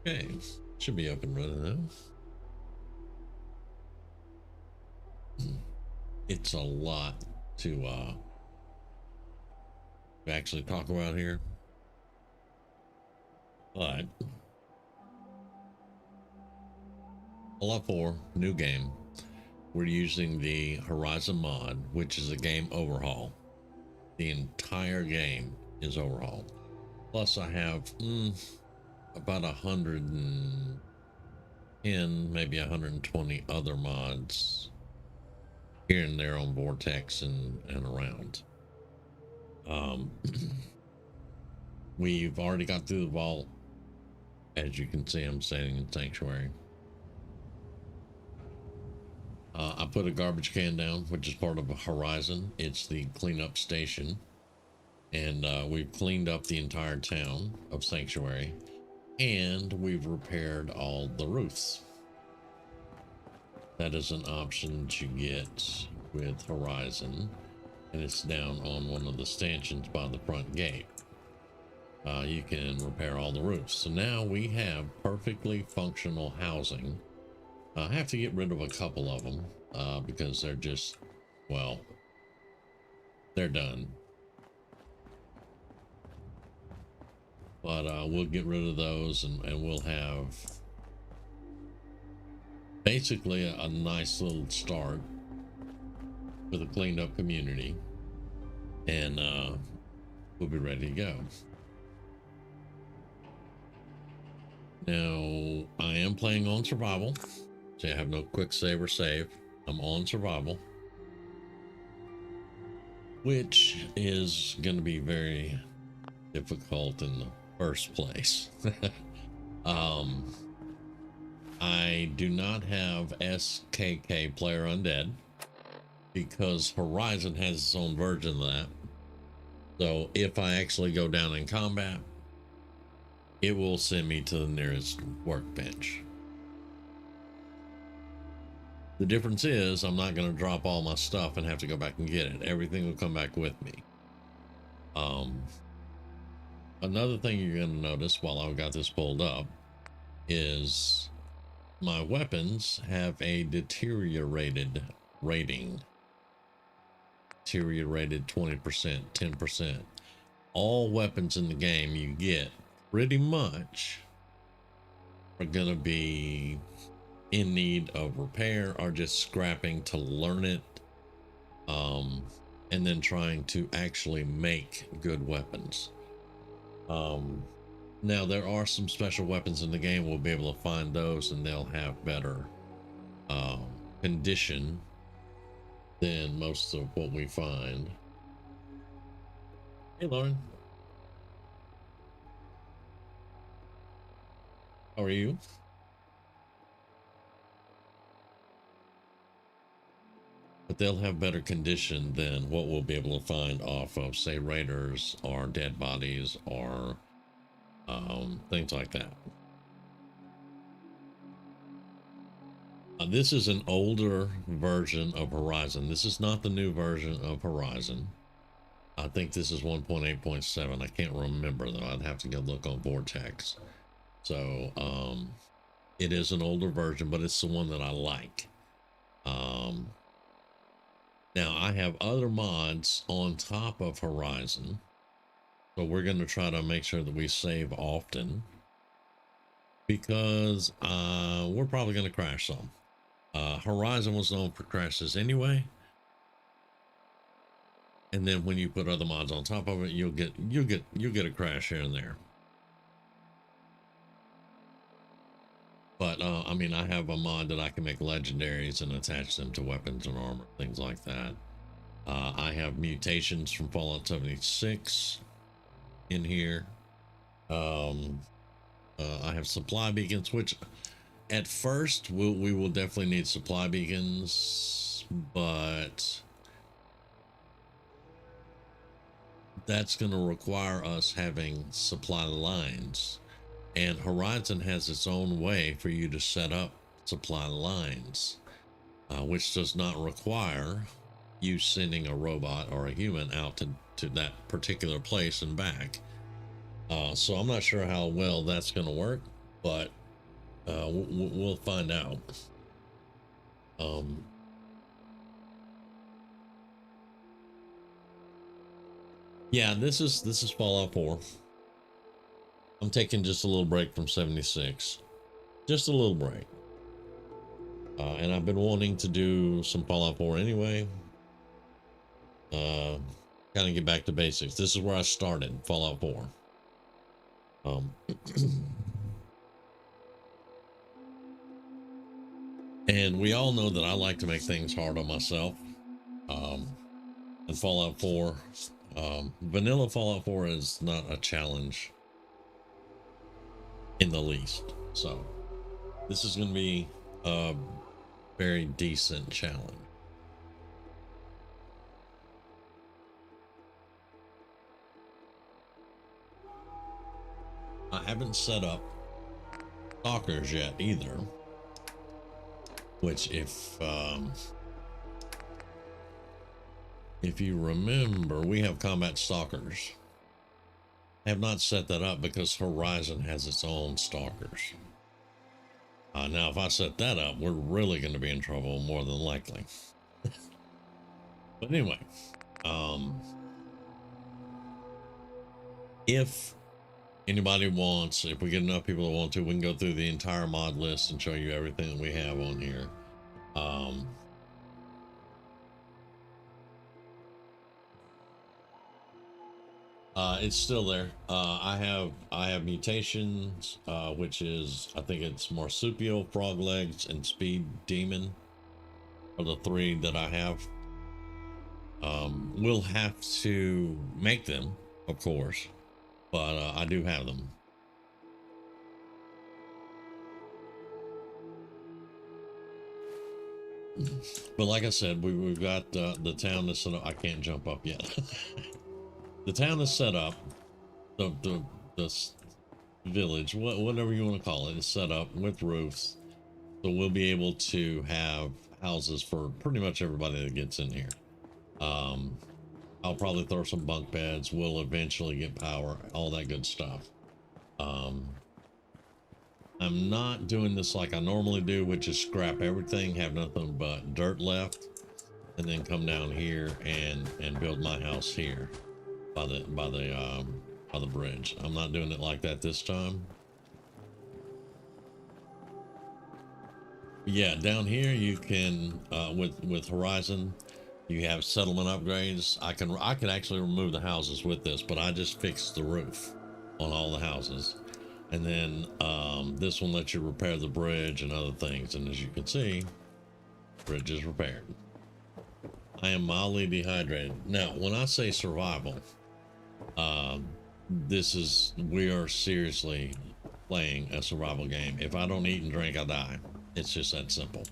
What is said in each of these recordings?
Okay, should be up and running now. It's a lot to actually talk about here, but Fallout 4 new game. We're using the Horizon mod, which is a game overhaul. The entire game is overhauled. Plus, I have about 110, maybe 120 other mods here and there on Vortex and around. We've already got through the vault. As you can see, I'm standing in Sanctuary. I put a garbage can down, which is part of a Horizon. It's the cleanup station. And we've cleaned up the entire town of Sanctuary. And we've repaired all the roofs. That is an option to get with Horizon. And it's down on one of the stanchions by the front gate. You can repair all the roofs. So now we have perfectly functional housing. I have to get rid of a couple of them because they're just, well, they're done. But we'll get rid of those and we'll have basically a nice little start with a cleaned up community. And we'll be ready to go. Now, I am playing on survival. So I have no quick save or save. I'm on survival, which is going to be very difficult in the first place. I do not have SKK Player Undead because Horizon has its own version of that. So if I actually go down in combat, it will send me to the nearest workbench. The difference is I'm not going to drop all my stuff and have to go back and get it. Everything will come back with me. Another thing you're going to notice while I've got this pulled up is my weapons have a deteriorated rating. Deteriorated 20%, 10%. All weapons in the game you get pretty much are going to be in need of repair or just scrapping to learn it, and then trying to actually make good weapons. Now there are some special weapons in the game. We'll be able to find those and they'll have better condition than most of what we find. Hey Lauren, how are you? But they'll have better condition than what we'll be able to find off of, say, raiders or dead bodies or things like that. This is an older version of Horizon. This is not the new version of Horizon. I think this is 1.8.7. I can't remember though. I'd have to go look on Vortex. So it is an older version, but it's the one that I like. Now I have other mods on top of Horizon, so we're going to try to make sure that we save often because we're probably going to crash some. Horizon was known for crashes anyway, and then when you put other mods on top of it, you'll get a crash here and there. But I mean, I have a mod that I can make legendaries and attach them to weapons and armor, things like that. I have mutations from Fallout 76 in here. I have supply beacons, which at first we will definitely need supply beacons, but that's going to require us having supply lines. And Horizon has its own way for you to set up supply lines, which does not require you sending a robot or a human out to that particular place and back. So I'm not sure how well that's going to work. but we'll find out. Yeah, this is Fallout 4. I'm taking just a little break from 76, just a little break. And I've been wanting to do some Fallout 4 anyway. Kind of get back to basics. This is where I started, Fallout 4. And we all know that I like to make things hard on myself. And Fallout 4, vanilla Fallout 4 is not a challenge in the least. So this is going to be a very decent challenge. I haven't set up stalkers yet either, which if you remember, we have combat stalkers. I have not set that up because Horizon has its own stalkers. Now if I set that up, we're really going to be in trouble, more than likely. But anyway, if anybody wants, if we get enough people that want to, we can go through the entire mod list and show you everything that we have on here. It's still there. I have mutations, which is, I think it's marsupial, frog legs, and speed demon are the 3 that I have. We'll have to make them, of course, but I do have them. But like I said, we've got the town that's set up. I can't jump up yet. The town is set up. The village, whatever you want to call it, is set up with roofs. So we'll be able to have houses for pretty much everybody that gets in here. I'll probably throw some bunk beds. We'll eventually get power, all that good stuff. I'm not doing this like I normally do, which is scrap everything, have nothing but dirt left, and then come down here and build my house here by the bridge. I'm not doing it like that this time. Yeah, down here you can with Horizon, you have settlement upgrades. I can actually remove the houses with this, but I just fixed the roof on all the houses. And then this one lets you repair the bridge and other things. And as you can see, bridge is repaired. I am mildly dehydrated. Now, when I say survival, we are seriously playing a survival game. If I don't eat and drink, I die. It's just that simple.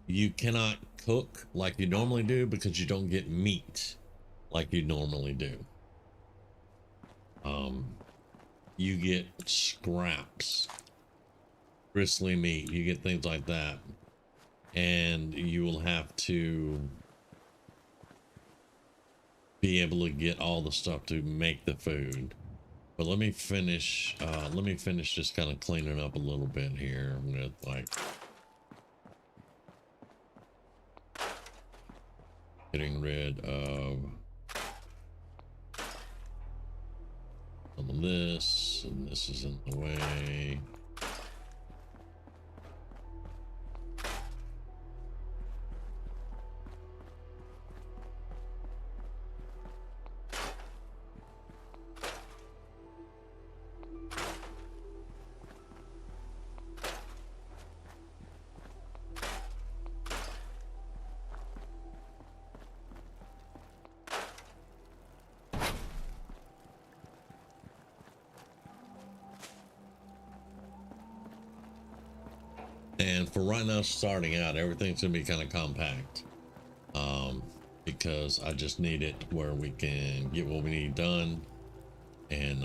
You cannot cook like you normally do because you don't get meat like you normally do. You get scraps, bristly meat, you get things like that, and you will have to be able to get all the stuff to make the food. But let me finish just kind of cleaning up a little bit here with like getting rid of some of this, and this is in the way. And for right now, starting out, everything's gonna be kind of compact, because I just need it where we can get what we need done and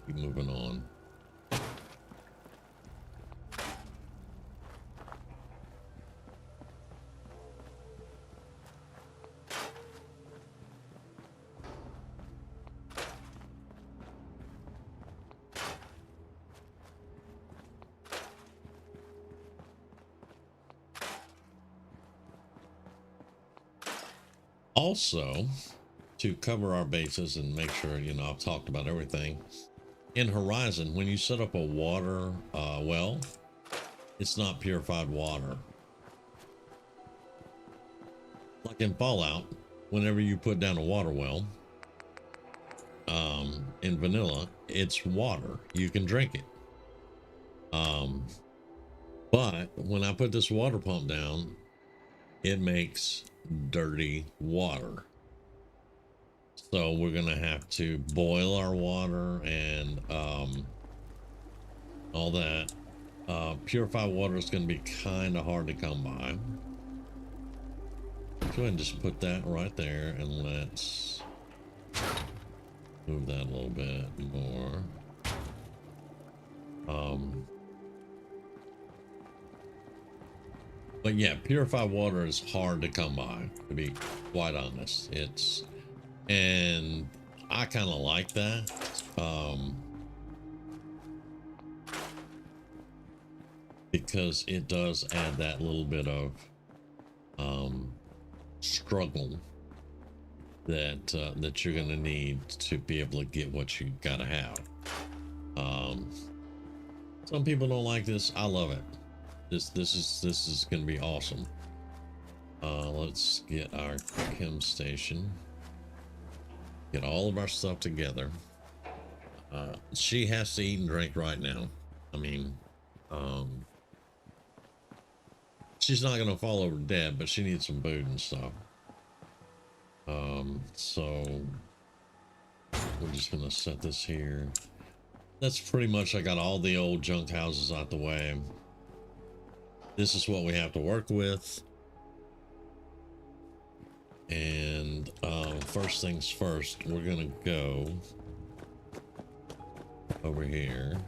keep moving on. Also, to cover our bases and make sure, you know, I've talked about everything. In Horizon, when you set up a water well, it's not purified water. Like in Fallout, whenever you put down a water well, in vanilla, it's water. You can drink it. But when I put this water pump down, it makes dirty water. So we're gonna have to boil our water and all that. Purified water is gonna be kind of hard to come by. Go ahead and just put that right there, and let's move that a little bit more. But yeah, purified water is hard to come by, to be quite honest. And I kind of like that. Because it does add that little bit of struggle that you're gonna need to be able to get what you gotta have. Some people don't like this. I love it. This is gonna be awesome. Let's get our chem station. Get all of our stuff together. She has to eat and drink right now. I mean, she's not gonna fall over dead, but she needs some food and stuff. So we're just gonna set this here. That's pretty much, I got all the old junk houses out the way. This is what we have to work with. And first things first, we're gonna go over here.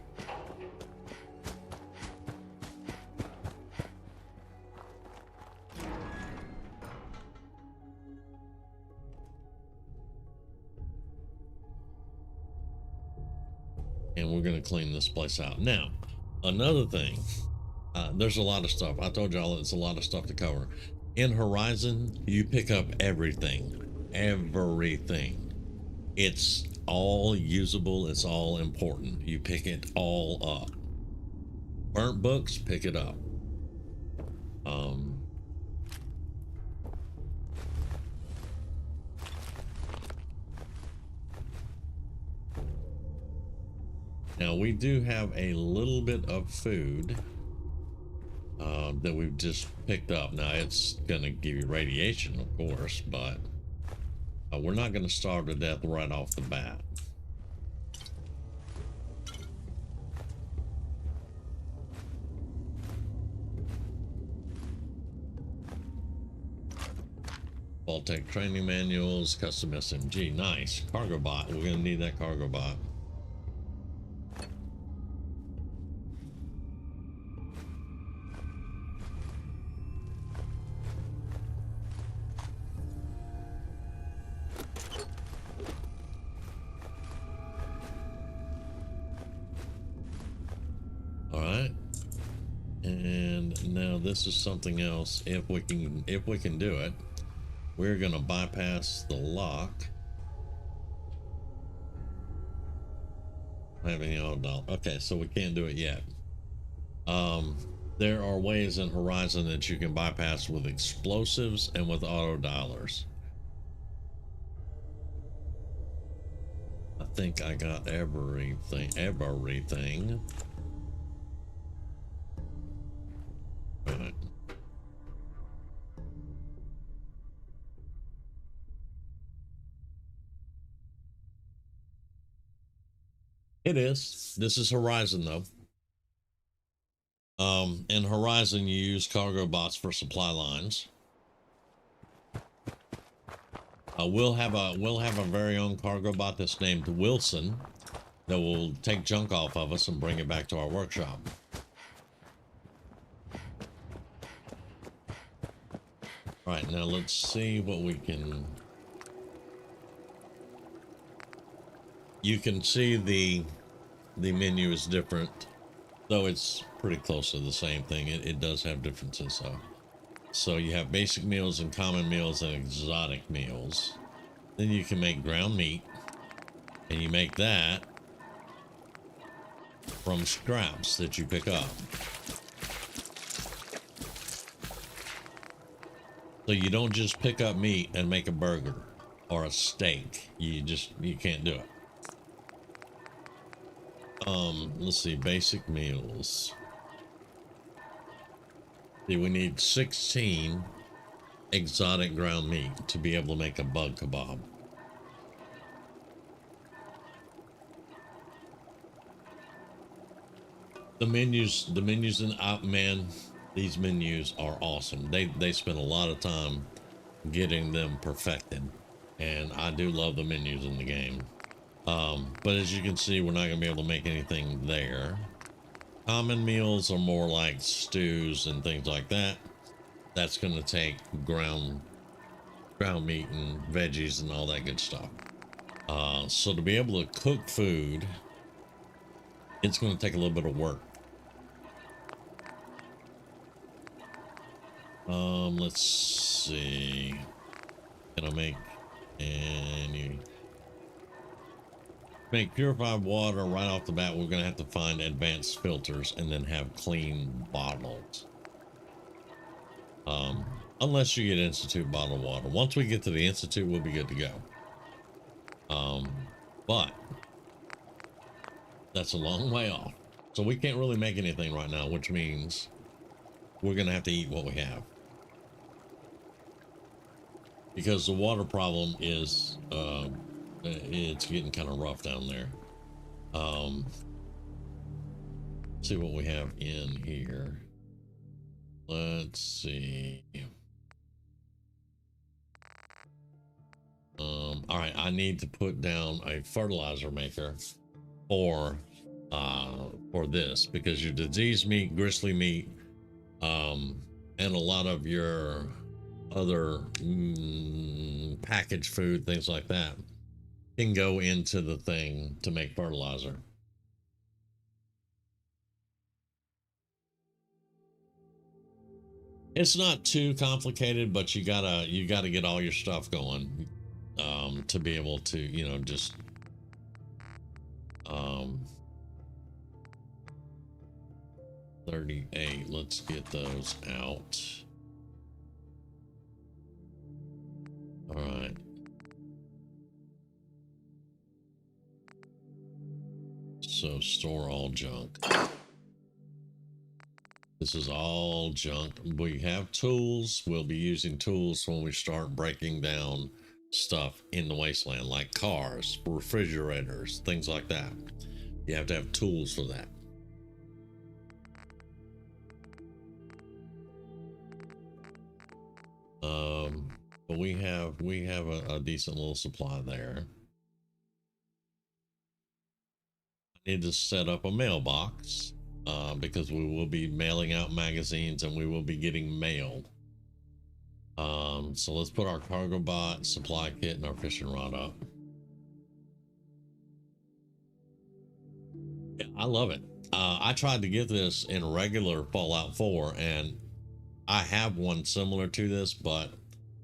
And we're going to clean this place out. Now, another thing, there's a lot of stuff. I told y'all it's a lot of stuff to cover. In Horizon, you pick up everything. Everything. It's all usable. It's all important. You pick it all up. Burnt books, pick it up. Now we do have a little bit of food that we've just picked up. Now it's gonna give you radiation, of course, but we're not gonna starve to death right off the bat. Vault-Tec training manuals, custom SMG, nice. Cargo bot, we're gonna need that cargo bot. This is something else. If we can do it, we're gonna bypass the lock. Having auto. Okay, so we can't do it yet. There are ways in Horizon that you can bypass with explosives and with auto dialers. I think I got everything. Right. It is. This is Horizon though. In Horizon you use cargo bots for supply lines. We'll have a very own cargo bot that's named Wilson that will take junk off of us and bring it back to our workshop. Right, now let's see what we can. You can see the menu is different, though it's pretty close to the same thing. It does have differences, so So you have basic meals and common meals and exotic meals. Then you can make ground meat, and you make that from scraps that you pick up. So you don't just pick up meat and make a burger or a steak. You can't do it. Let's see, basic meals. See, we need 16 exotic ground meat to be able to make a bug kebab. The menus in man, these menus are awesome. They spend a lot of time getting them perfected, and I do love the menus in the game. But as you can see, we're not gonna be able to make anything there. Common meals are more like stews and things like that. That's gonna take ground meat and veggies and all that good stuff. So to be able to cook food, it's going to take a little bit of work. Let's see. Can I make any? Make purified water right off the bat. We're going to have to find advanced filters and then have clean bottles. Unless you get Institute bottled water. Once we get to the Institute, we'll be good to go. But that's a long way off. So we can't really make anything right now, which means we're going to have to eat what we have. Because the water problem is, it's getting kind of rough down there. See what we have in here. Let's see. All right, I need to put down a fertilizer maker for this, because your disease meat, gristly meat, and a lot of your other packaged food, things like that, can go into the thing to make fertilizer. It's not too complicated, but you gotta get all your stuff going to be able to, you know, just 38. Let's get those out. All right. So store all junk. This is all junk. We have tools. We'll be using tools when we start breaking down stuff in the wasteland, like cars, refrigerators, things like that. You have to have tools for that. But we have a decent little supply there. I need to set up a mailbox because we will be mailing out magazines and we will be getting mail. So let's put our cargo bot, supply kit, and our fishing rod up. Yeah, I love it. I tried to get this in regular Fallout 4, and I have one similar to this, but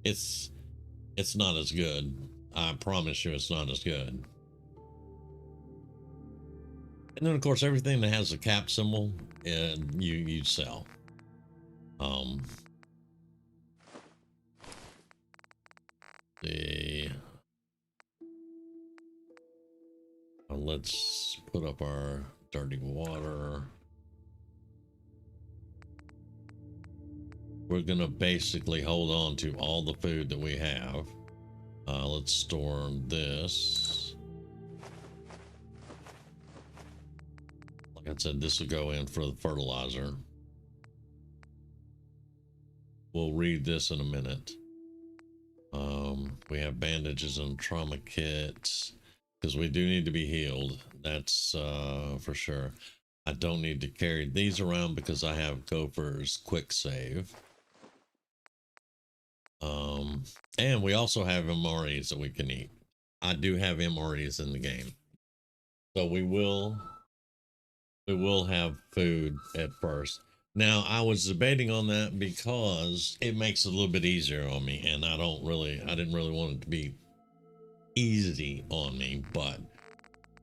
it's not as good. I promise you, it's not as good. And then, of course, everything that has a cap symbol, you sell. Let's put up our dirty water. We're gonna basically hold on to all the food that we have. Let's store this. Like I said, this will go in for the fertilizer. We'll read this in a minute. We have bandages and trauma kits because we do need to be healed. That's for sure. I don't need to carry these around because I have Gopher's quick save. And we also have MREs that we can eat. I do have MREs in the game, so we will have food at first. Now, I was debating on that because it makes it a little bit easier on me, and I didn't really want it to be easy on me, but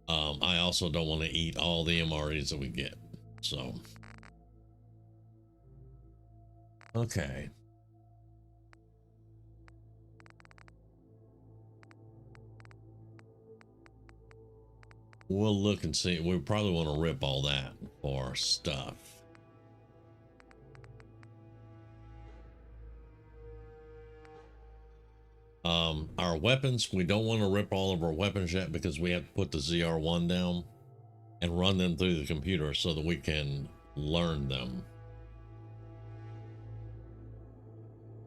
I also don't want to eat all the MREs that we get. So, okay. We'll look and see. We probably want to rip all that for stuff. Our weapons, we don't want to rip all of our weapons yet because we have to put the ZR1 down and run them through the computer so that we can learn them.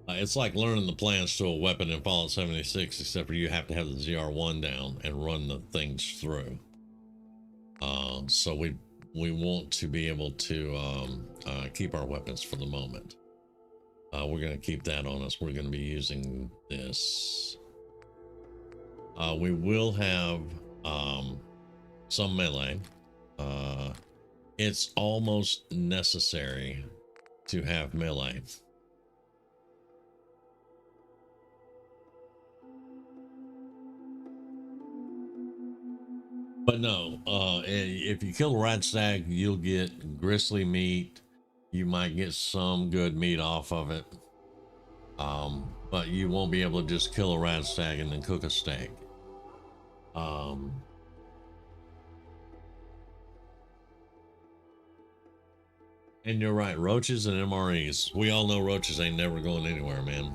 It's like learning the plans to a weapon in Fallout 76, except for you have to have the ZR1 down and run the things through. So we want to be able to keep our weapons for the moment. We're going to keep that on us. We're going to be using this. We will have some melee. It's almost necessary to have melee. But no, if you kill a rat stag, you'll get gristly meat. You might get some good meat off of it. But you won't be able to just kill a rat stag and then cook a steak. And you're right, roaches and MREs. We all know roaches ain't never going anywhere, man.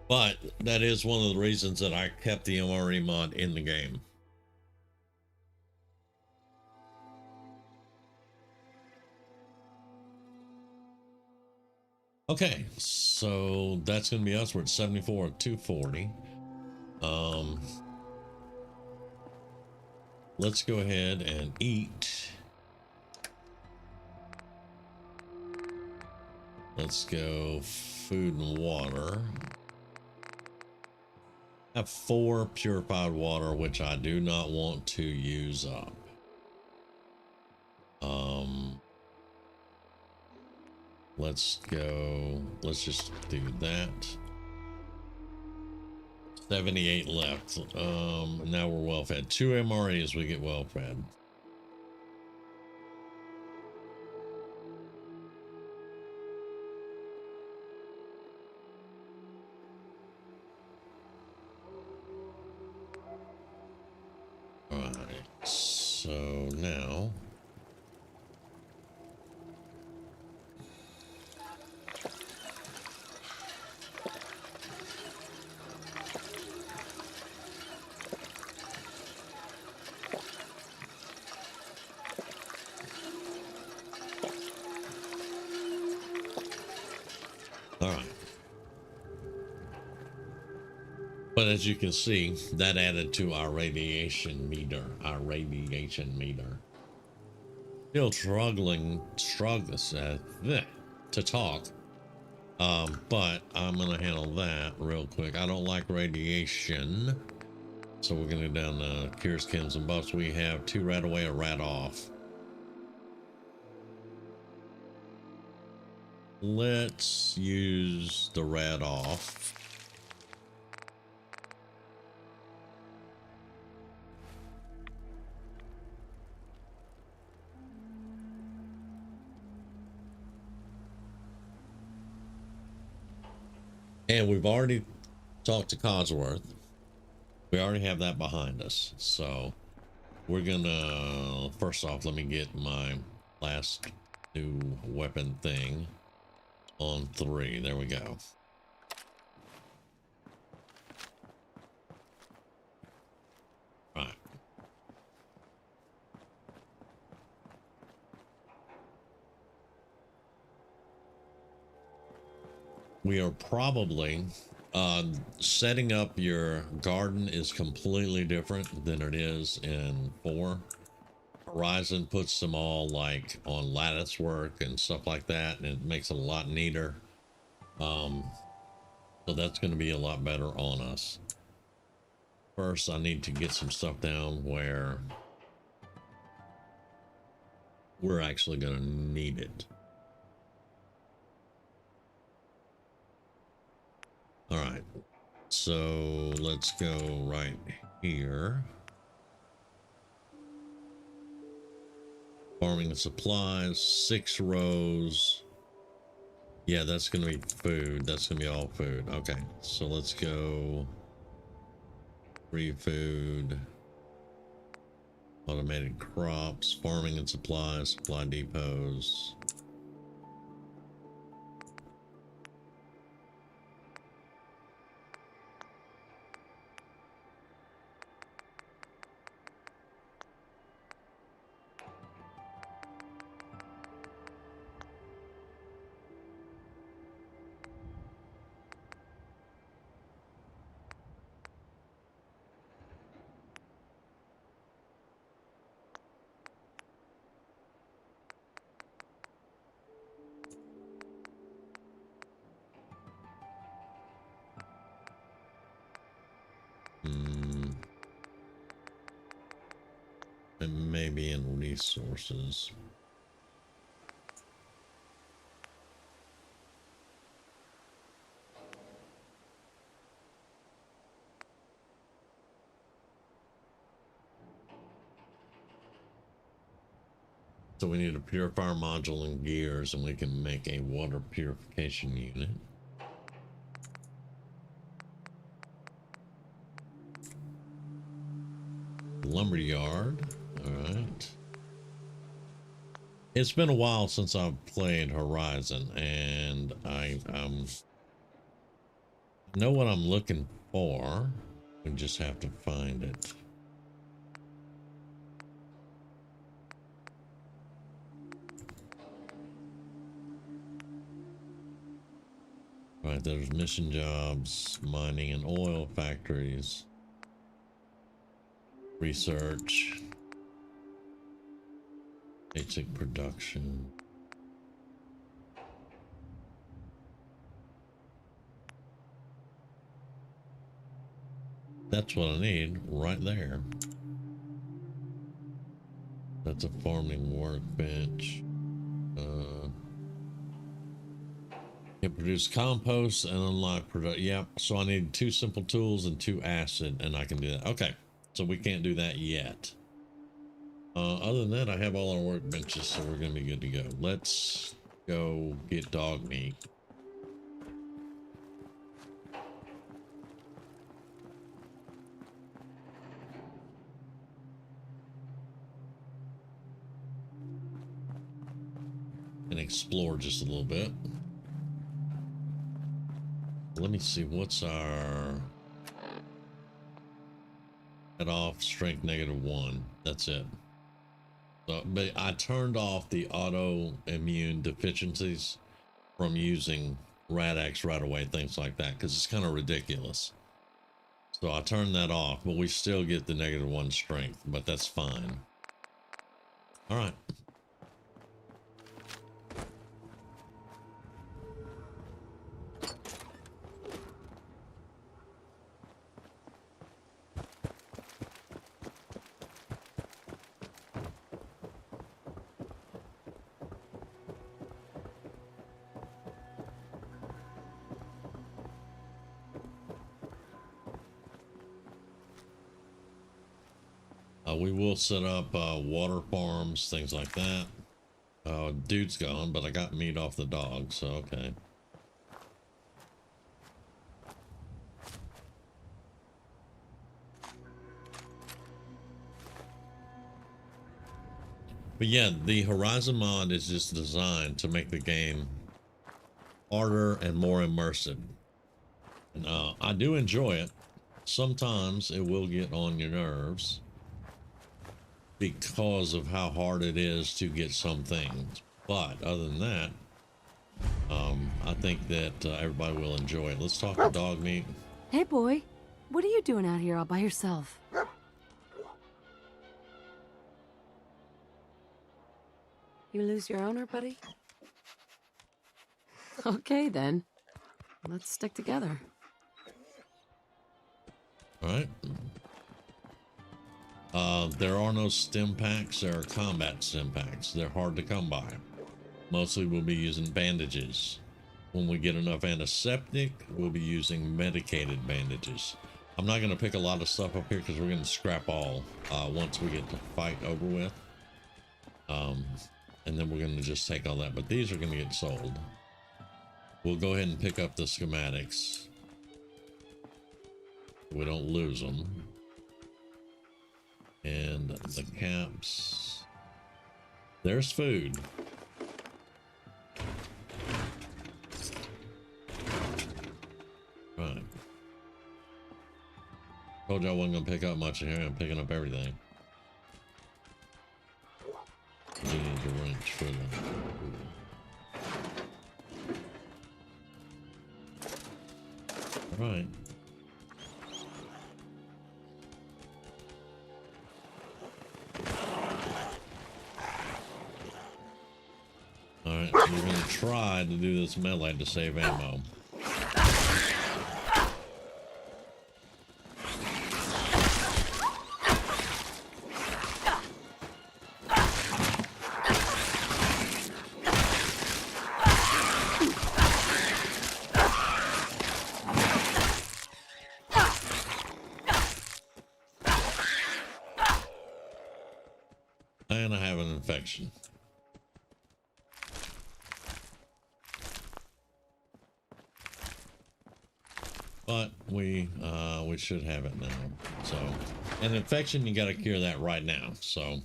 But that is one of the reasons that I kept the MRE mod in the game. Okay, so that's gonna be us. We're at 74 at 240. Let's go ahead and eat. Let's go food and water. I have 4 purified water, which I do not want to use up. Let's just do that. 78 left. Now we're well fed. 2 MREs, we get well fed. All right, so now all right. But as you can see, that added to our radiation meter. Still struggling to talk. But I'm gonna handle that real quick. I don't like radiation. So we're gonna go down to cures, kills, and buffs. We have 2 rat away, a rat off. Let's use the rat off. And we've already talked to Cosworth. We already have that behind us. So we're gonna, first off, let me get my last new weapon thing on 3. There we go. Right. We are probably setting up your garden is completely different than it is in 4. Horizon puts them all like on lattice work and stuff like that, and it makes it a lot neater. So that's going to be a lot better on us. first I need to get some stuff down where we're actually going to need it. All right, so let's go right here. Farming and supplies, 6 rows. Yeah, that's going to be food. That's going to be all food. Okay, so let's go free food, automated crops, farming and supplies, supply depots. And maybe in resources. So we need a purifier module and gears, and we can make a water purification unit. Lumberyard. All right. It's been a while since I've played Horizon, and I know what I'm looking for. We just have to find it. All right, there's mission jobs, mining and oil factories, research, basic production. That's what I need right there. That's a farming workbench. Can produce compost and unlock product. Yep. So I need 2 simple tools and 2 acid, and I can do that. Okay. So we can't do that yet. Other than that, I have all our workbenches, so we're gonna be good to go. Let's go get dog meat. And explore just a little bit. Let me see, what's our head off, strength -1. That's it. So, but I turned off the autoimmune deficiencies from using Rad-X right away, things like that, because it's kind of ridiculous. So I turned that off, but we still get the -1 strength, but that's fine. All right. We will set up water farms, things like that. Dude's gone, but I got meat off the dog, so okay. But yeah, the Horizon mod is just designed to make the game harder and more immersive. And I do enjoy it. Sometimes it will get on your nerves because of how hard it is to get some things. But other than that, I think that everybody will enjoy it. Let's talk to dog meat. Hey, boy. What are you doing out here all by yourself? You lose your owner, buddy? Okay, then. Let's stick together. All right. There are no stim packs. There are combat stim packs. They're hard to come by. Mostly we'll be using bandages. When we get enough antiseptic, we'll be using medicated bandages. I'm not going to pick a lot of stuff up here because we're going to scrap all once we get the fight over with. And then we're going to just take all that. But these are going to get sold. We'll go ahead and pick up the schematics. We don't lose them. And the caps. There's food. Right. Told you I wasn't gonna pick up much in here. I'm picking up everything. You need the wrench for the. All right. Alright, so we're gonna try to do this melee to save ammo. And I have an infection. But we should have it now. So, an infection, you got to cure that right now. So,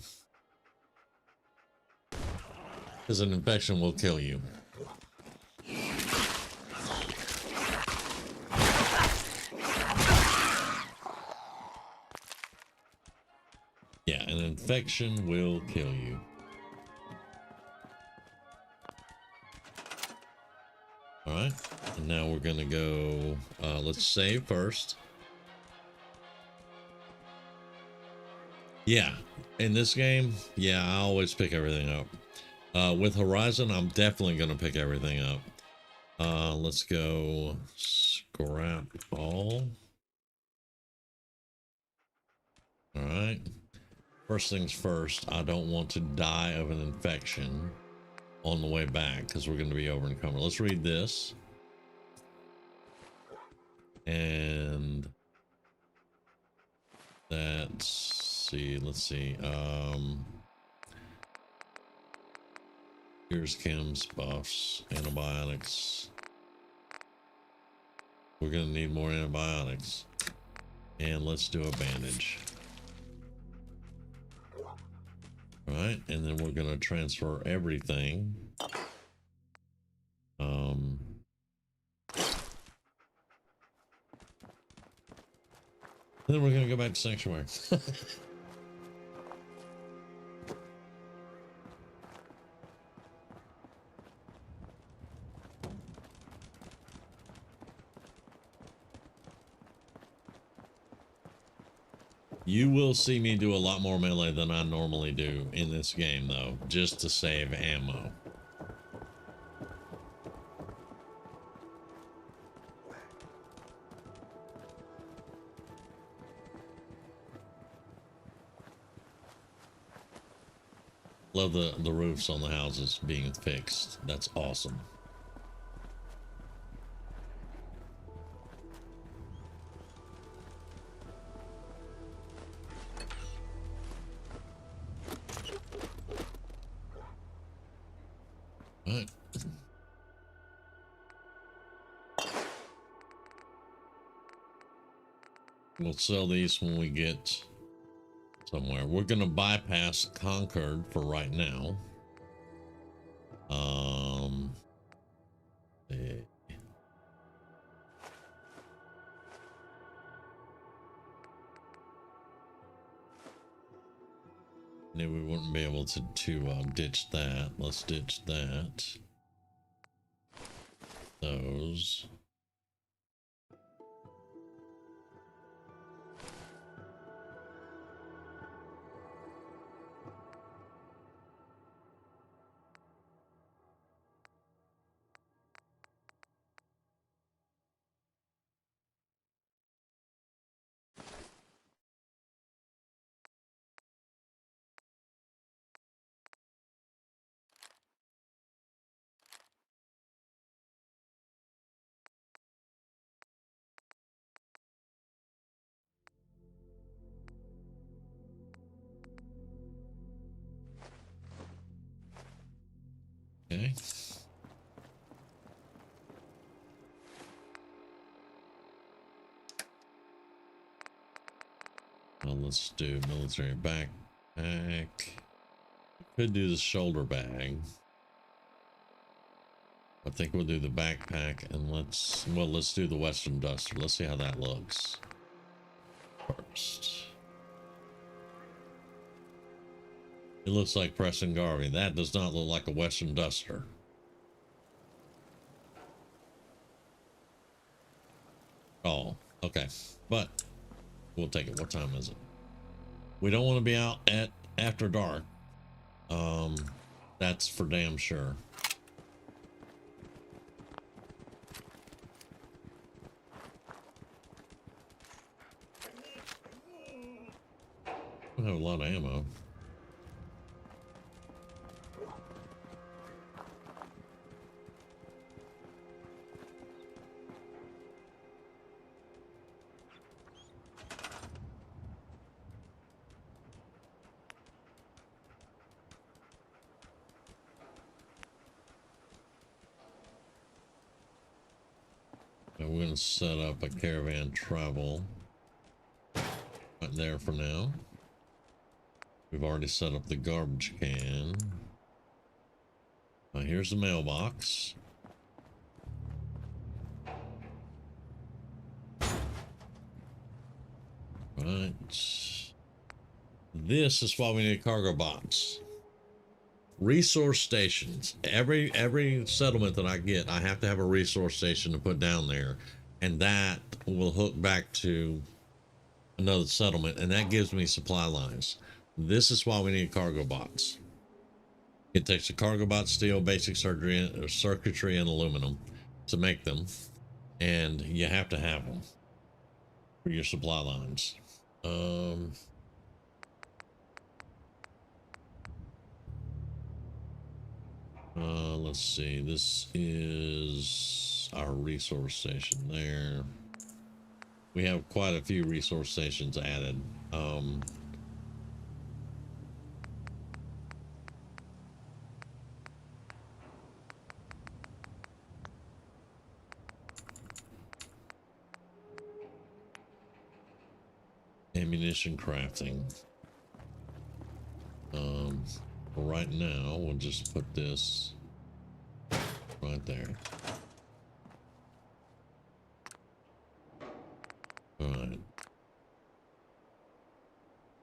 because an infection will kill you. Yeah, an infection will kill you. All right, and now we're gonna go. Let's save first. Yeah, in this game, yeah, I always pick everything up. With Horizon, I'm definitely gonna pick everything up. Let's go scrap all. All right. First things first, I don't want to die of an infection on the way back because we're going to be over encumbered. Let's read this. And let's see. Here's chems, buffs, antibiotics. We're going to need more antibiotics. And let's do a bandage. All right, and then we're going to transfer everything. Then we're going to go back to Sanctuary. You will see me do a lot more melee than I normally do in this game, though, just to save ammo. Love the roofs on the houses being fixed. That's awesome. All right. We'll sell these when we get somewhere. We're gonna bypass Concord for right now. Eh. Knew we wouldn't be able to ditch that. Let's ditch that. Those. Okay. Well, let's do military backpack. Could do the shoulder bag. I think we'll do the backpack, and let's do the Western Duster. Let's see how that looks first. It looks like Preston Garvey. That does not look like a Western Duster. Oh, okay. But we'll take it. What time is it? We don't want to be out at after dark. That's for damn sure. We have a lot of ammo. Now we're going to set up a caravan travel right there for now. We've already set up the garbage can. Here's the mailbox. Right. This is why we need a cargo box. Resource stations. Every settlement that I get, I have to have a resource station to put down there, and that will hook back to another settlement, and that gives me supply lines. This is why we need a cargo box. It takes a cargo box, steel, basic circuitry, and aluminum to make them, and you have to have them for your supply lines. Let's see. This is our resource station there. We have quite a few resource stations added. Ammunition crafting. Right now, we'll just put this right there. All right.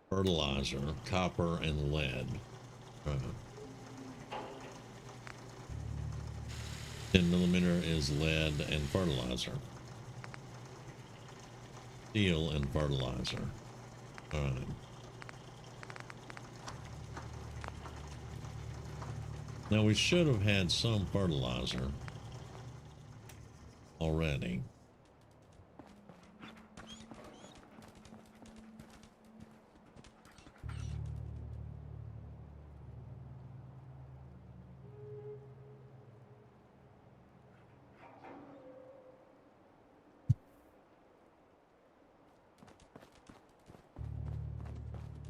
Fertilizer, copper, and lead. All right. 10mm is lead and fertilizer. Steel and fertilizer. All right. Now we should have had some fertilizer already.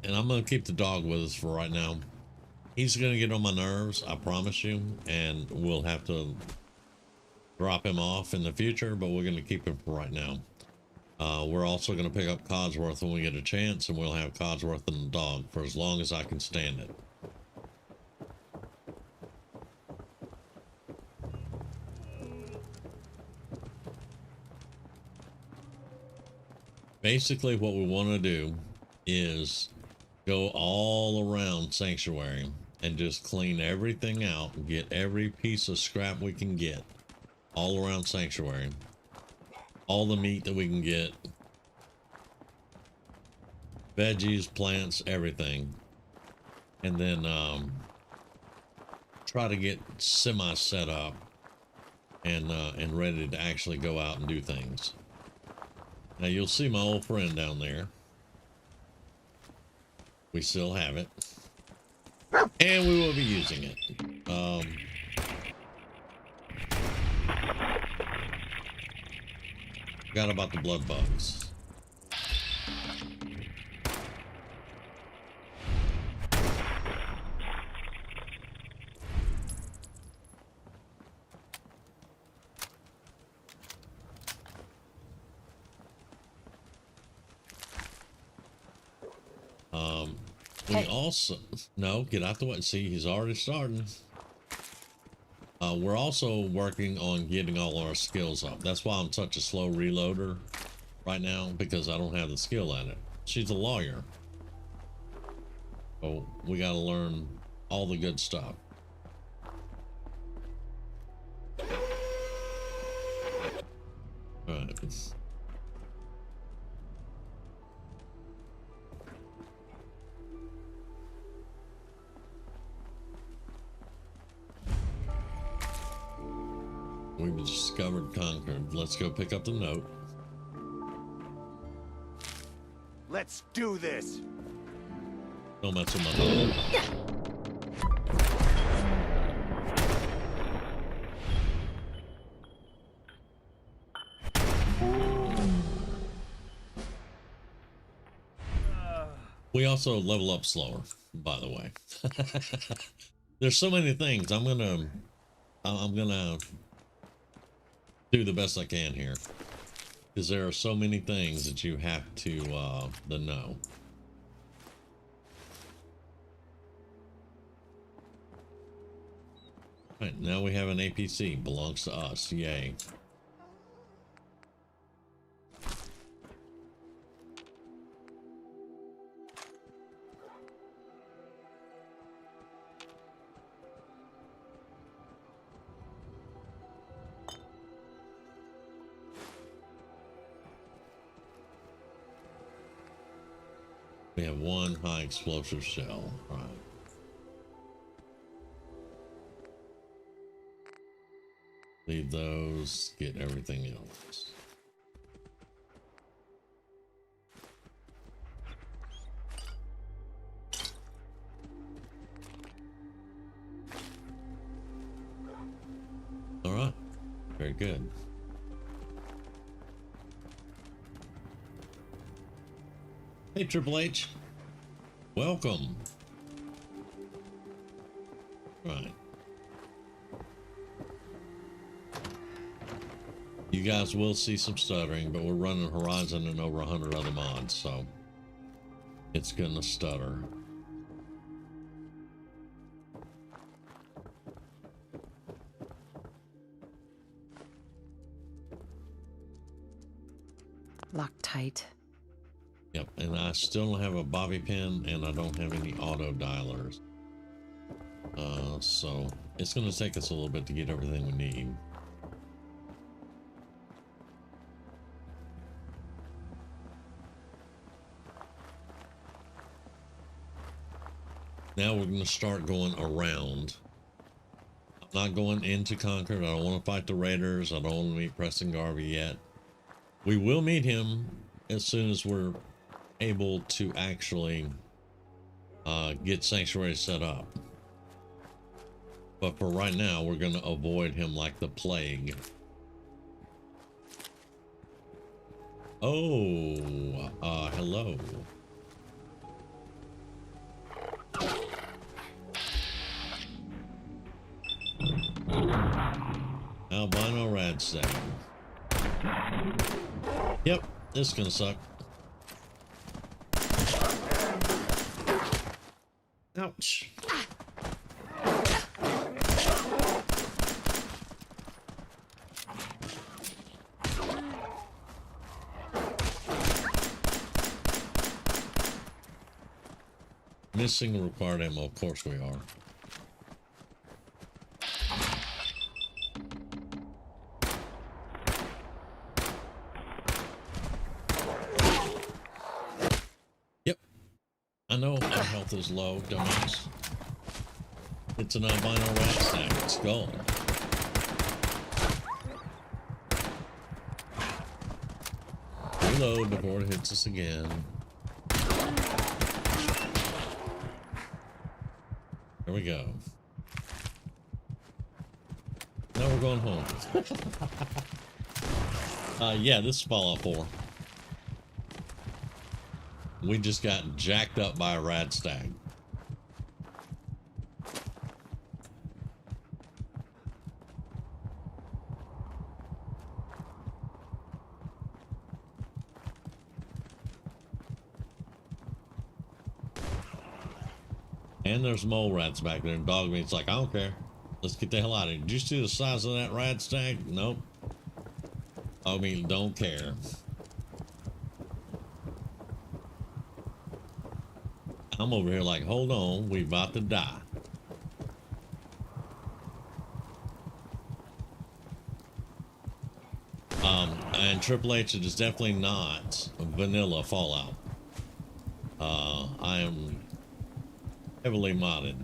And I'm going to keep the dog with us for right now. He's going to get on my nerves, I promise you, and we'll have to drop him off in the future, but we're going to keep him for right now. We're also going to pick up Codsworth when we get a chance, and we'll have Codsworth and the dog for as long as I can stand it. Basically, what we want to do is go all around Sanctuary and just clean everything out and get every piece of scrap we can get all around Sanctuary, all the meat that we can get, veggies, plants, everything, and then try to get semi set up and ready to actually go out and do things. Now you'll see my old friend down there. We still have it, and we will be using it. Forgot about the blood bugs. We also, no, get out the way. See, he's already starting. We're also working on getting all our skills up. That's why I'm such a slow reloader right now, because I don't have the skill at it. She's a lawyer. So we got to learn all the good stuff. All right. We've discovered Concord. Let's go pick up the note. Let's do this. Don't mess with my note. We also level up slower, by the way. There's so many things. I'm gonna do the best I can here, because there are so many things that you have to know. All right, now we have an APC. Belongs to us. Yay. We have one high explosive shell. All right. Leave those, get everything else. All right, very good. Hey, Triple H, welcome. Right. You guys will see some stuttering, but we're running Horizon and over 100 other mods, so it's gonna stutter. Locked tight. Yep, and I still don't have a bobby pin, and I don't have any auto dialers. So it's gonna take us a little bit to get everything we need. Now we're going to start going around. I'm not going into Concord. I don't want to fight the Raiders. I don't want to meet Preston Garvey yet. We will meet him as soon as we're able to actually get Sanctuary set up. But for right now, we're going to avoid him like the plague. Oh, hello. Albino Radstag. Yep, this is gonna suck. Ouch. Missing required ammo, of course we are. I know our health is low, dumbass. It's an albino rat stack. Skull. Reload before it hits us again. There we go. Now we're going home. Yeah, this is Fallout 4. We just got jacked up by a rad stag. And there's mole rats back there, and dog meat's like, I don't care. Let's get the hell out of here. Did you see the size of that rat stag? Nope. Dog meat don't care. I'm over here like, hold on, we about to die. And Triple H, it is definitely not vanilla Fallout. I am heavily modded.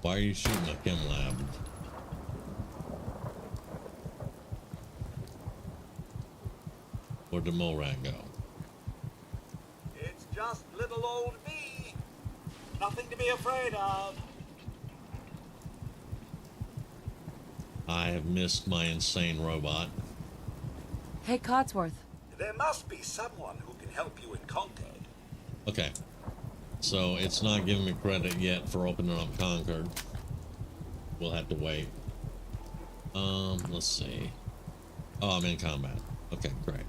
Why are you shooting a chem lab? Where'd the mole rat go? It's just little old me. Nothing to be afraid of. I have missed my insane robot. Hey, Codsworth. There must be someone who can help you in Concord. Okay. So it's not giving me credit yet for opening up Concord. We'll have to wait. Let's see. Oh, I'm in combat. Okay, great.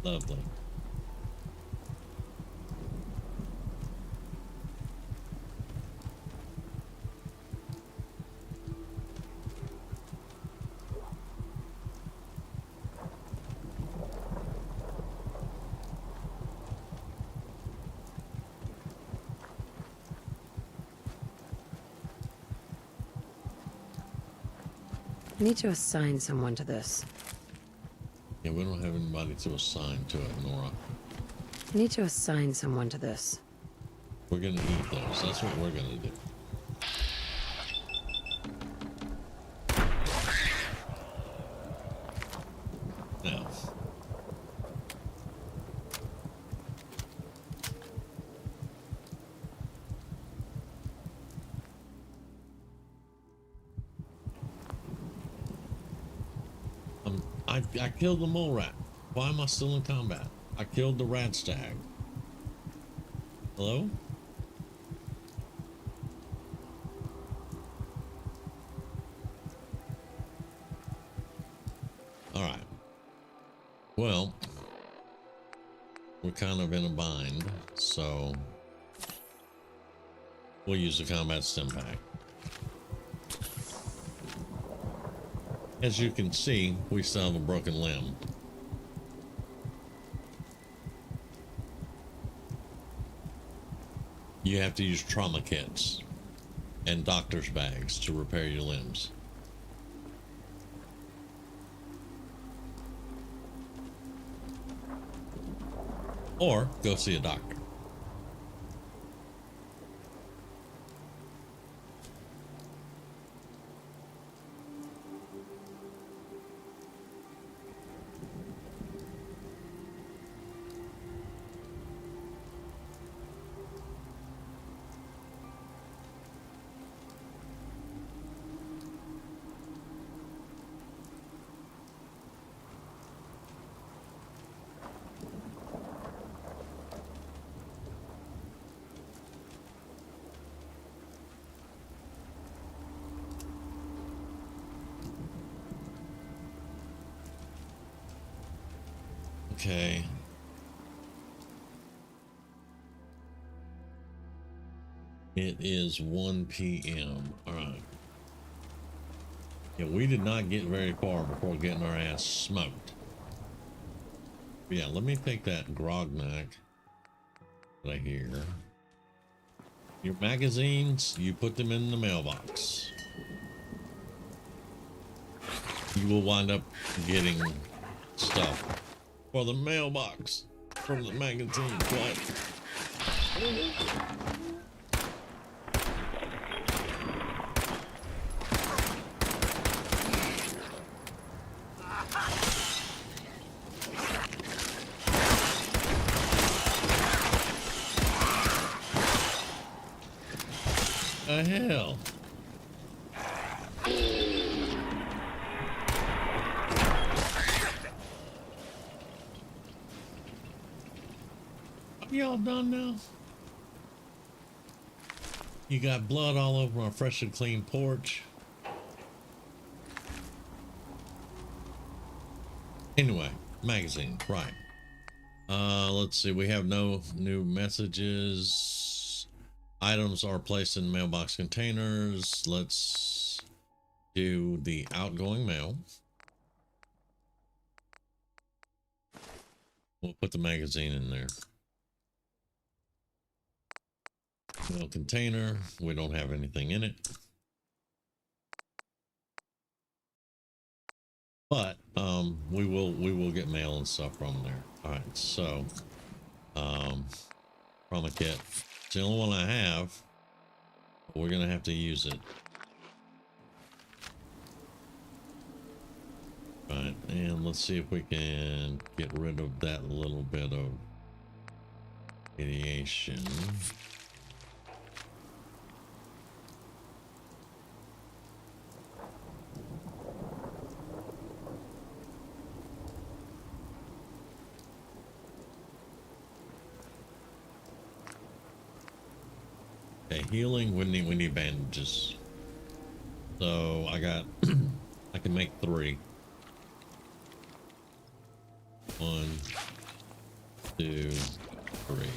Lovely. I need to assign someone to this. Yeah, we don't have anybody to assign to it, Nora. I need to assign someone to this. We're gonna eat those. That's what we're gonna do. Now. I killed the mole rat. Why am I still in combat? I killed the rat stag. Hello? Alright. Well, we're kind of in a bind, so we'll use the combat stim pack. As you can see, we still have a broken limb. You have to use trauma kits and doctor's bags to repair your limbs. Or go see a doctor. Okay. It is 1 p.m. All right. Yeah, we did not get very far before getting our ass smoked. But yeah, let me take that grognak right here. Your magazines, you put them in the mailbox. You will wind up getting stuff for the mailbox from the magazine. What? The hell? Y'all done now? You got blood all over my fresh and clean porch. Anyway, magazine, right. Let's see, we have no new messages. Items are placed in mailbox containers. Let's do the outgoing mail. We'll put the magazine in there. Mail container, we don't have anything in it. But we will get mail and stuff from there. All right, so from a kit. It's the only one I have. But we're gonna have to use it. All right, and let's see if we can get rid of that little bit of radiation. Okay, healing. We need bandages. So I got I can make 3. 1, 2, 3.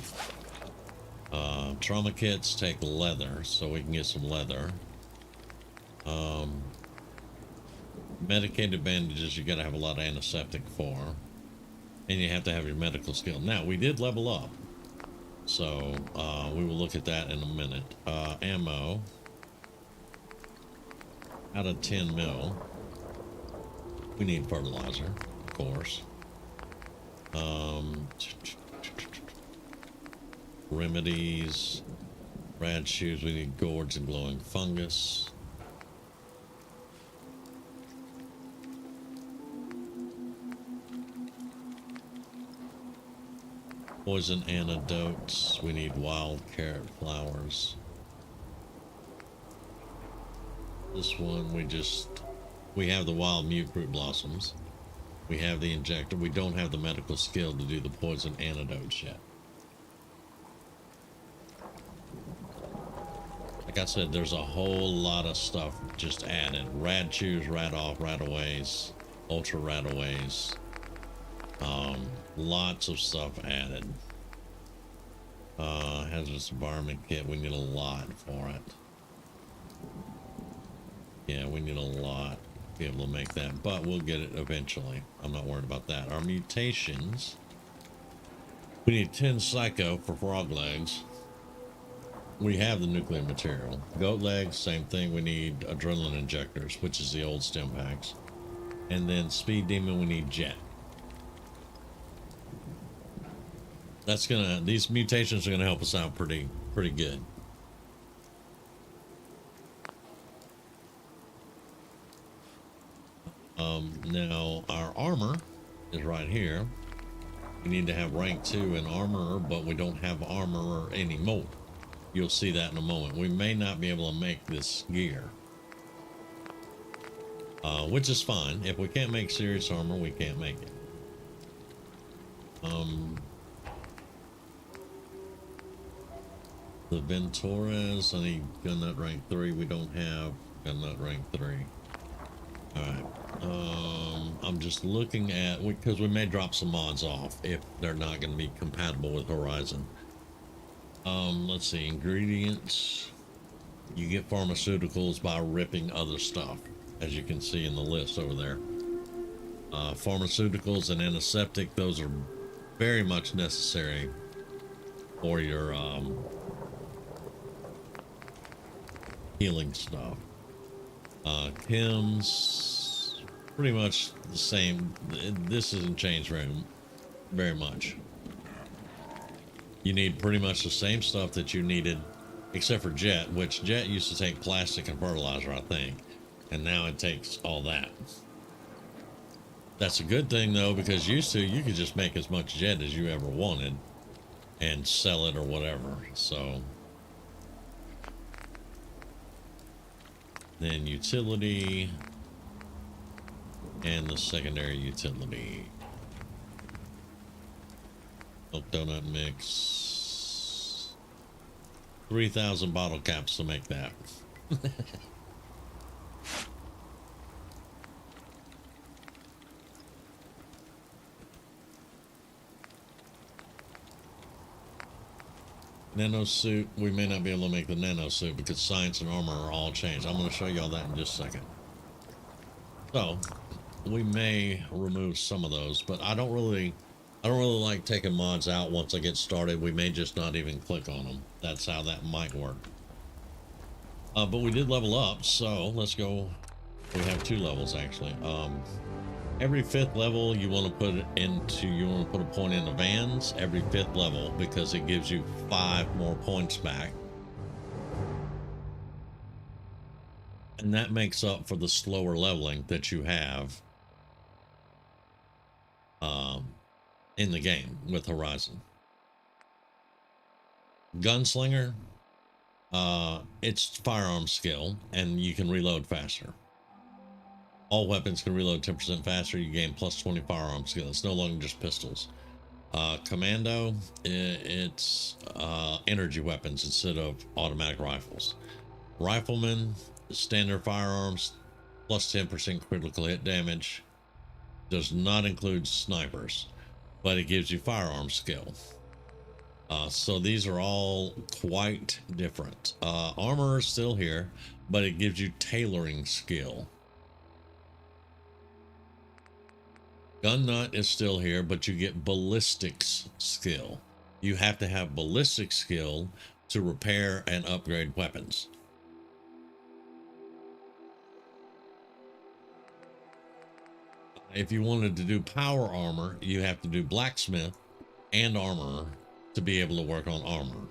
Trauma kits take leather, so we can get some leather. Medicated bandages you gotta have a lot of antiseptic for, and you have to have your medical skill. Now we did level up, so we will look at that in a minute. Ammo out of 10 mil. We need fertilizer, of course. Remedies, rad shoes, we need gourds and glowing fungus. Poison antidotes, we need wild carrot flowers. This one we have the wild mute fruit blossoms. We have the injector. We don't have the medical skill to do the poison antidotes yet. Like I said, there's a whole lot of stuff just added. Rad chews, rad off, radaways, ultra radaways. Lots of stuff added. Hazardous environment kit. We need a lot for it. Yeah, we need a lot to be able to make that, but we'll get it eventually. I'm not worried about that. Our mutations. We need 10 psycho for frog legs. We have the nuclear material. Goat legs, same thing. We need adrenaline injectors, which is the old stem packs. And then speed demon, we need jet. These mutations are gonna help us out pretty good. Now our armor is right here. We need to have rank 2 in armorer, but we don't have armorer anymore. You'll see that in a moment. We may not be able to make this gear, which is fine. If we can't make serious armor, we can't make it. The Ventores, I need gun nut rank 3. We don't have gun nut rank 3. All right. I'm just looking at, because we may drop some mods off if they're not going to be compatible with Horizon. Let's see, ingredients. You get pharmaceuticals by ripping other stuff, as you can see in the list over there. Pharmaceuticals and antiseptic, those are very much necessary for your healing stuff. Chems, pretty much the same. This hasn't changed very much. You need pretty much the same stuff that you needed, except for jet, which jet used to take plastic and fertilizer, I think, and now it takes all that. That's a good thing though, because used to you could just make as much jet as you ever wanted and sell it or whatever. So then utility and the secondary utility. Milk donut mix. 3,000 bottle caps to make that. Nano suit, we may not be able to make the nano suit because science and armor are all changed. I'm going to show y'all that in just a second. So we may remove some of those, but I don't really like taking mods out once I get started. We may just not even click on them. That's how that might work. But we did level up, so let's go. We have 2 levels actually. Every 5th level you want to put a point into vans every 5th level because it gives you 5 more points back. And that makes up for the slower leveling that you have in the game with Horizon. Gunslinger, it's firearm skill and you can reload faster. All weapons can reload 10% faster. You gain plus 20 firearm skill. It's no longer just pistols. Commando, it's energy weapons instead of automatic rifles. Rifleman, standard firearms, plus 10% critical hit damage. Does not include snipers, but it gives you firearm skill. So these are all quite different. Armor is still here, but it gives you tailoring skill. Gun nut is still here, but you get ballistics skill. You have to have ballistic skill to repair and upgrade weapons. If you wanted to do power armor, you have to do blacksmith and armorer to be able to work on armor.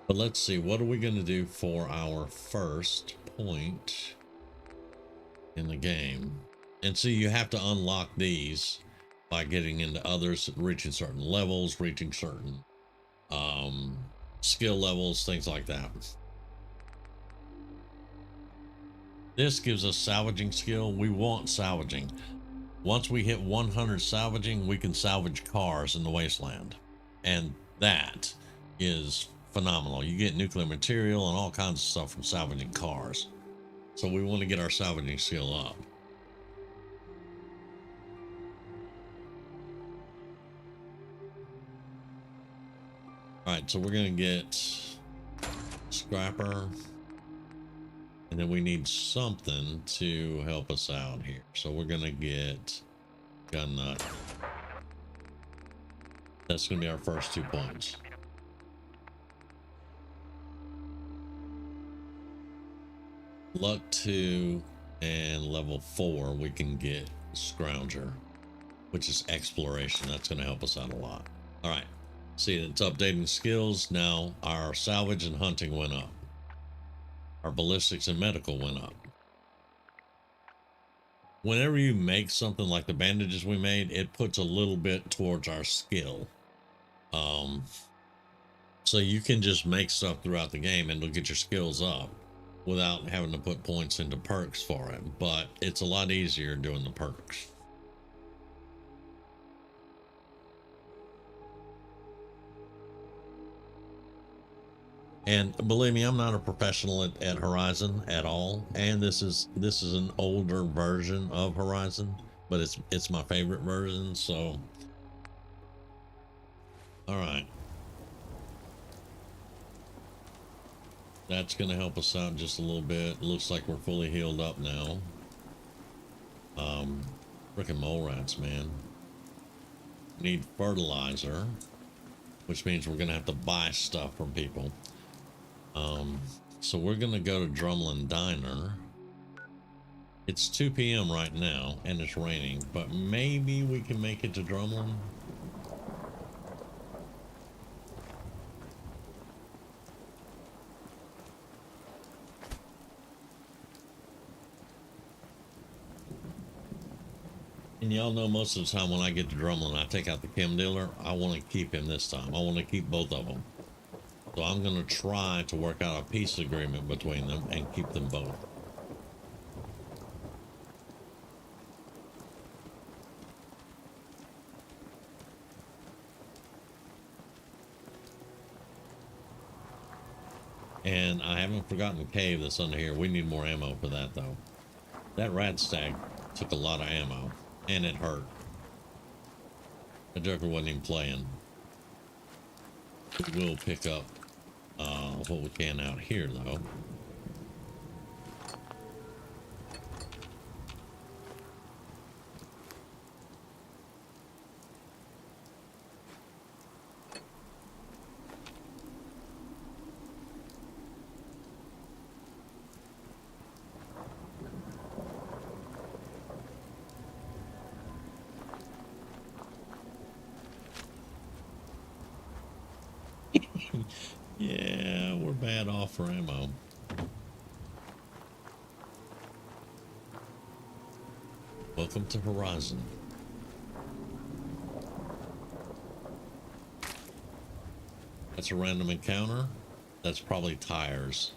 But let's see, what are we going to do for our first point in the game? And so you have to unlock these by getting into others, reaching certain levels, reaching certain skill levels, things like that. This gives us salvaging skill. We want salvaging. Once we hit 100 salvaging, we can salvage cars in the wasteland, and that is phenomenal. You get nuclear material and all kinds of stuff from salvaging cars. So we want to get our salvaging skill up. All right, so we're gonna get scrapper, and then we need something to help us out here. So we're gonna get gun nut. That's gonna be our first 2 points. Luck 2 and level 4 we can get Scrounger, which is exploration. That's going to help us out a lot. All right, see, it's updating skills. Now our salvage and hunting went up, our ballistics and medical went up. Whenever you make something like the bandages we made, it puts a little bit towards our skill. So you can just make stuff throughout the game and it'll get your skills up without having to put points into perks for it, but it's a lot easier doing the perks. And believe me, I'm not a professional at Horizon at all, and this is an older version of Horizon, but it's my favorite version. So all right, that's going to help us out just a little bit. Looks like we're fully healed up now. Frickin' mole rats, man. Need fertilizer, which means we're going to have to buy stuff from people. So we're going to go to Drumlin Diner. It's 2 p.m. right now, and it's raining, but maybe we can make it to Drumlin. And y'all know most of the time when I get to Drumlin, I take out the chem dealer. I want to keep him this time. I want to keep both of them. So I'm going to try to work out a peace agreement between them and keep them both. And I haven't forgotten the cave that's under here. We need more ammo for that, though. That rat stag took a lot of ammo, and it hurt. The Joker wasn't even playing. We will pick up what we can out here, though. Yeah, we're bad off for ammo. Welcome to Horizon. That's a random encounter. That's probably tires.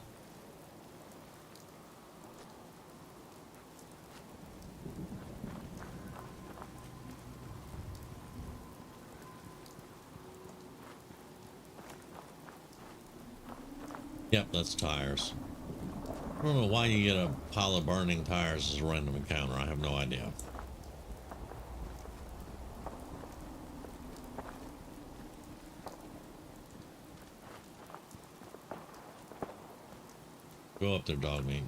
Yep, that's tires. I don't know why you get a pile of burning tires as a random encounter. I have no idea. Go up there, dog meat.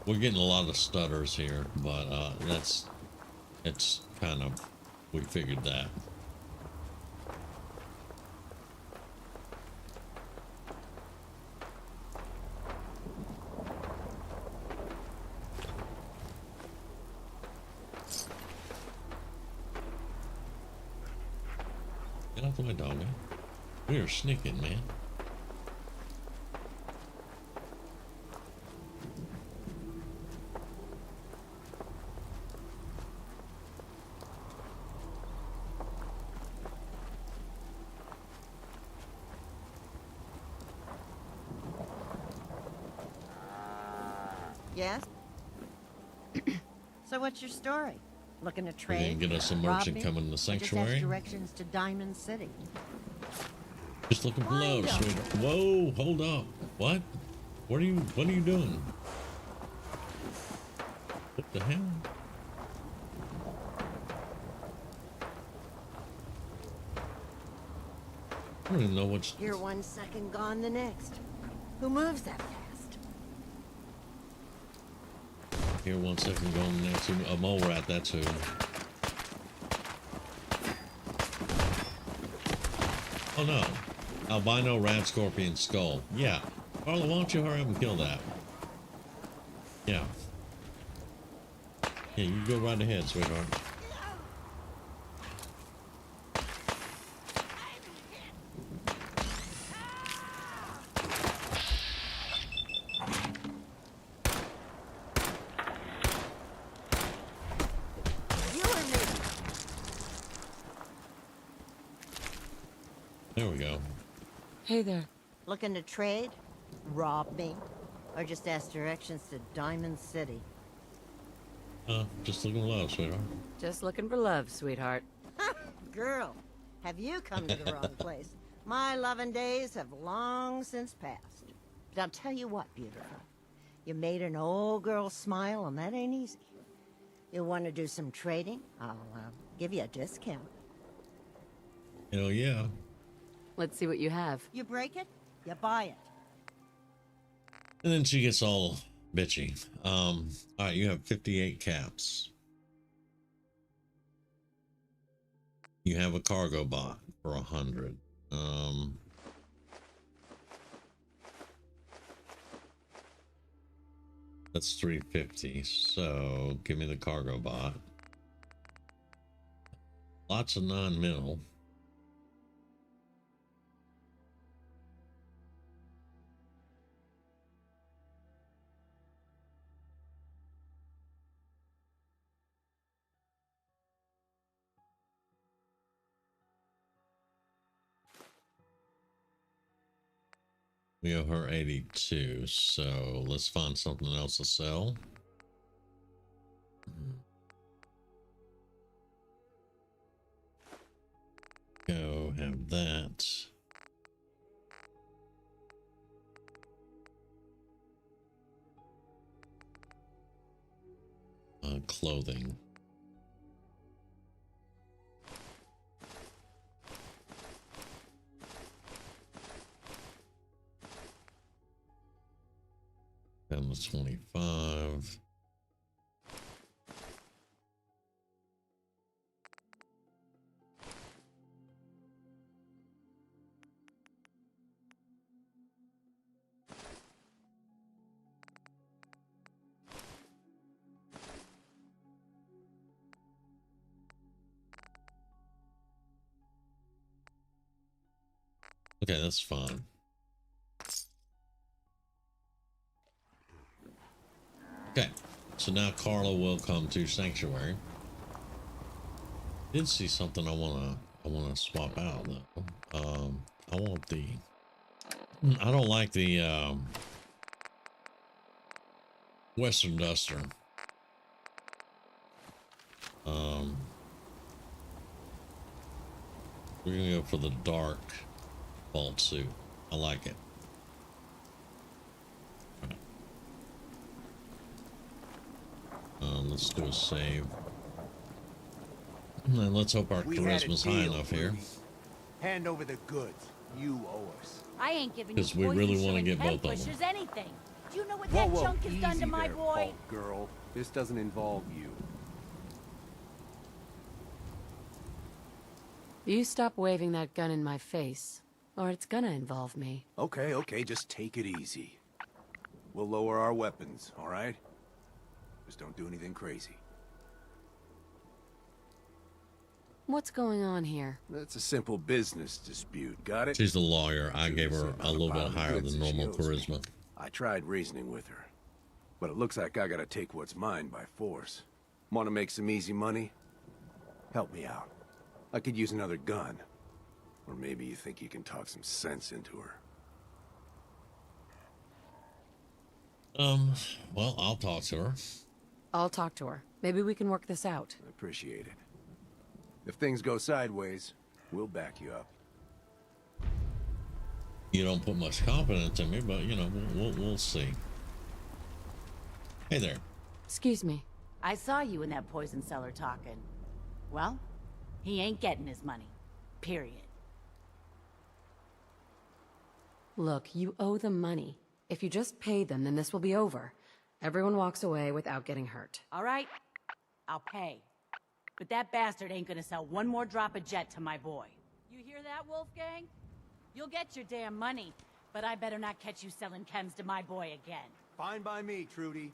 We're getting a lot of stutters here, but it's kind of, we figured that. Get out the way, dog man. We are sneaking, man. Yes? So what's your story? Looking to We're trade? gonna get us a Rob merchant me? coming to the Or just sanctuary. ask directions to Diamond City. Just looking for love, Find 'em. sweetheart. Whoa, hold up. What? What are you doing? What the hell? I don't even know what's Here 1 second, gone the next. Who moves that fast? here. 1 second, going next to a mole rat. That's who. Oh no, albino rat scorpion skull. Yeah, Carla, why don't you hurry up and kill that? Yeah. Yeah, you go right ahead, sweetheart. You or me? There we go. Hey there. Looking to trade? Rob me? Or just ask directions to Diamond City? Just looking for love, sweetheart. Just looking for love, sweetheart. Girl, have you come to the wrong place? My loving days have long since passed. But I'll tell you what, beautiful. You made an old girl smile, and that ain't easy. You want to do some trading? I'll give you a discount. Hell yeah. Let's see what you have. You break it, you buy it. And then she gets all bitchy. All right, you have 58 caps. You have a cargo bot for 100. That's 350. So give me the cargo bot. Lots of 9mm. We owe her 82, so let's find something else to sell. Go have that. clothing. Down to 25. Okay, that's fine. Okay, so now Carla will come to Sanctuary. Did see something I wanna swap out though. I want the. I don't like the Western Duster. We're gonna go for the dark vault suit. I like it. Let's do a save. And let's hope our charisma's high enough here. Hand over the goods. You owe us. I ain't giving you Because we really want to get both of them. pushers anything. Do you know what Whoa, that junk has done easy to my there, boy? Hulk girl. This doesn't involve you. You stop waving that gun in my face, or it's gonna involve me. Okay, okay, just take it easy. We'll lower our weapons, all right? Just don't do anything crazy. What's going on here? That's a simple business dispute, got it? She's a lawyer. I gave her a little bit higher than normal charisma. I tried reasoning with her, but it looks like I gotta take what's mine by force. Want to make some easy money? Help me out. I could use another gun. Or maybe you think you can talk some sense into her. Well, I'll talk to her. I'll talk to her. Maybe we can work this out. I appreciate it. If things go sideways, we'll back you up. You don't put much confidence in me, but you know, we'll see. Hey there. Excuse me. I saw you in that poison cellar talking. Well, he ain't getting his money. Period. Look, you owe them money. If you just pay them, then this will be over. Everyone walks away without getting hurt. All right, I'll pay. But that bastard ain't gonna sell one more drop of jet to my boy. You hear that, Wolfgang? You'll get your damn money, but I better not catch you selling chems to my boy again. Fine by me, Trudy.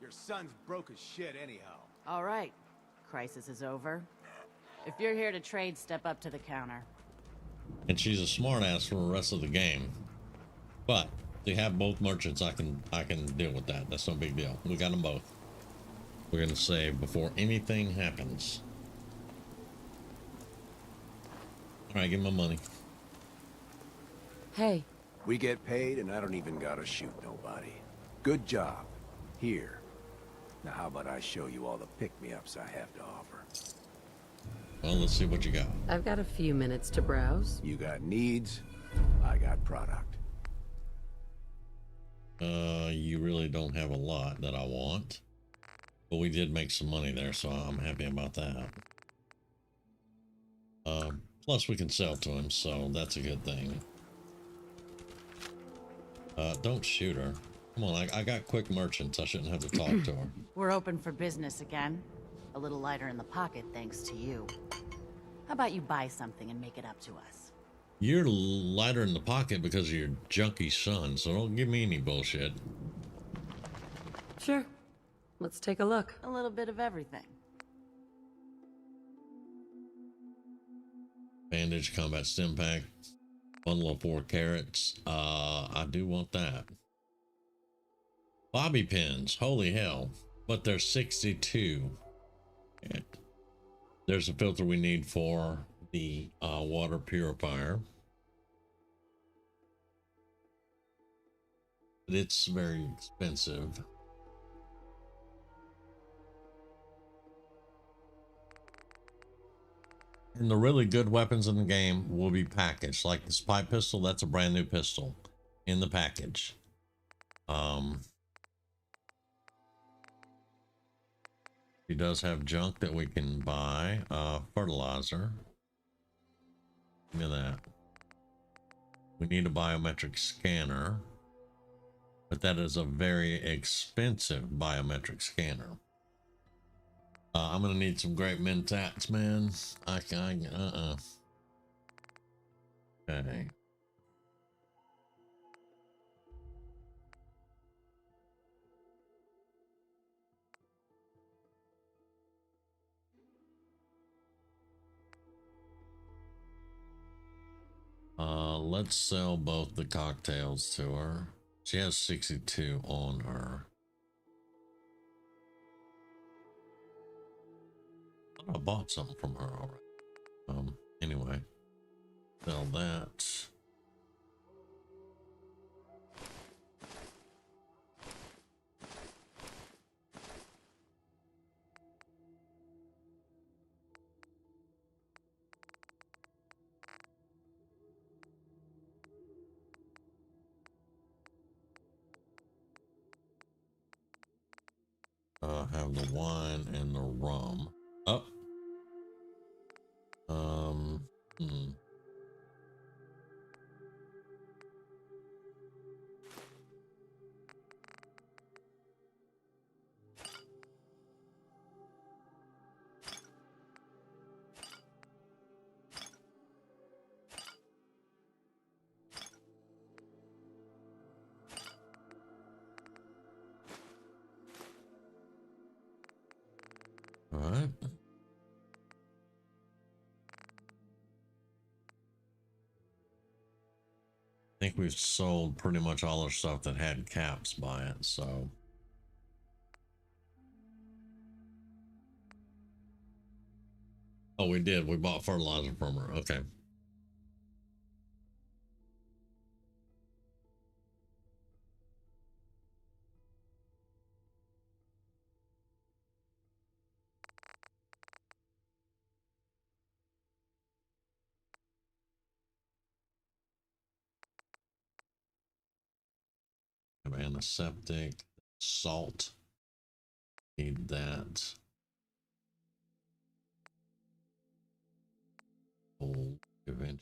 Your son's broke as shit anyhow. All right, crisis is over. If you're here to trade, step up to the counter. And she's a smart ass for the rest of the game. But they have both merchants. I can deal with that. That's no big deal. We got them both. We're gonna save before anything happens. All right, give me my money. Hey, We get paid and I don't even gotta shoot nobody. Good job. Here. Now how about I show you all the pick-me-ups I have to offer? Well, let's see what you got. I've got a few minutes to browse. You got needs, I got product. You really don't have a lot that I want. But we did make some money there, so I'm happy about that. Plus we can sell to him, so that's a good thing. Don't shoot her. Come on, I got quick merchants. I shouldn't have to talk to her. We're open for business again. A little lighter in the pocket thanks to you. How about you buy something and make it up to us? You're lighter in the pocket because of your junky son, so don't give me any bullshit. Sure. Let's take a look. A little bit of everything. Bandage, combat stim pack, bundle of 4 carrots. I do want that. Bobby pins, holy hell. But there's 62. And there's a filter we need for the water purifier. But it's very expensive. And the really good weapons in the game will be packaged. Like this pipe pistol, that's a brand new pistol in the package. He does have junk that we can buy. Fertilizer. Give me that. We need a biometric scanner, but that is a very expensive biometric scanner. I'm gonna need some great mentats, man. Okay. Let's sell both the cocktails to her. She has 62 on her. I bought something from her already. Anyway, sell that. Have the wine and the rum. Oh. Hmm. All right. I think we've sold pretty much all our stuff that had caps by it, so. Oh, we did. We bought fertilizer from her. Okay. Have antiseptic, salt. Need that. Old event.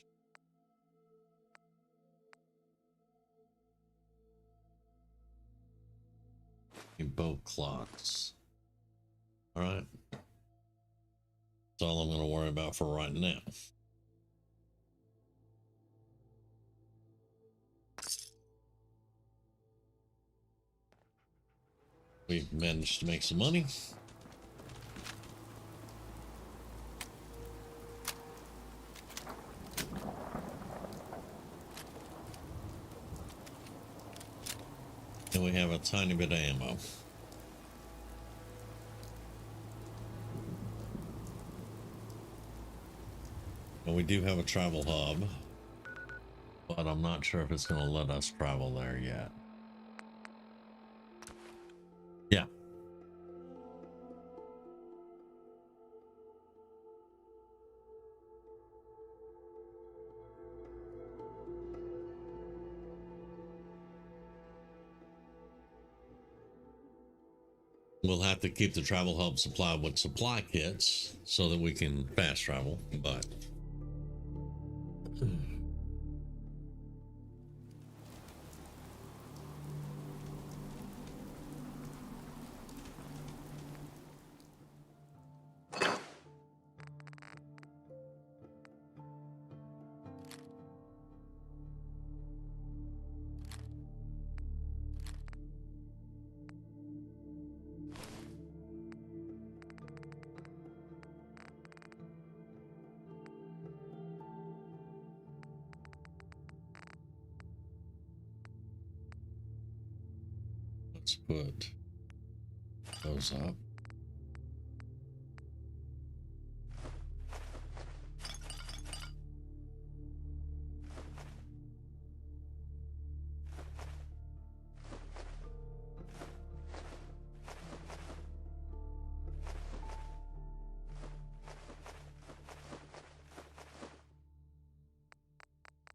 Need both clocks. All right. That's all I'm going to worry about for right now. We've managed to make some money. And we have a tiny bit of ammo. And we do have a travel hub, but I'm not sure if it's going to let us travel there yet. Yeah. We'll have to keep the travel hub supplied with supply kits so that we can fast travel, but let's put those up.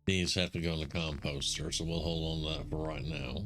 These have to go in the composter, so we'll hold on to that for right now.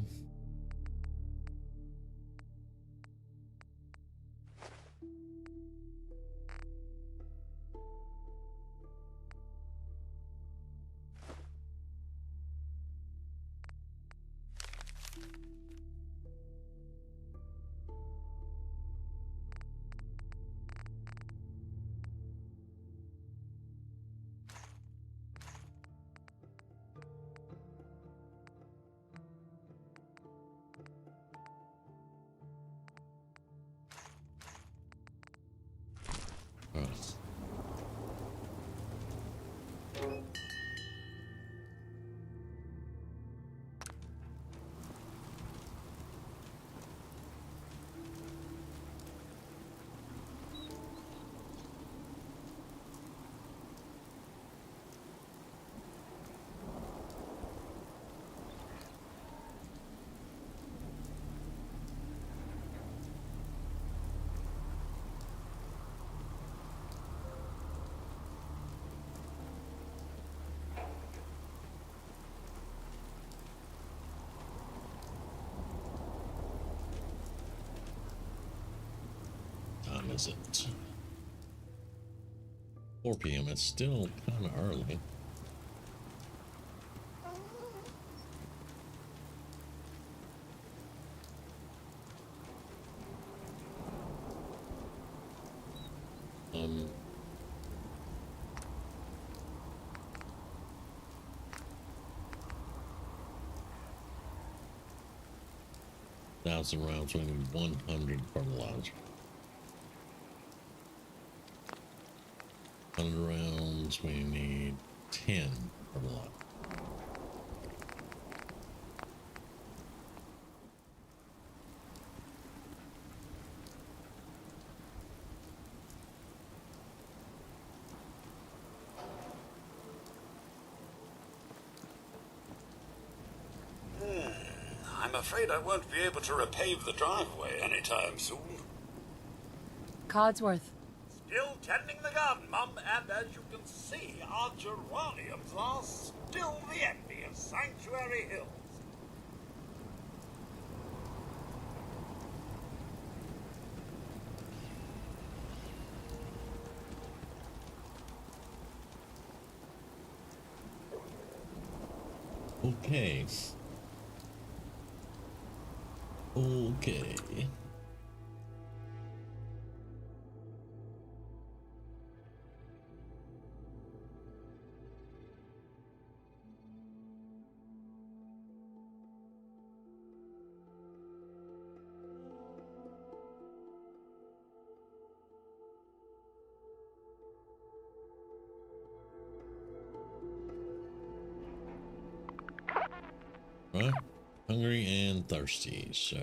time is it? 4 p.m. It's still kind of early. Um, 1,000 rounds, we need 100 fertilizer. 100 rounds, we need 10 fertilizer. I'm afraid I won't be able to repave the driveway anytime soon. Codsworth. Still tending the garden, Mum, and as you can see, our geraniums are still the envy of Sanctuary Hills. Okay. Okay. Right? Hungry and thirsty, so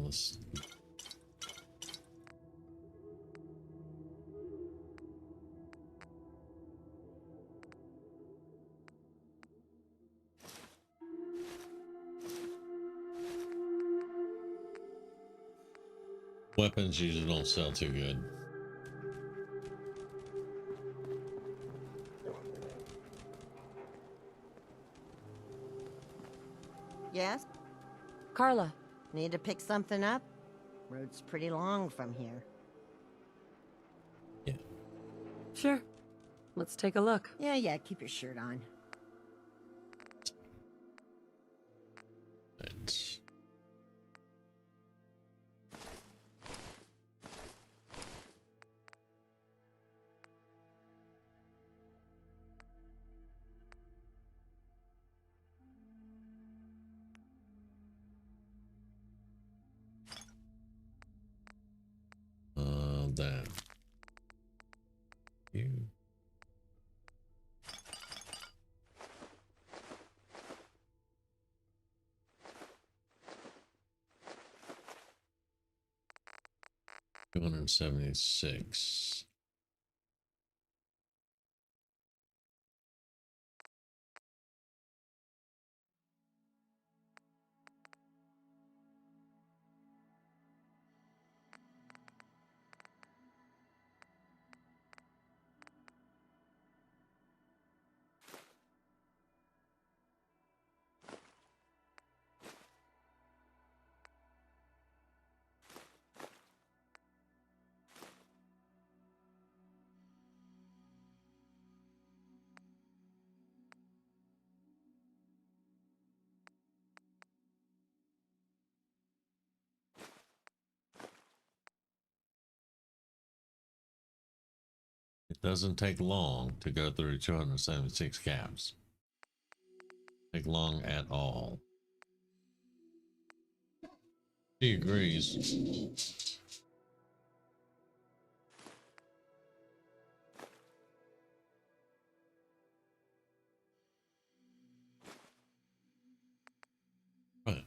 let's weapons usually don't sell too good. Yes? Carla. Need to pick something up? Road's pretty long from here. Yeah. Sure. Let's take a look. Yeah, keep your shirt on. Let's that. You. 276. It doesn't take long to go through 276 caps. Take long at all. She agrees. Right.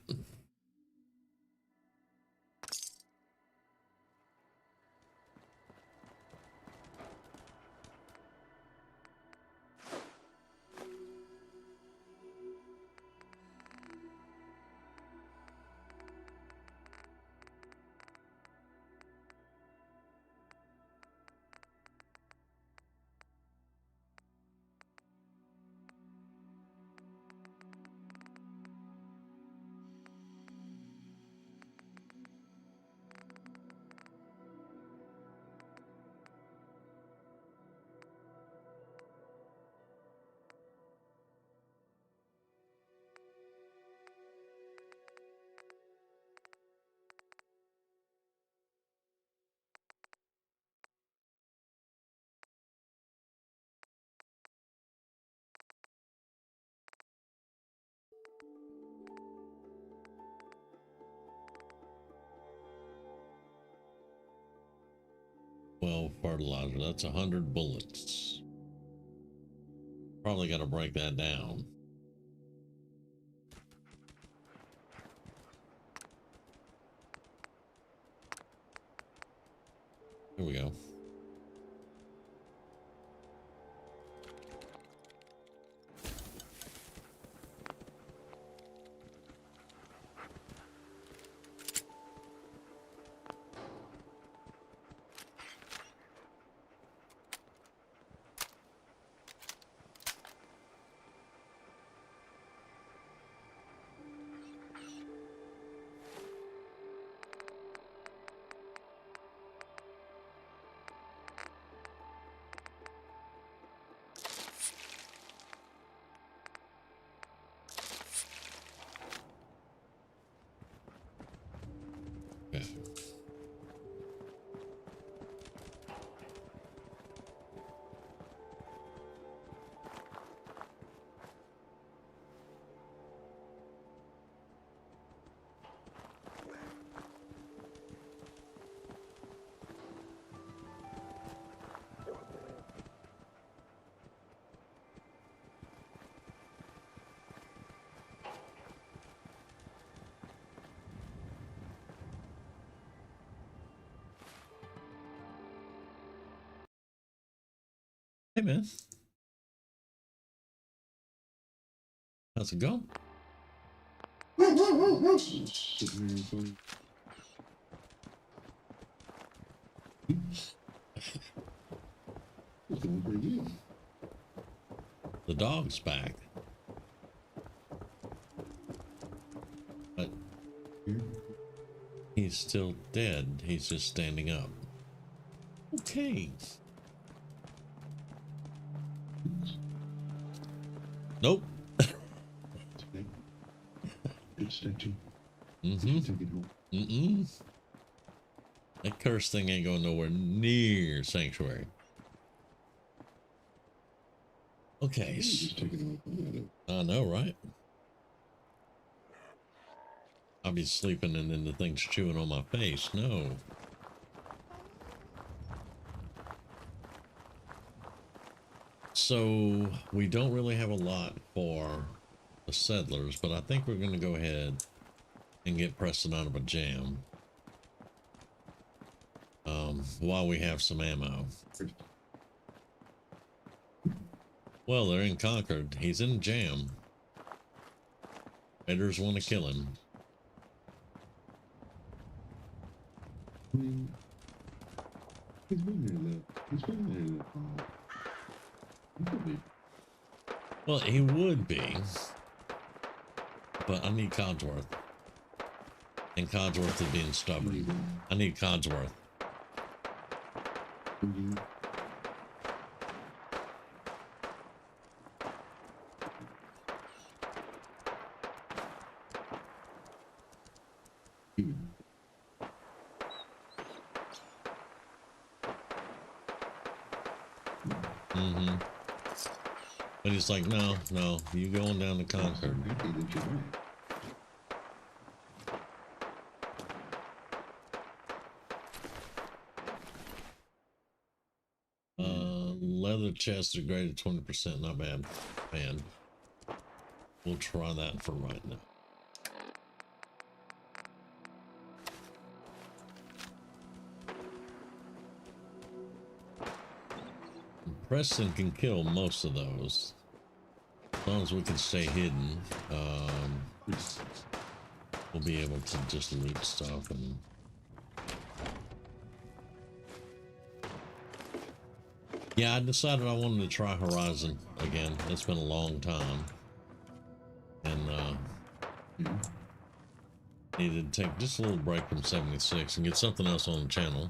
Well, fertilizer, that's 100 bullets. Probably got to break that down. Here we go. Okay. Hey man, how's it going? The dog's back. But he's still dead. He's just standing up. Okay. Nope. That curse thing ain't going nowhere near Sanctuary. Okay. I know, right? I'll be sleeping and then the thing's chewing on my face. No. So we don't really have a lot for the settlers, but I think we're going to go ahead and get Preston out of a jam. while we have some ammo. Well, they're in Concord. He's in jam. Raiders want to kill him. He's been there. He's been there. He could be. Well, he would be. But I need Codsworth. And Codsworth is being stubborn. I need Codsworth. Mm-hmm. But he's like, no, you going down to Concord. Leather chest degraded 20%, not bad. Man, we'll try that for right now. Preston can kill most of those. As long as we can stay hidden, we'll be able to just loot stuff and... Yeah, I decided I wanted to try Horizon again. It's been a long time. And, needed to take just a little break from 76 and get something else on the channel.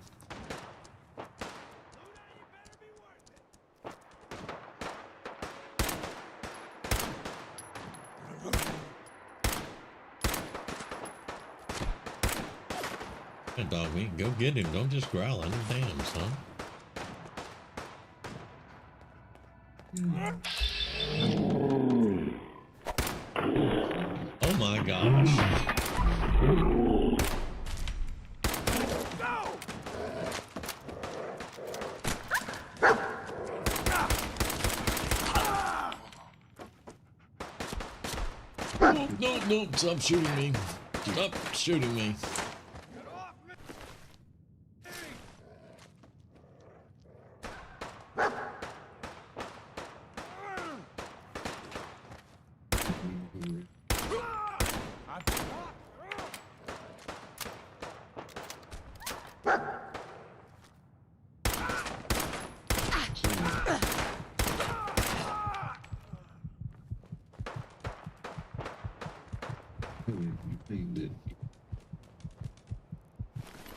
Hey, dog meat, go get him. Don't just growl at him. Damn, son. Oh my gosh. No, stop shooting me. Stop shooting me.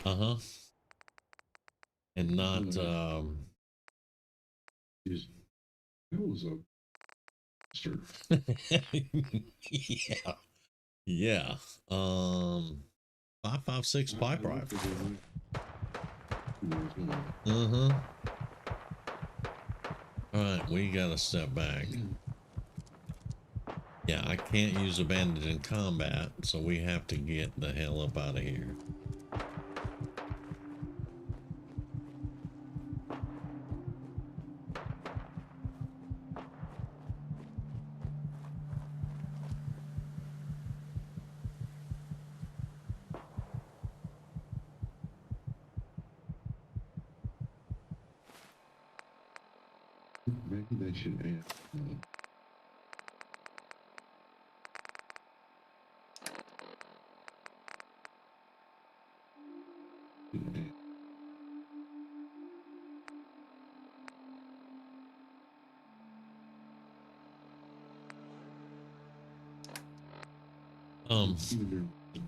Uh-huh. And not, yeah. Yeah. 5.56 pipe rifle. Uh-huh. Alright, we gotta step back. Yeah, I can't use a bandage in combat, so we have to get the hell up out of here. Maybe they should add.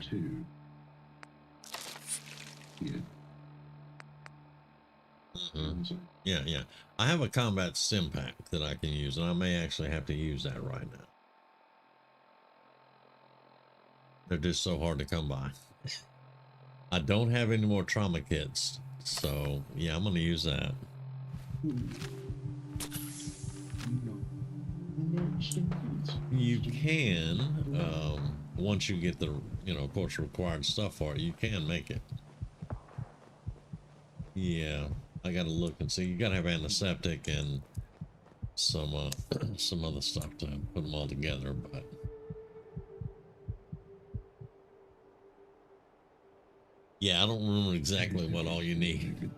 Two. Yeah. Yeah. I have a combat stim pack that I can use, and I may actually have to use that right now. They're just so hard to come by. I don't have any more trauma kits, so yeah, I'm going to use that. You can, once you get the, of course, required stuff for it, you can make it. Yeah, I gotta look and see. You gotta have antiseptic and some some other stuff to put them all together, but yeah, I don't remember exactly what all you need.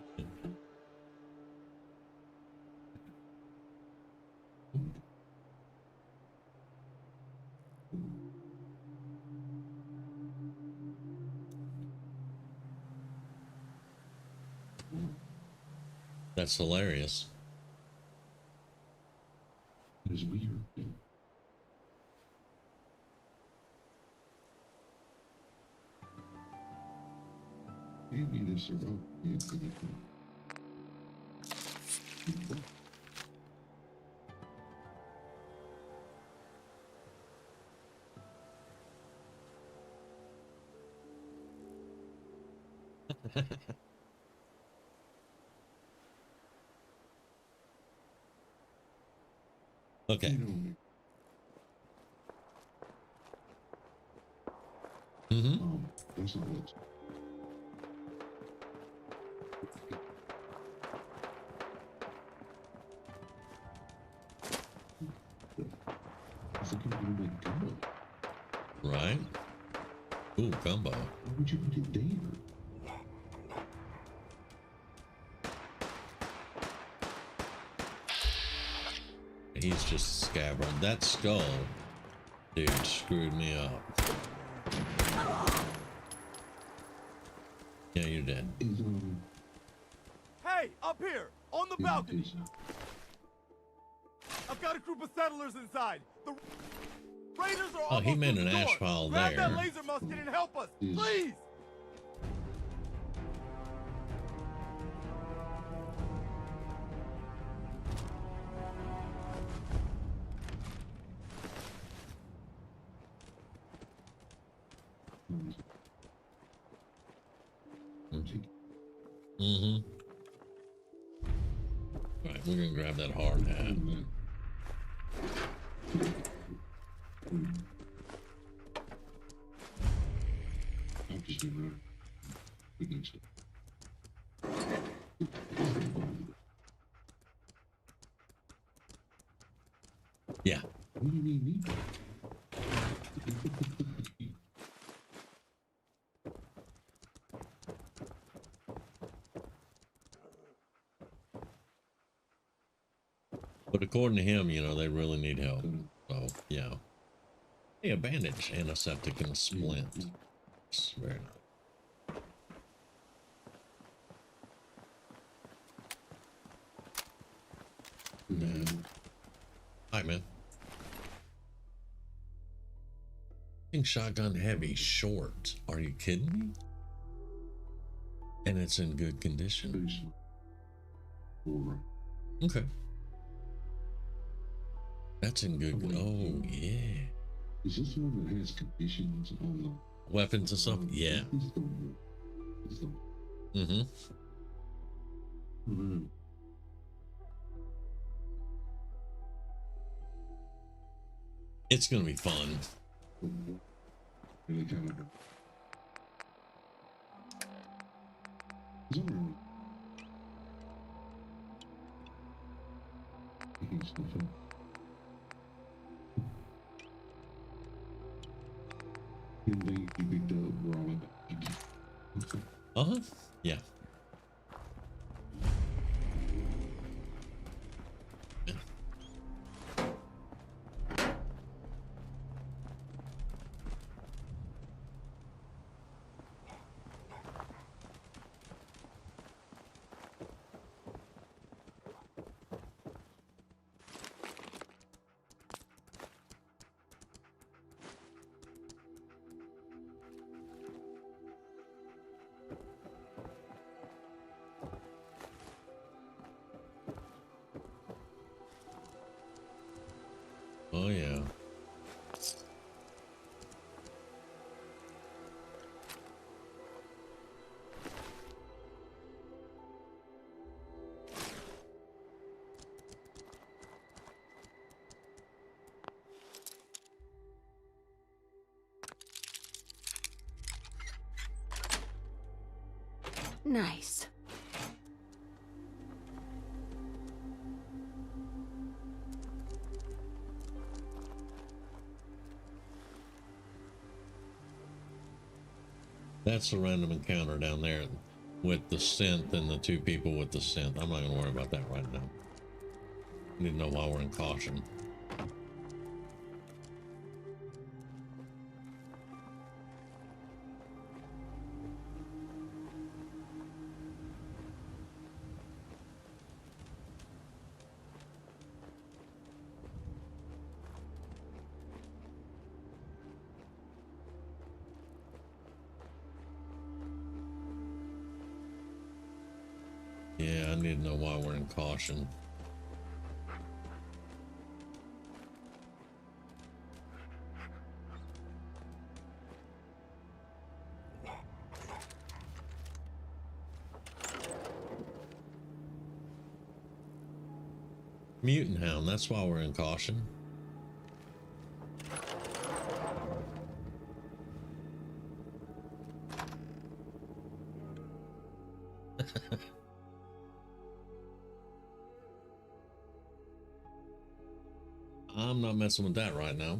That's hilarious. It's weird. Maybe this is wrong. Okay. That's not it. I think I'm gonna make gumbo. Right. Ooh, gumbo. Why would you put it there? He's just a scabbard. That skull, dude, screwed me up. Yeah, you're dead. Is, Hey, up here, on the balcony. is, I've got a group of settlers inside. The raiders are Oh, he almost made through an the ash door. pile Grab there. that laser musket and help us, Is- please. Mm-hmm. All right, we're gonna grab that hard hat. I've just been running. Against it. Yeah. What do you mean me? But according to him, you know, they really need help. So, yeah. Hey, a bandage, antiseptic, and a splint. It's very nice. No. Hi, man. Think shotgun heavy, short. Are you kidding me? And it's in good condition. Face. All right. Okay. That's in good. Oh, yeah. Is this the one that has conditions on the Weapons and stuff? Yeah. It's the one. It's the one. Mm-hmm. Mm-hmm. It's gonna be fun. Really kind of. Is it really? It's the fun. And they picked up were all about. Uh-huh. Yeah. Yeah. Oh, yeah. Nice. That's a random encounter down there with the synth and the two people with the synth. I'm not gonna worry about that right now. I need to know why we're in caution. Yeah, I need to know why we're in caution. Mutant Hound, that's why we're in caution. I'm not messing with that right now.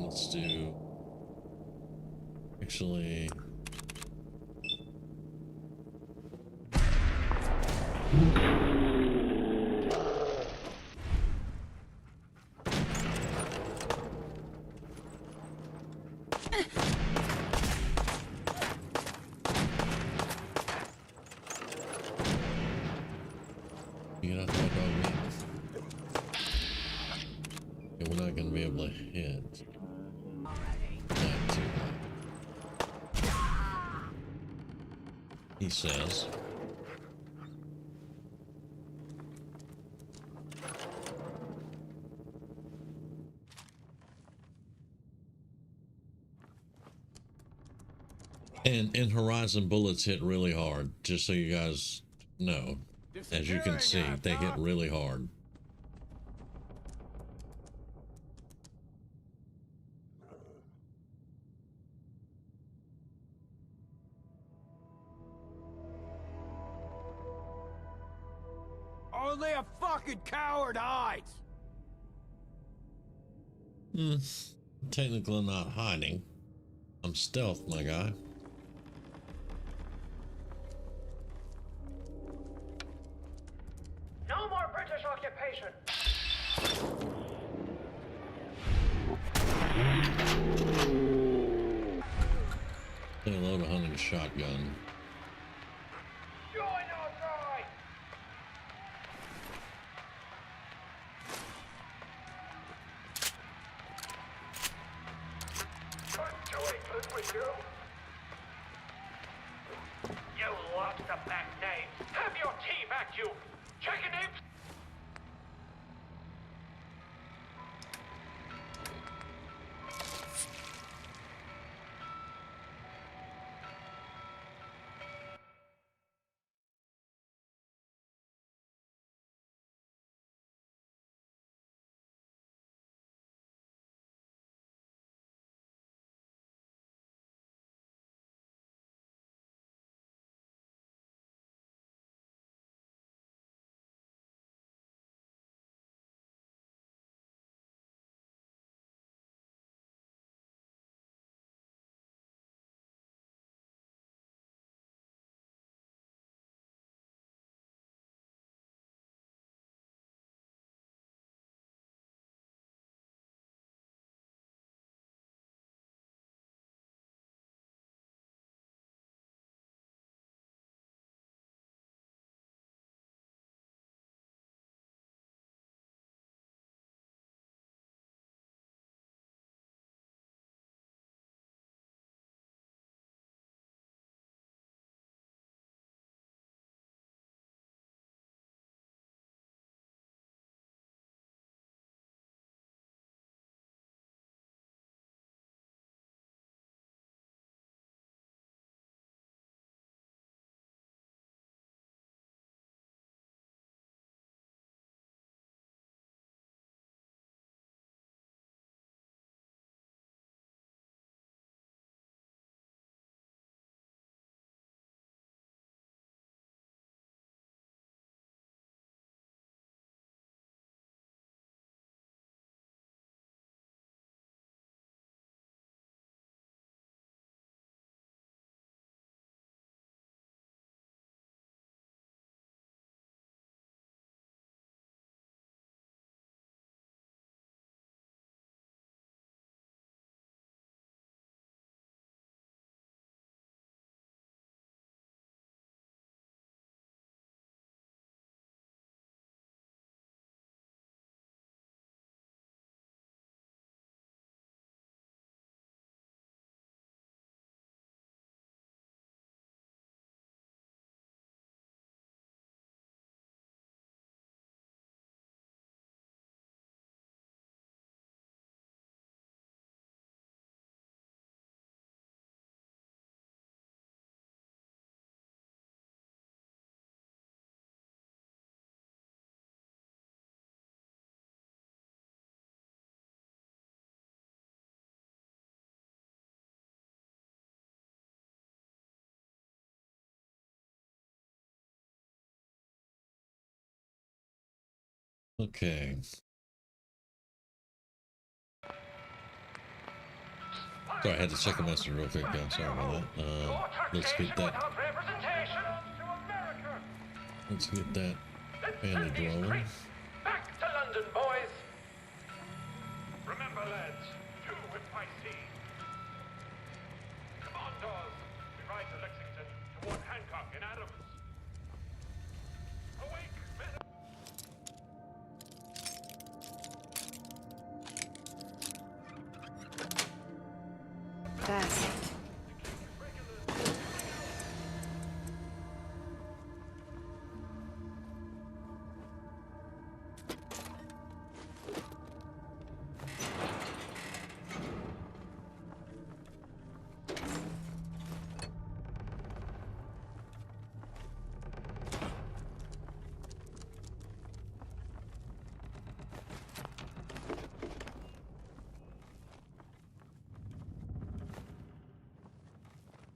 Let's do actually. You get out there, dog. Okay, we're not gonna be able to hit that too much. He says. And in Horizon, bullets hit really hard, just so you guys know. As you can see, they hit really hard. Only a fucking coward hides! Technically not hiding. I'm stealth, my guy. No more British occupation! They load a hunting shotgun. Join our side! I'm doing good with you. You lobster back knaves! Have your tea back, you chicken apes! Okay. Sorry, I had to check a message real quick. I'm sorry about that. Let's get that. Let's get that bandage rolling. Back to London, boys. Remember, lads, do what I see. Come on, Dawes. We ride to Lexington toward Hancock and Adams. Awake, men. Bess.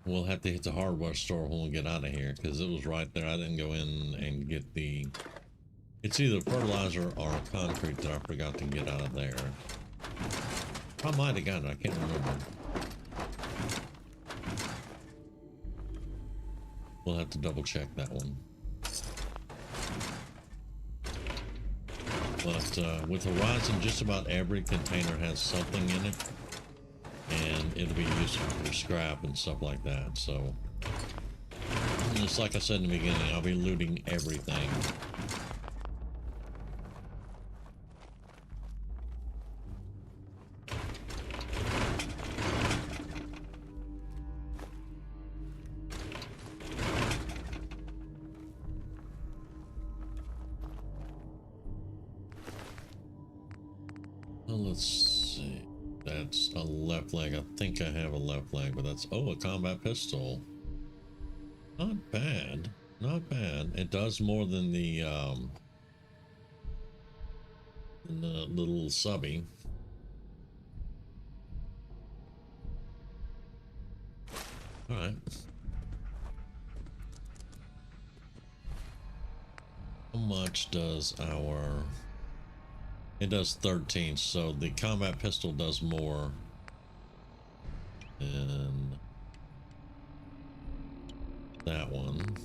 We'll have to hit the hardware store when we get out of here because it was right there. I didn't go in and get the... It's either fertilizer or concrete that I forgot to get out of there. I might have got it. I can't remember. We'll have to double check that one. But with Horizon, just about every container has something in it. And it'll be useful for scrap and stuff like that. So, just like I said in the beginning, I'll be looting everything. Well, let's see. That's a left leg. I think I have a left leg, but that's... Oh, a combat pistol. Not bad. Not bad. It does more than the little subby. Alright. How much does our... It does 13, so the combat pistol does more. And that one.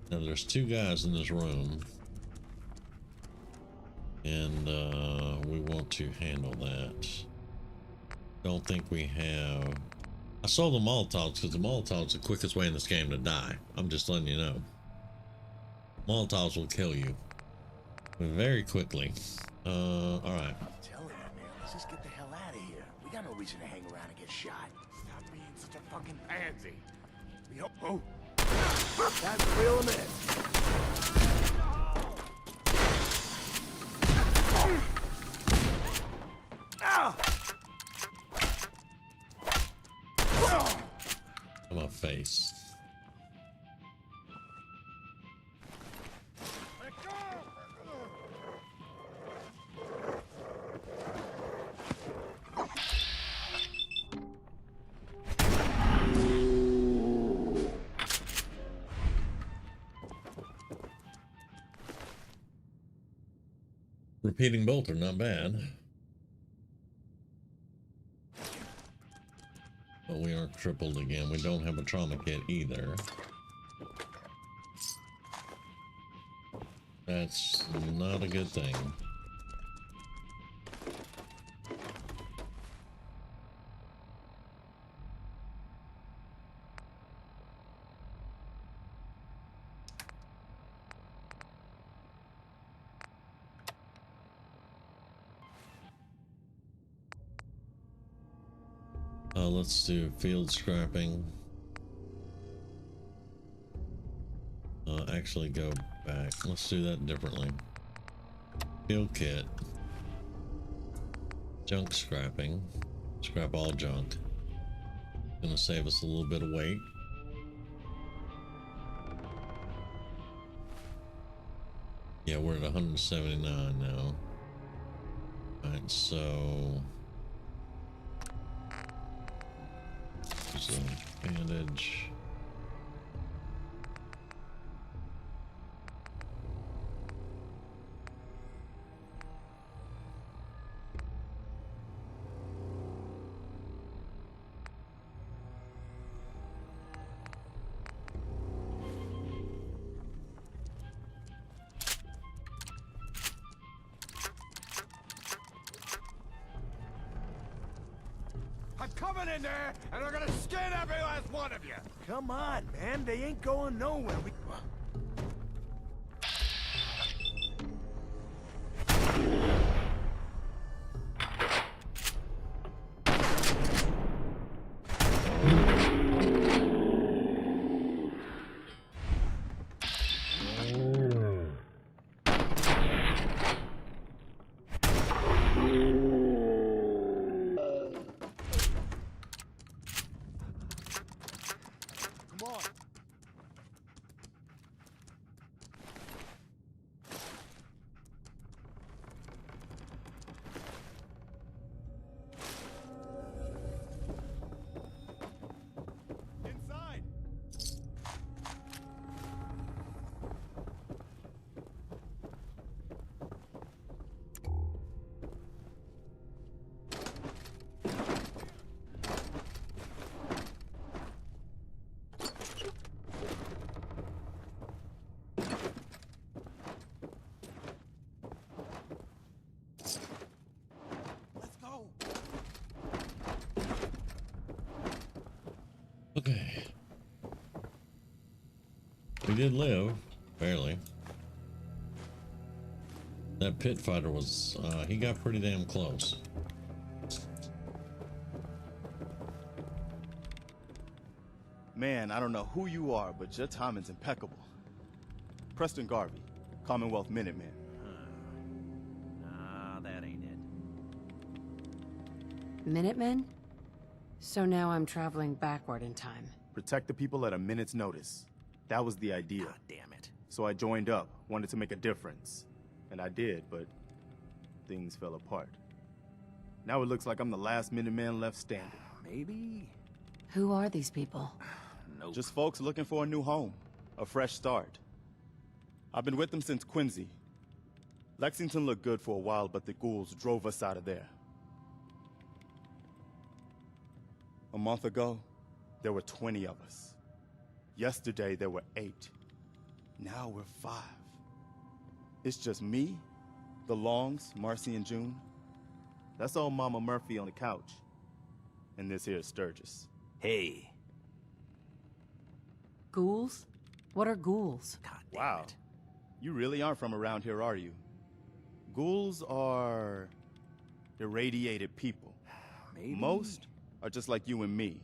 Now there's two guys in this room. And we want to handle that. Don't think we have... I sold the Molotovs because the Molotovs are the quickest way in this game to die. I'm just letting you know. Molotovs will kill you very quickly. Alright. I'm telling you, man, let's just get the hell out of here. We got no reason to hang around and get shot. Stop being such a fucking pansy. Oh. That's real man. Ow! My face. Repeating bolter, not bad. But we are crippled again. We don't have a trauma kit either. That's not a good thing. Let's do field scrapping. Actually go back. Let's do that differently. Field kit. Junk scrapping. Scrap all junk. Gonna save us a little bit of weight. Yeah, we're at 179 now. Alright, so There's a bandage. I'm coming in there, and they're gonna skin every last one of you! Come on, man, they ain't going nowhere. Come on. Inside. Let's go. Okay. We did live, barely. That pit fighter was, he got pretty damn close. Man, I don't know who you are, but your timing's impeccable. Preston Garvey, Commonwealth Minuteman. Nah, that ain't it. Minutemen? So now I'm traveling backward in time. Protect the people at a minute's notice. That was the idea. God damn it. So I joined up, wanted to make a difference. And I did, but things fell apart. Now it looks like I'm the last Minuteman left standing. Maybe? Who are these people? Nope. Just folks looking for a new home, a fresh start. I've been with them since Quincy. Lexington looked good for a while, but the ghouls drove us out of there. A month ago, there were 20 of us. Yesterday, there were 8. Now we're 5. It's just me, the Longs, Marcy and June. That's old Mama Murphy on the couch. And this here is Sturgis. Hey. Ghouls? What are ghouls? God damn Wow. it. You really aren't from around here, are you? Ghouls are irradiated people. Maybe. Most are just like you and me.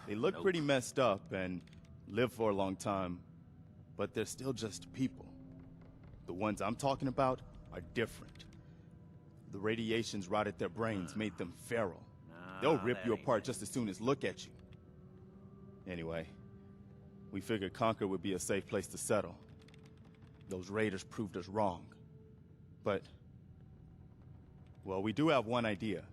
They look Nope. pretty messed up and live for a long time, but they're still just people. The ones I'm talking about are different. The radiations rotted their brains, made them feral. They'll rip you apart just as soon as look at you. Anyway, we figured Concord would be a safe place to settle. Those raiders proved us wrong. But, well, we do have one idea.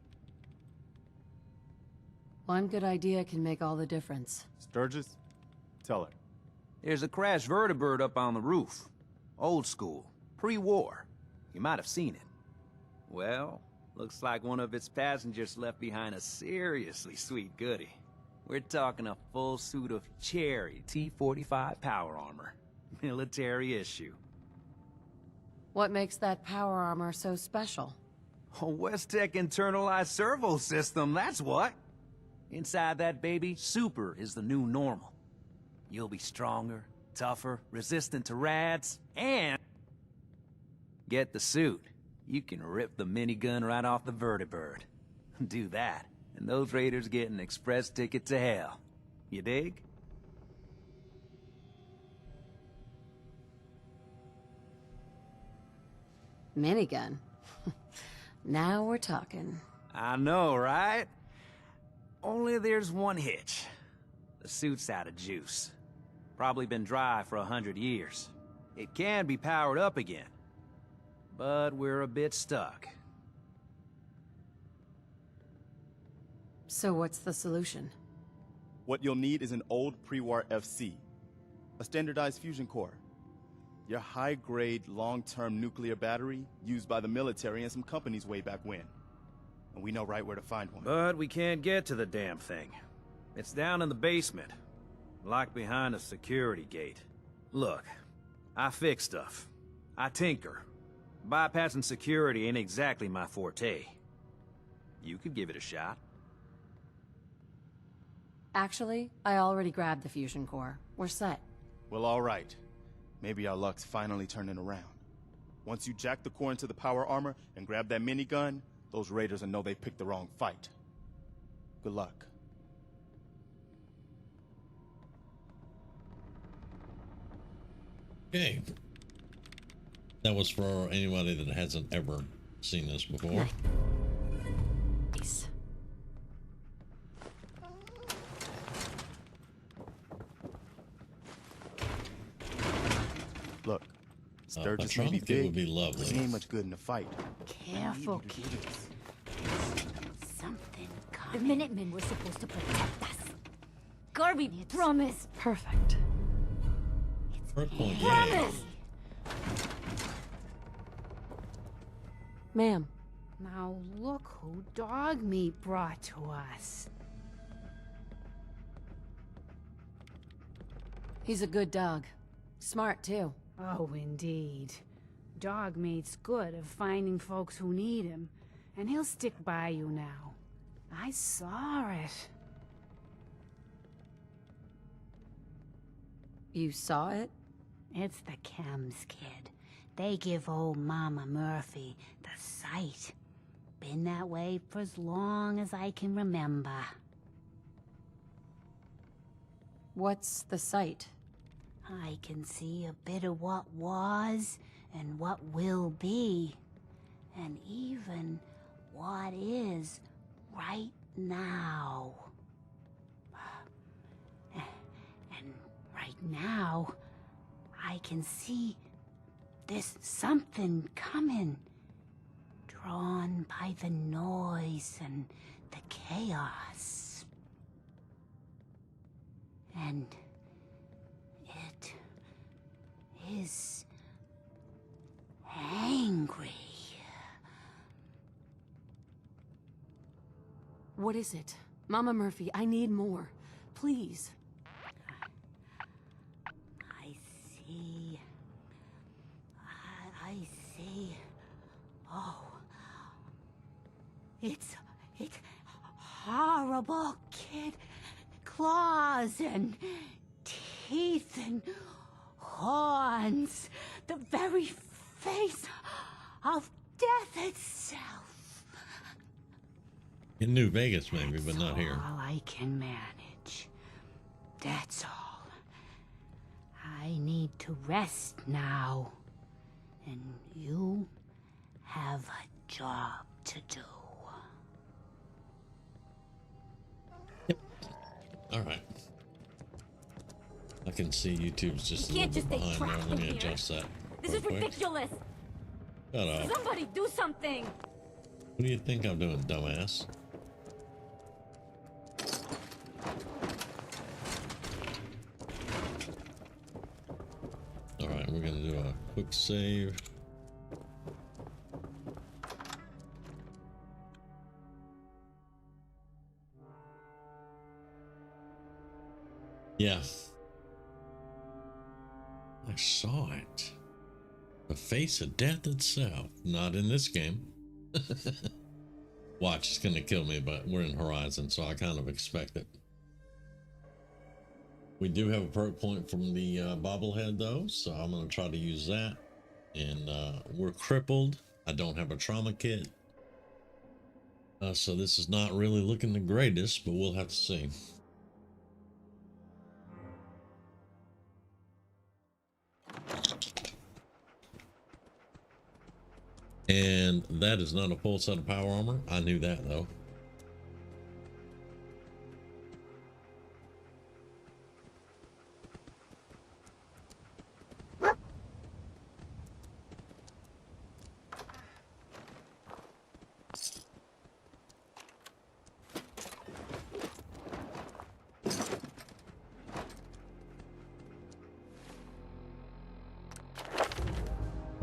One good idea can make all the difference. Sturgis, tell her. There's a crashed vertibird up on the roof. Old school. Pre-war. You might have seen it. Well, looks like one of its passengers left behind a seriously sweet goodie. We're talking a full suit of cherry T-45 power armor. Military issue. What makes that power armor so special? A West-Tech internalized servo system, that's what. Inside that baby, super is the new normal. You'll be stronger, tougher, resistant to rads, and... get the suit. You can rip the minigun right off the vertibird. Do that, and those raiders get an express ticket to hell. You dig? Minigun. Now we're talking. I know, right? Only there's one hitch. The suit's out of juice. Probably been dry for 100 years. It can be powered up again. But we're a bit stuck. So what's the solution? What you'll need is an old pre-war FC, a standardized fusion core, your high-grade, long-term nuclear battery used by the military and some companies way back when. And we know right where to find one. But we can't get to the damn thing. It's down in the basement, locked behind a security gate. Look, I fix stuff. I tinker. Bypassing security ain't exactly my forte. You could give it a shot. Actually, I already grabbed the fusion core. We're set. Well, all right. Maybe our luck's finally turning around. Once you jack the core into the power armor and grab that minigun, those raiders will know they picked the wrong fight. Good luck. Okay. That was for anybody that hasn't ever seen this before. Nice. Look, Sturgis a may be trunk kit big, would be lovely. but he ain't much good in a fight. Careful, kids. Something coming. The Minutemen were supposed to protect us. Garby, promise. Perfect. Promise! Ma'am. Now look who dog meat brought to us. He's a good dog. Smart, too. Oh, indeed. Dog meat's good at finding folks who need him, and he'll stick by you now. I saw it. You saw it? It's the chems, kid. They give old Mama Murphy the sight. Been that way for as long as I can remember. What's the sight? I can see a bit of what was and what will be, and even what is right now. And right now, I can see there's something coming, drawn by the noise and the chaos. And it is angry. What is it? Mama Murphy, I need more. Please. I see. I see. Oh. It's horrible, kid. Claws and teeth and horns. The very face of death itself. In New Vegas, maybe, but not here. All I can manage. That's all. I need to rest now. And you have a job to do. All right. I can see YouTube's just a You little can't just bit stay behind there. trapped Let in me here. adjust that. This real is quick. ridiculous. Shut up. Somebody do something. What do you think I'm doing, dumbass? All right, we're gonna do a quick save. Yeah. I saw it. The face of death itself. Not in this game. Watch, it's gonna kill me, but we're in Horizon, so I kind of expect it. We do have a perk point from the bobblehead though, so I'm gonna try to use that. And we're crippled. I don't have a trauma kit. So this is not really looking the greatest, but we'll have to see. And that is not a full set of power armor. I knew that though.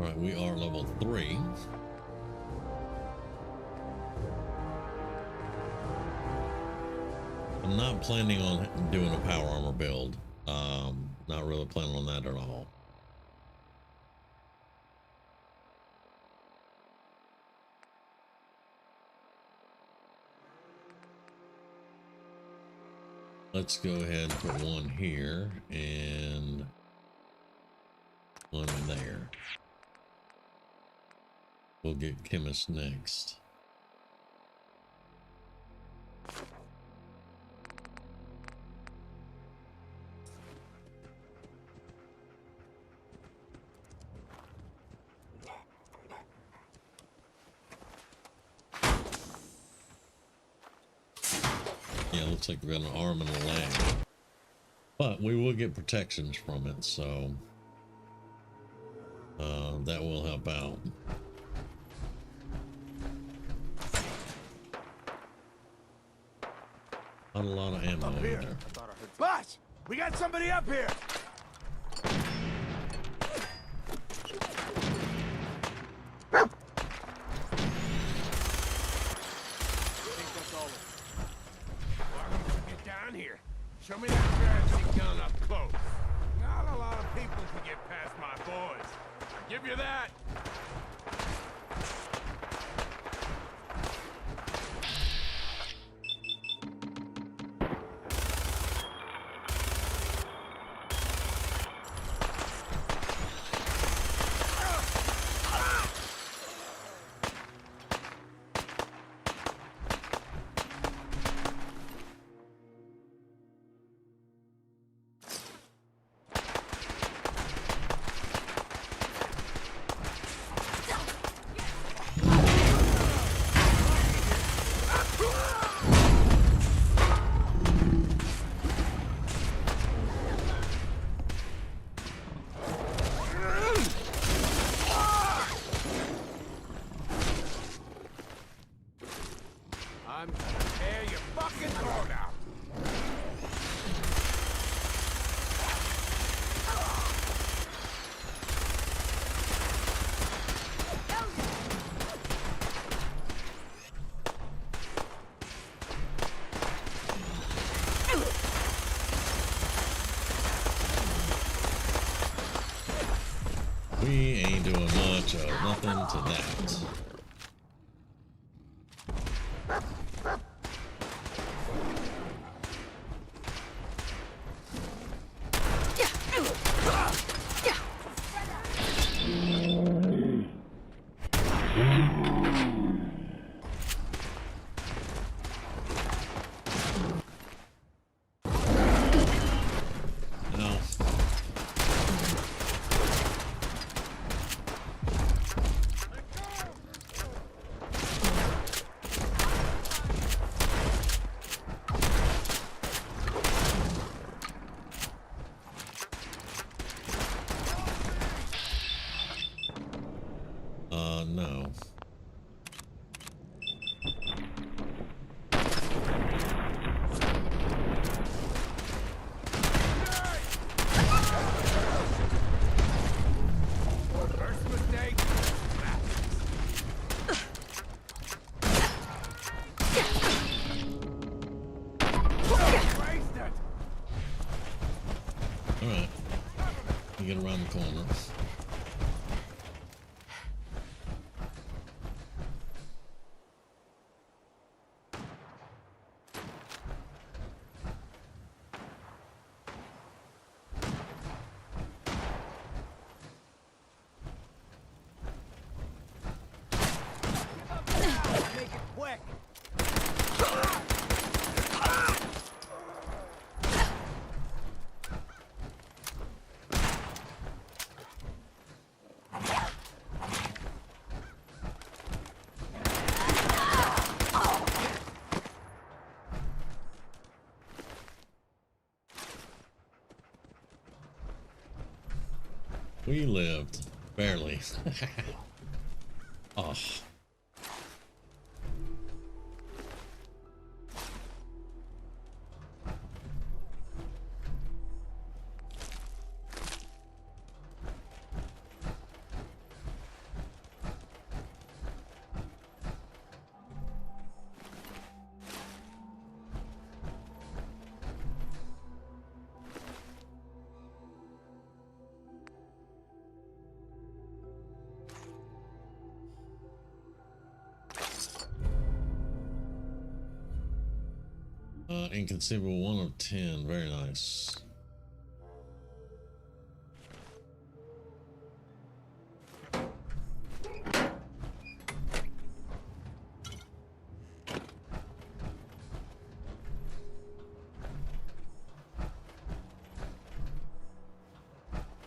All right, we are level 3. I'm not planning on doing a power armor build. Not really planning on that at all. Let's go ahead and put one here and one there. We'll get chemist next. Yeah, looks like we've got an arm and a leg. But we will get protections from it, so that will help out. Not a lot of ammo in there. Boss, we got somebody up here. Here. Show me that trashy gun up close. Not a lot of people can get past my boys. I'll give you that. I'm gonna tear your fucking throat out. We ain't doing much of nothing to that. No. First mistake. All right. You get around the corner. Make it quick. We lived. Barely. Oh. inconceivable 1 of 10. Very nice.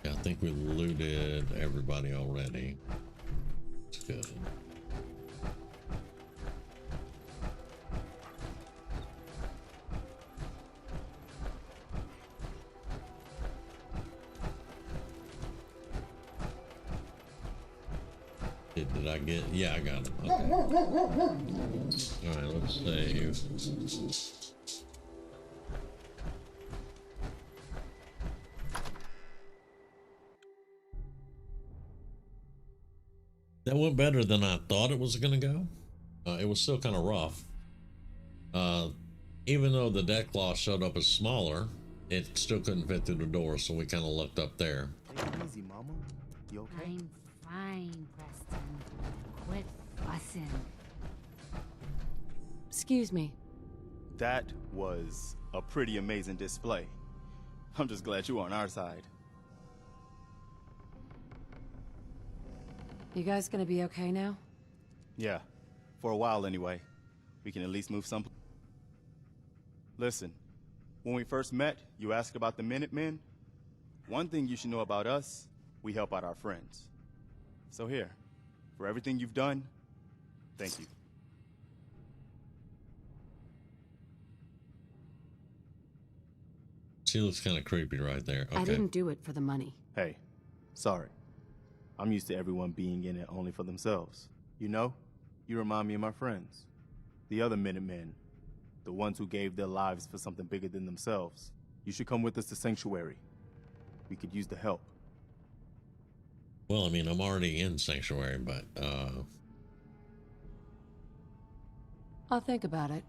Yeah, I think we looted everybody already. It's good. Did I get? Yeah, I got him. Okay. All right, let's save. That went better than I thought it was going to go. It was still kind of rough. Even though the deck cloth showed up as smaller, it still couldn't fit through the door, so we kind of looked up there. Take it easy, mama. You okay? I'm fine, Preston. Quit fussing. Excuse me. That was a pretty amazing display. I'm just glad you're on our side. You guys gonna be okay now? Yeah, for a while anyway. We can at least move some. Listen, when we first met, you asked about the Minutemen. One thing you should know about us, we help out our friends. So here, for everything you've done, thank you. She looks kind of creepy right there. Okay. I didn't do it for the money. Hey, sorry. I'm used to everyone being in it only for themselves. You know, you remind me of my friends. The other Minutemen. The ones who gave their lives for something bigger than themselves. You should come with us to Sanctuary. We could use the help. Well, I mean, I'm already in Sanctuary, but, I'll think about it.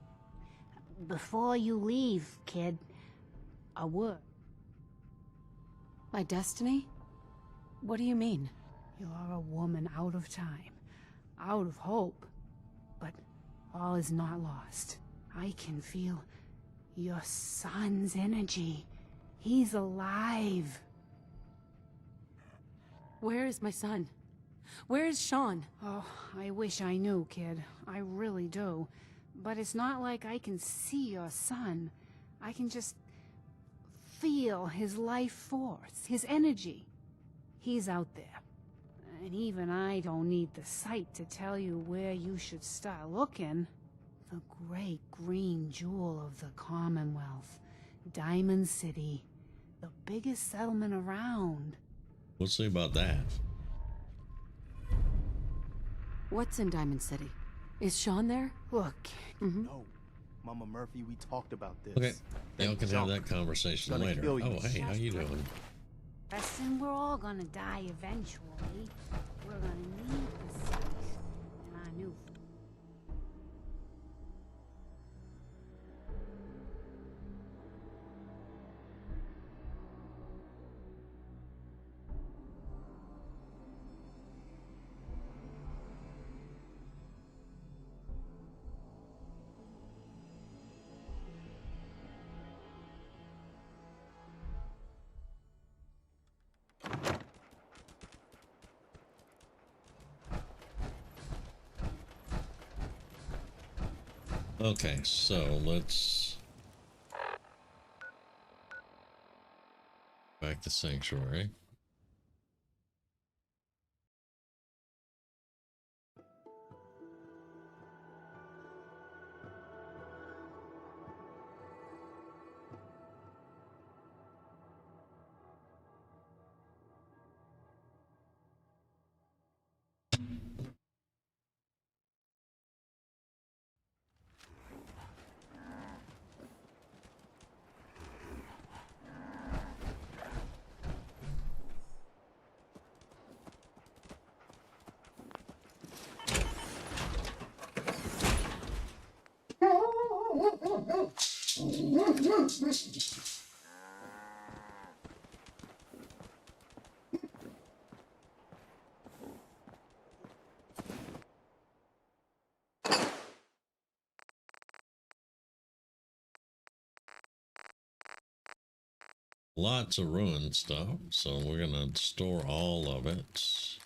Before you leave, kid, a word. My destiny? What do you mean? You're a woman out of time, out of hope. But all is not lost. I can feel your son's energy. He's alive. Where is my son? Where is Sean? Oh, I wish I knew, kid. I really do. But it's not like I can see your son. I can just feel his life force, his energy. He's out there. And even I don't need the sight to tell you where you should start looking. The great green jewel of the Commonwealth. Diamond City. The biggest settlement around. we'll see about that. What's in Diamond City? Is Sean there? Look. No. Mama Murphy, we talked about this. Okay, y'all can have that conversation Gonna later. kill you. Oh, hey, how you doing? Preston, we're all gonna die eventually. We're gonna need the sight. And I knew. Okay, so let's back to Sanctuary. Lots of ruined stuff, so we're gonna store all of it.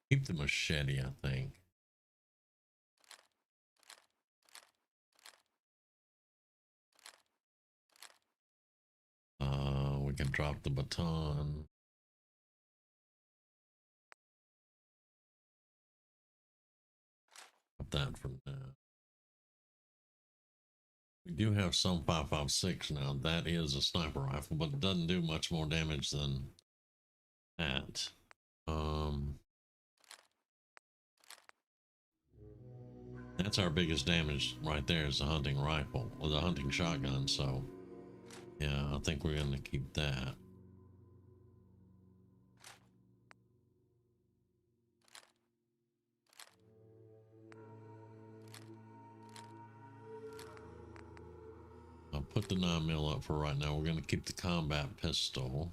Keep the machete, I think. We can drop the baton. Drop that from now. We do have some 5.56 now. That is a sniper rifle, but it doesn't do much more damage than that. That's our biggest damage right there, is the hunting rifle or the hunting shotgun. So yeah, I think we're gonna keep that. I'll put the 9mm up for right now. We're gonna keep the combat pistol.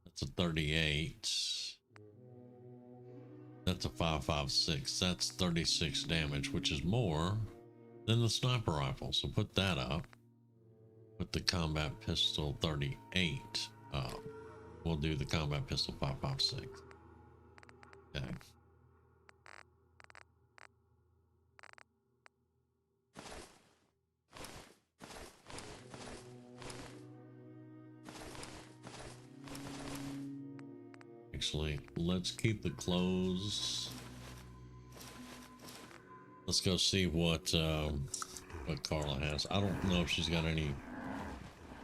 That's a 38. That's a 5.56. That's 36 damage, which is more than the sniper rifle. So put that up. Put the combat pistol 38 up. We'll do the combat pistol 5.56. Okay. Actually, let's keep the clothes. Let's go see what Carla has. I don't know if she's got any.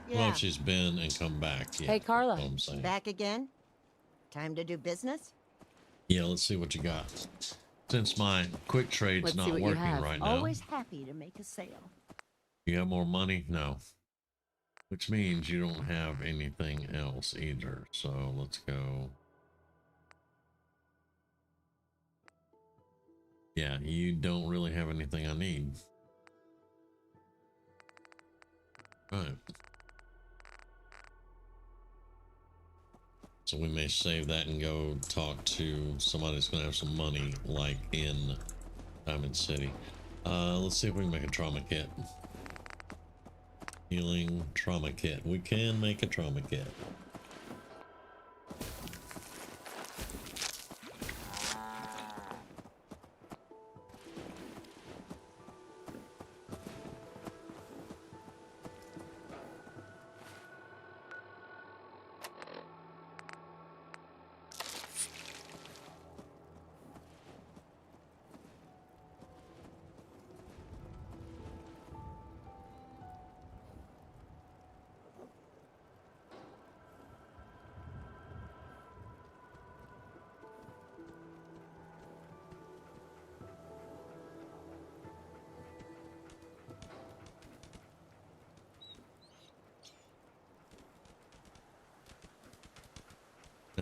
I don't know if she's been and come back yet. Hey, Carla. I'm saying. Back again? Time to do business? Yeah, let's see what you got. Since my quick trade's not working right now. Always happy to make a sale. You have more money? No. Which means you don't have anything else either. So let's go. Yeah, you don't really have anything I need. Right. So we may save that and go talk to somebody that's gonna have some money, like in Diamond City. Let's see if we can make a trauma kit. Healing trauma kit. We can make a trauma kit.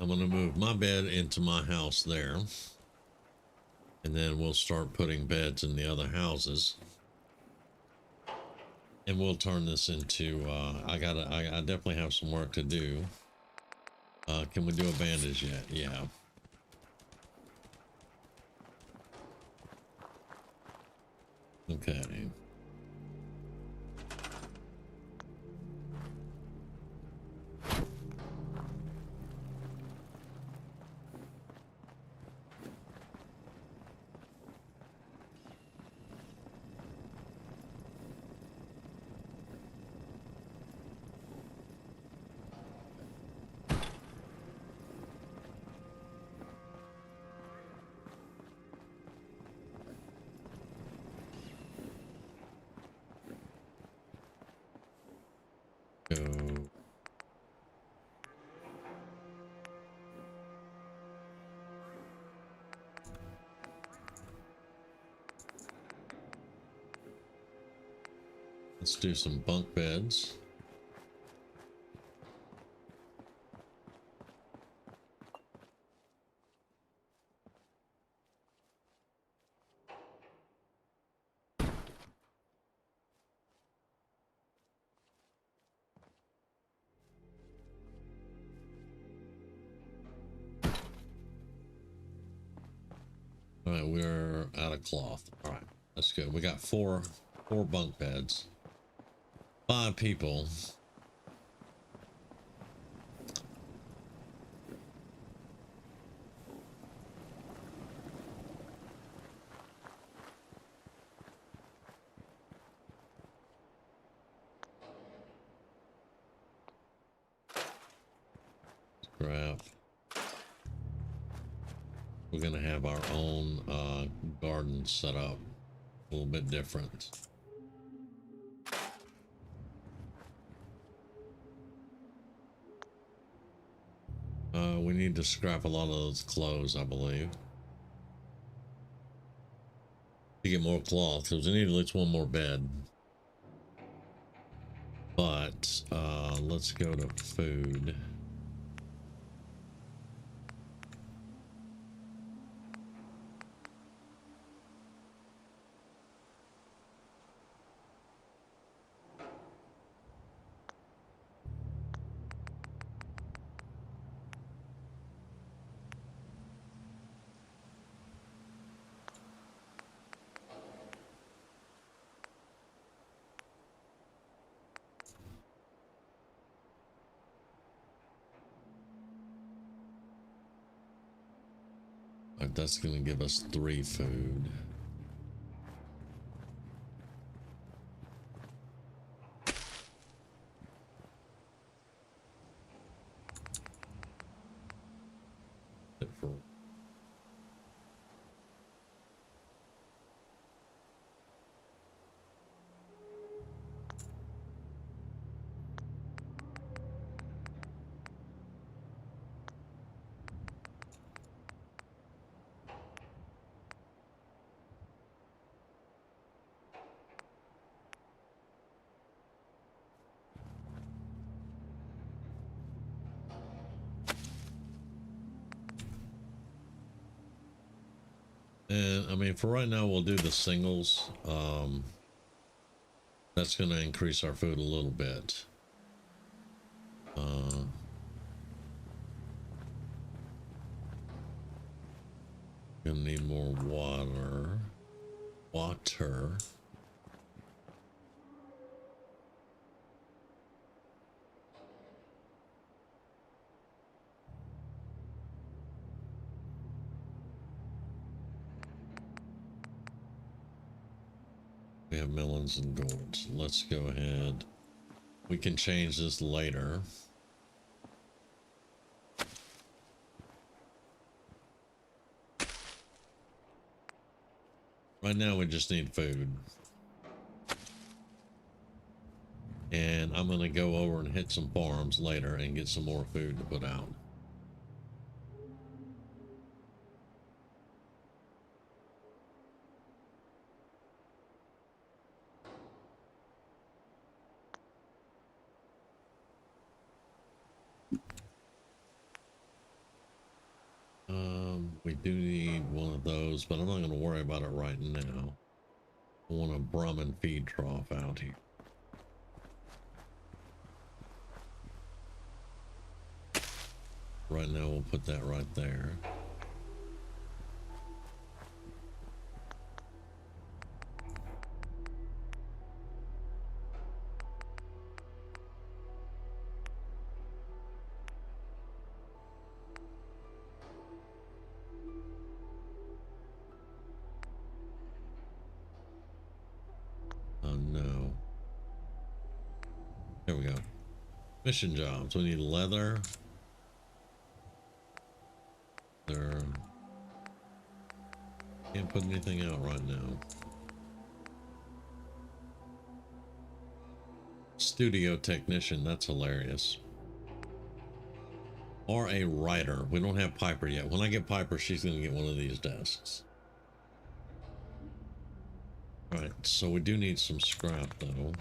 I'm going to move my bed into my house there. And then we'll start putting beds in the other houses. And we'll turn this into, I definitely have some work to do. Can we do a bandage yet? Yeah. Okay. Go. Let's do some bunk beds. All right, we're out of cloth. All right, that's good. We got four bunk beds, 5 people. Scrap. We're gonna have our own garden set up a little bit different. We need to scrap a lot of those clothes, I believe, to get more cloth, because we need at least one more bed. But let's go to food. That's going to give us 3 food. And I mean, for right now, we'll do the singles. That's going to increase our food a little bit. Gonna need more water. We have melons and gourds. Let's go ahead. We can change this later. Right now we just need food. And I'm gonna go over and hit some farms later and get some more food to put out. We do need one of those, but I'm not gonna worry about it right now. I want a Brahmin feed trough out here. Right now we'll put that right there. Oh no. There we go. Mission jobs. We need leather. There. Can't put anything out right now. Studio technician. That's hilarious. Or a writer. We don't have Piper yet. When I get Piper, she's going to get one of these desks. Alright, so we do need some scrap though.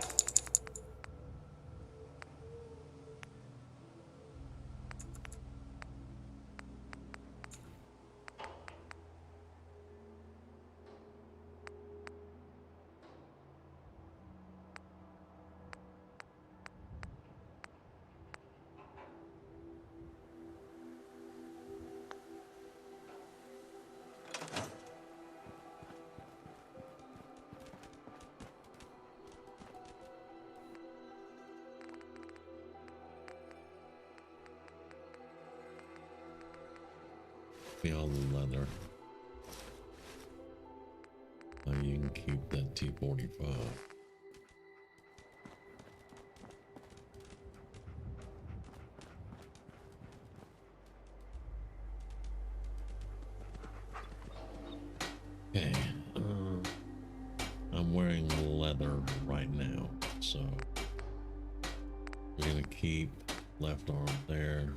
me all the leather. Oh, you can keep that T-45. Okay, I'm wearing leather right now, so we're gonna keep left arm there.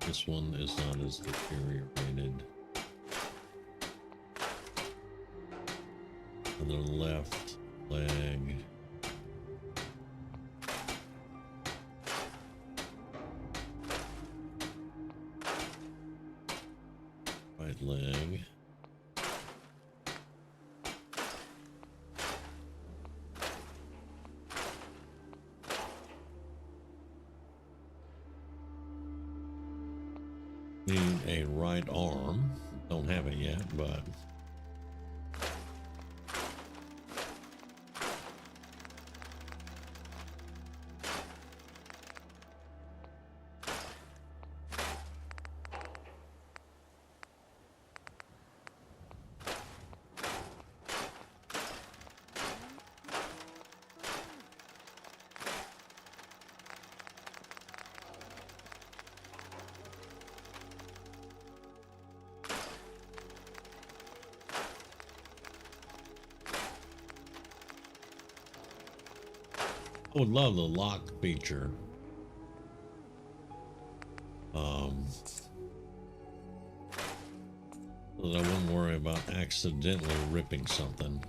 This one is not as deteriorated. And the left leg. Right leg. Need a right arm. Don't have it yet, but I would love the lock feature. So that I wouldn't worry about accidentally ripping something.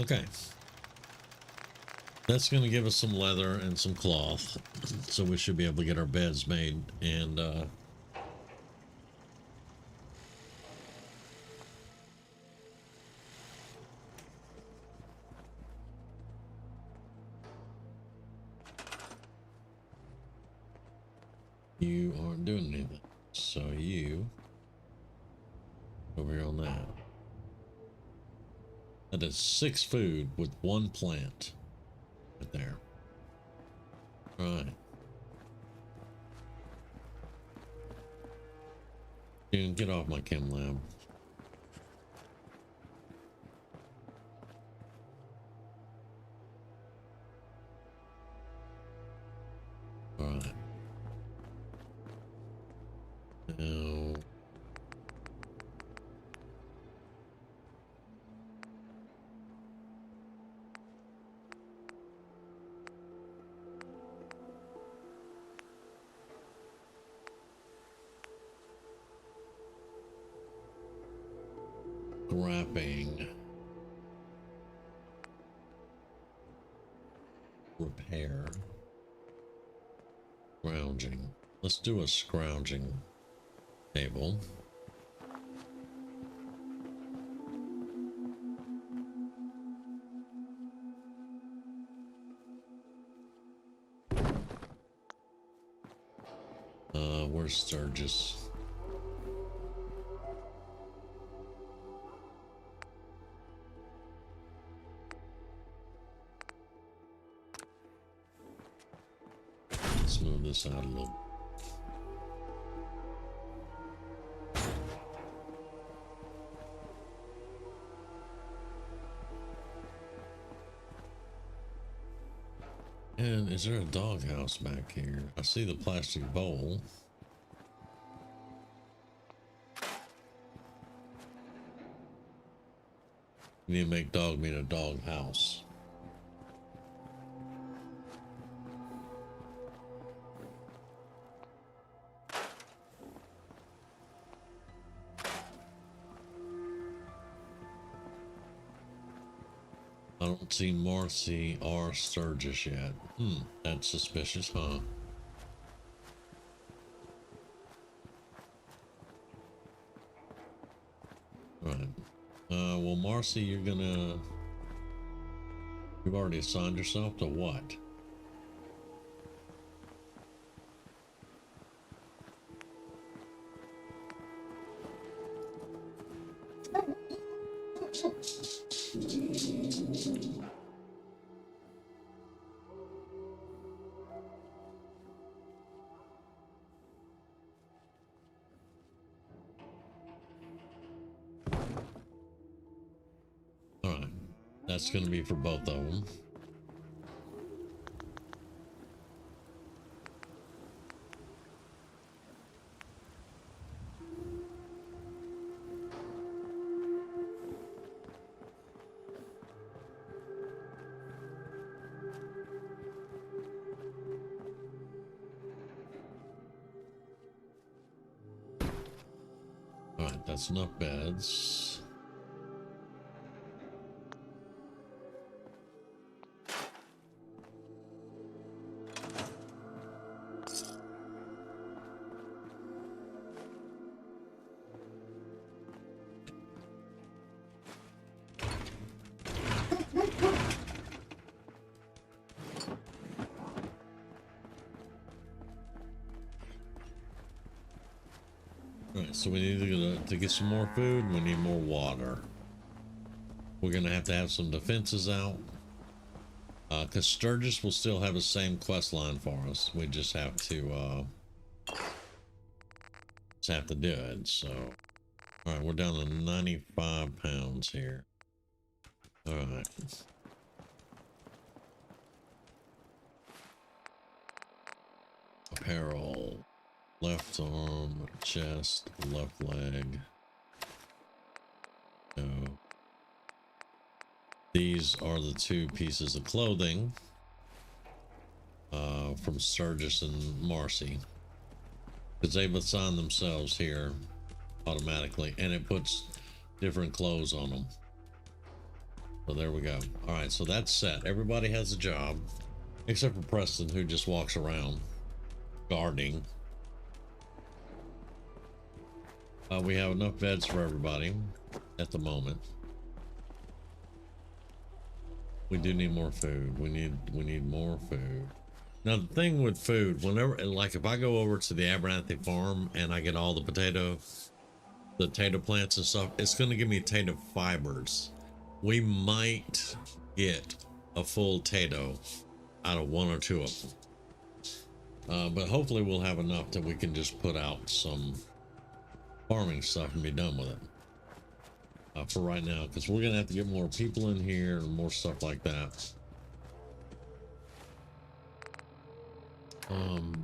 Okay, that's going to give us some leather and some cloth, so we should be able to get our beds made. And you aren't doing anything, so you over here on that. That is 6 food with 1 plant right there. All right. You can get off my chem lab. All right. Now, wrapping, repair, scrounging. Let's do a scrounging table. Where's Sturgis? Let's move this out a little. And is there a doghouse back here? I see the plastic bowl. We need to make dog meat a dog house. I don't see Marcy or Sturgis yet. That's suspicious, huh? Right. Well, Marcy, you've already assigned yourself to what? Alright, that's going to be for both of them. Alright, that's enough beds. Alright, so we need to get some more food. We need more water. We're going to have some defenses out. Because Sturgis will still have the same quest line for us. We just have to do it. So, alright, we're down to 95 pounds here. Alright. Apparel. Left arm, chest, left leg. No. These are the 2 pieces of clothing from Sturgis and Marcy, because they've assigned themselves here automatically, and it puts different clothes on them. So there we go. All right, so that's set. Everybody has a job except for Preston, who just walks around guarding. We have enough beds for everybody at the moment. We do need more food. We need more food. Now the thing with food, whenever, like if I go over to the Abernathy farm and I get all the potato plants and stuff, it's going to give me tato fibers. We might get a full tato out of 1 or 2 of them. But hopefully we'll have enough that we can just put out some farming stuff and be done with it for right now, because we're gonna have to get more people in here and more stuff like that. Let's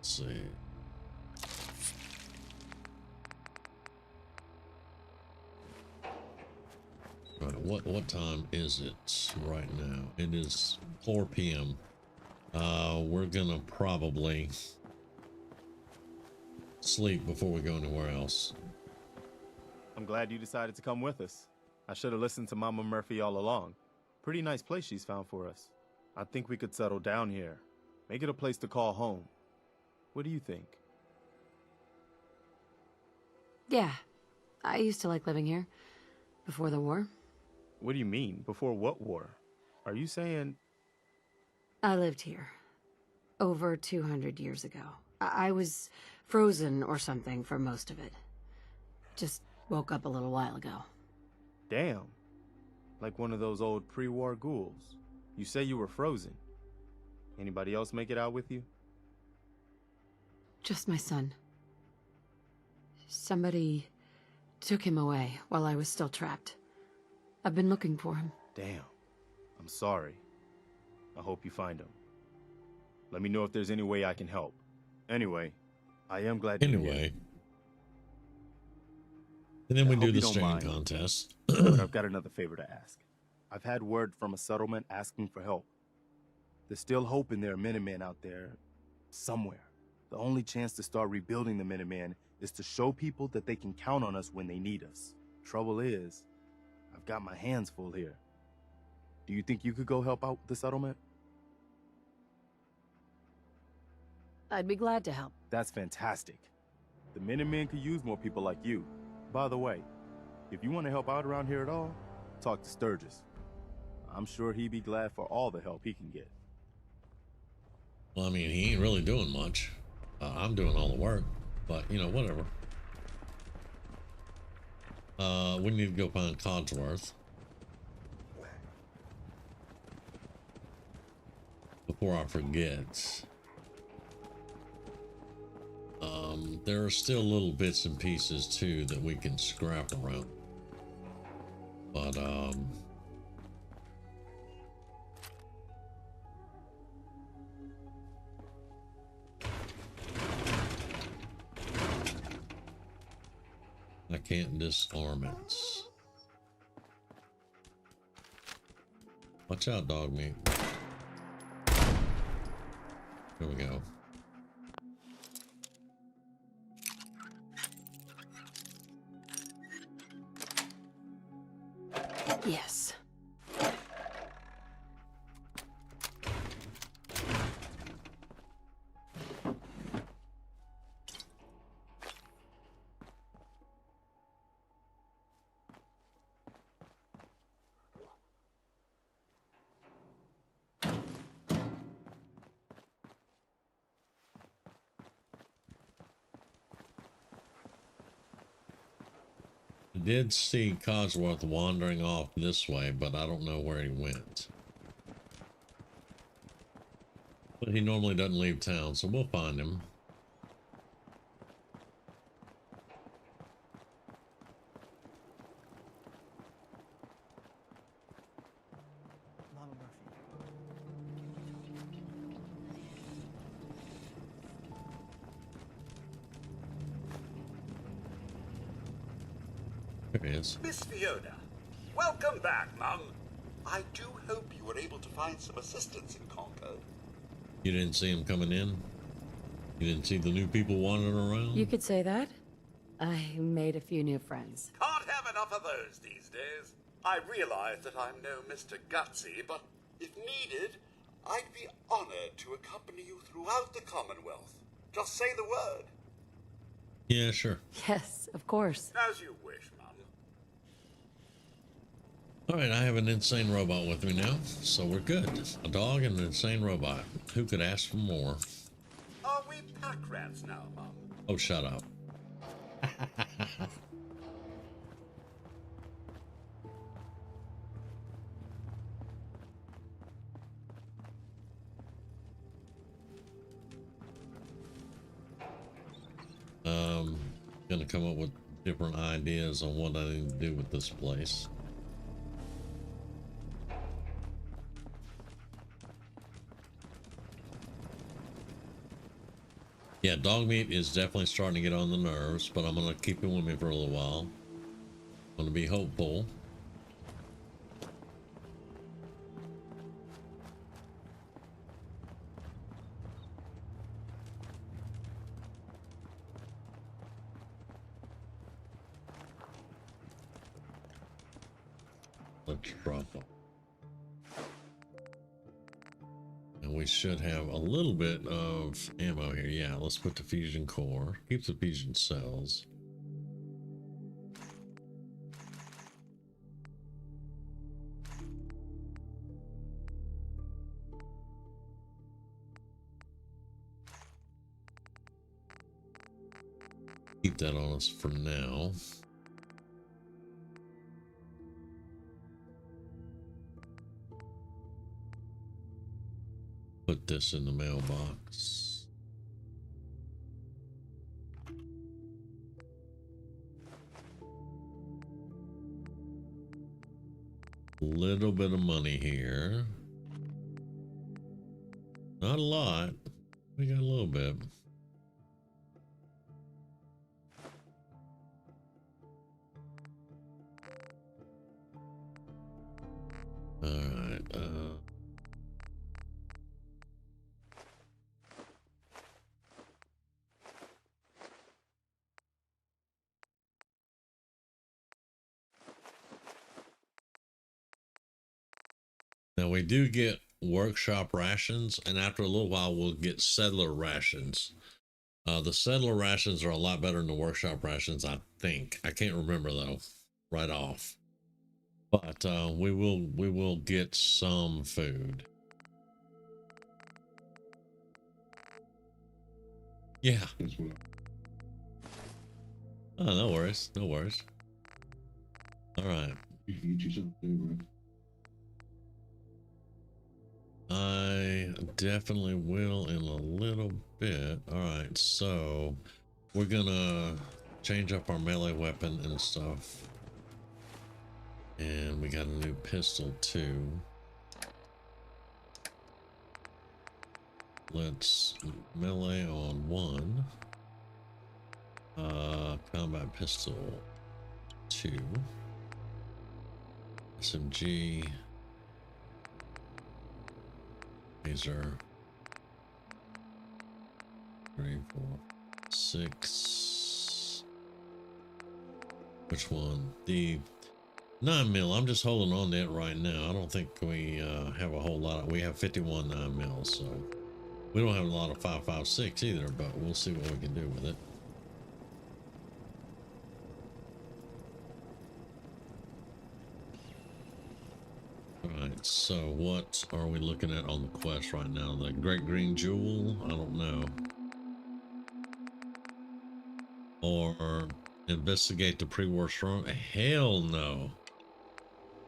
see. Right, what time is it right now? It is 4 p.m. We're gonna probably sleep before we go anywhere else. I'm glad you decided to come with us. I should have listened to Mama Murphy all along. Pretty nice place she's found for us. I think we could settle down here. Make it a place to call home. What do you think? Yeah, I used to like living here before the war. What do you mean? Before what war? Are you saying... I lived here over 200 years ago. I was frozen or something for most of it. Just woke up a little while ago. Damn. Like one of those old pre-war ghouls. You say you were frozen. Anybody else make it out with you? Just my son. Somebody took him away while I was still trapped. I've been looking for him. Damn. I'm sorry. I hope you find him. Let me know if there's any way I can help. Anyway, I am glad you're here. And then we do the don't streaming mind. contest. but I've got another favor to ask. I've had word from a settlement asking for help. There's still hope in there are Minutemen out there somewhere. The only chance to start rebuilding the Minutemen is to show people that they can count on us when they need us. Trouble is, I've got my hands full here. Do you think you could go help out the settlement? I'd be glad to help. That's fantastic. The Minutemen could use more people like you. By the way, if you want to help out around here at all, talk to Sturgis. I'm sure he'd be glad for all the help he can get. Well, I mean, he ain't really doing much. I'm doing all the work, but you know, whatever. We need to go find Codsworth before I forget. There are still little bits and pieces too that we can scrap around, but I can't disarm it. Watch out, dog meat. Here we go. Yes. I did see Codsworth wandering off this way, but I don't know where he went. But he normally doesn't leave town, so we'll find him. There he is. Miss Fiona, welcome back, Mum. I do hope you were able to find some assistance in Concord. You didn't see him coming in? You didn't see the new people wandering around? You could say that. I made a few new friends. Can't have enough of those these days. I realize that I'm no Mr. Gutsy, but if needed, I'd be honored to accompany you throughout the Commonwealth. Just say the word. Yeah, sure. Yes, of course. As you wish, Mum. Alright, I have an insane robot with me now, so we're good. A dog and an insane robot. Who could ask for more? Are we pack rats now, Mum? Oh, shut up. Gonna come up with different ideas on what I need to do with this place. Yeah, dog meat is definitely starting to get on the nerves, but I'm gonna keep him with me for a little while. I'm gonna be hopeful. Let's drop them. And we should have a little bit of ammo here. Yeah, let's put the fusion core. Keep the fusion cells. Keep that on us for now. Put this in the mailbox. Little bit of money here. Not a lot. We got a little bit. right. Now we do get workshop rations, and after a little while we'll get settler rations. The settler rations are a lot better than the workshop rations, I think. I can't remember though, right off. But we will get some food. Yeah. Oh, no worries, no worries. All right. I definitely will in a little bit. All right, so we're gonna change up our melee weapon and stuff. And we got a new pistol too. Let's melee on 1. Combat pistol 2. SMG. Laser. 3, 4, 6. Which one? The 9mm. I'm just holding on to it right now. I don't think we have a whole lot. We have 51 9mm, so we don't have a lot of 5.56 either, but we'll see what we can do with it. Alright, so what are we looking at on the quest right now? The Great Green Jewel? I don't know. Or investigate the pre-war strong? Hell no.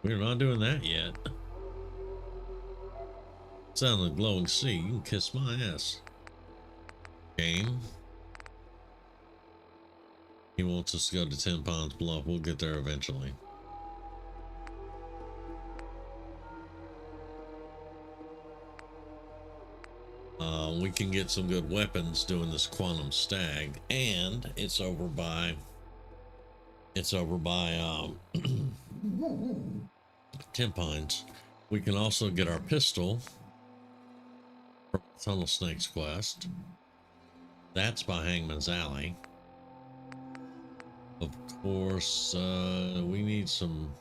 We're not doing that yet. Sound of the glowing sea. You can kiss my ass. Game. He wants us to go to 10 Ponds Bluff. We'll get there eventually. We can get some good weapons doing this Quantum Stag, and it's over by 10 Pines. We can also get our pistol from Tunnel Snakes quest. That's by Hangman's Alley. Of course, we need some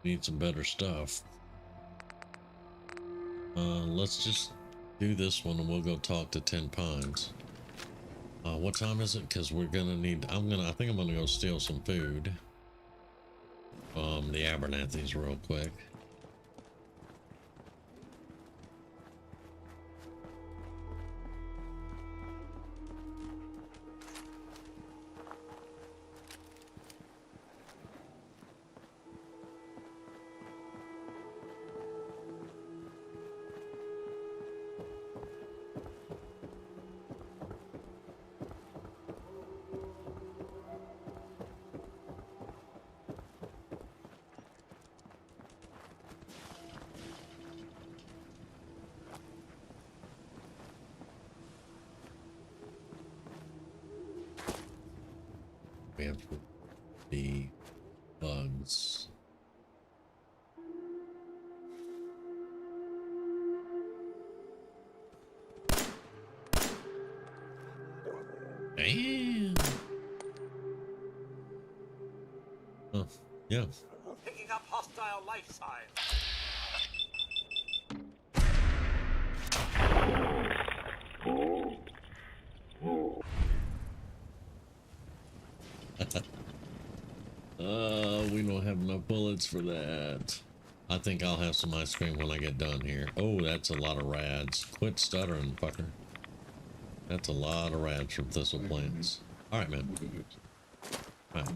better stuff. Let's just do this one and we'll go talk to 10 Pines. What time is it? Because we're gonna need, I think I'm gonna go steal some food from the Abernathy's real quick. We have the bugs. Damn. Oh, yeah. Picking up hostile life signs. We don't have enough bullets for that. I think I'll have some ice cream when I get done here. Oh, that's a lot of rads. Quit stuttering, fucker. That's a lot of rads from Thistle Plains. All right, man. All right.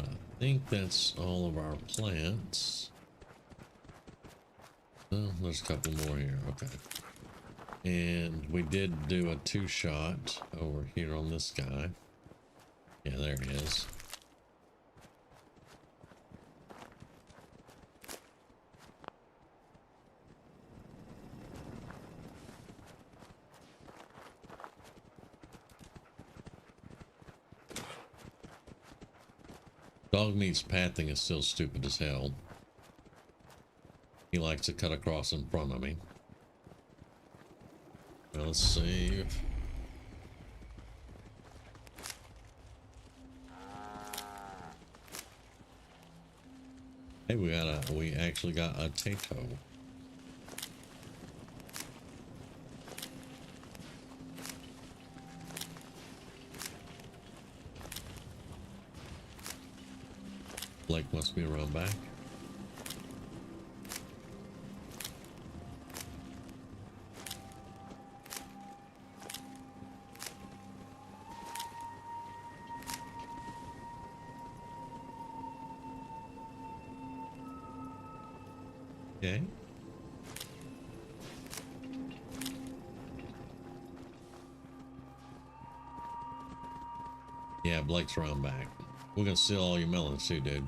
Alright, I think that's all of our plants. Oh, there's a couple more here. Okay. And we did do a 2-shot over here on this guy. Yeah, there he is. Dog meat's pathing is still stupid as hell. He likes to cut across in front of me. Well, let's see. Hey, we actually got a tato. Blake must be around back. Okay. Yeah, Blake's around back. We're gonna steal all your melons too, dude.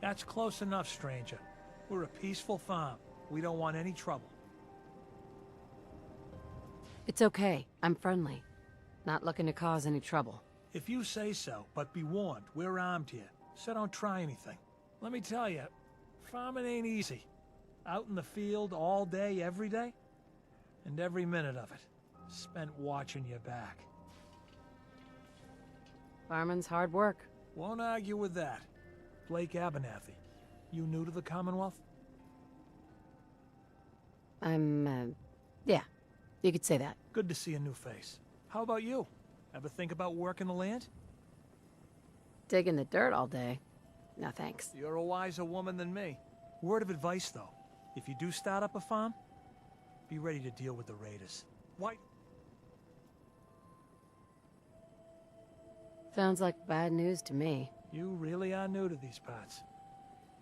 That's close enough, stranger. We're a peaceful farm. We don't want any trouble. It's okay. I'm friendly. Not looking to cause any trouble. If you say so, but be warned, we're armed here, so don't try anything. Let me tell you, farming ain't easy. Out in the field all day, every day, and every minute of it spent watching your back. Farming's hard work. Won't argue with that. Blake Abernathy, you new to the Commonwealth? Yeah, you could say that. Good to see a new face. How about you? Ever think about working the land? Digging the dirt all day. No thanks. You're a wiser woman than me. Word of advice, though. If you do start up a farm, be ready to deal with the raiders. Why? Sounds like bad news to me. You really are new to these parts.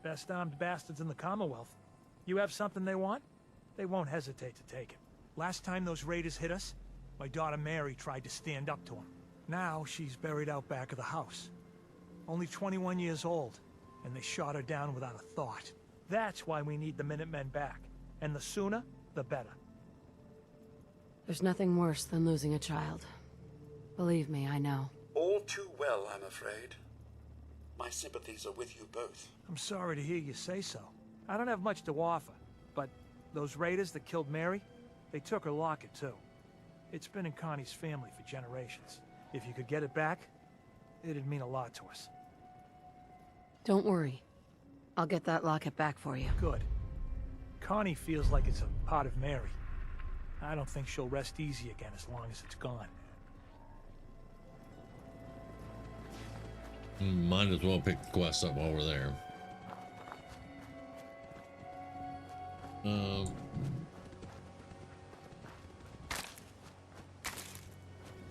Best armed bastards in the Commonwealth. You have something they want? They won't hesitate to take it. Last time those raiders hit us, my daughter Mary tried to stand up to them. Now she's buried out back of the house. Only 21 years old, and they shot her down without a thought. That's why we need the Minutemen back. And the sooner, the better. There's nothing worse than losing a child. Believe me, I know. All too well, I'm afraid. My sympathies are with you both. I'm sorry to hear you say so. I don't have much to offer, but those raiders that killed Mary, they took her locket too. It's been in Connie's family for generations. If you could get it back, it'd mean a lot to us. Don't worry. I'll get that locket back for you. Good. Connie feels like it's a part of Mary. I don't think she'll rest easy again as long as it's gone. Might as well pick the quest up while we're there.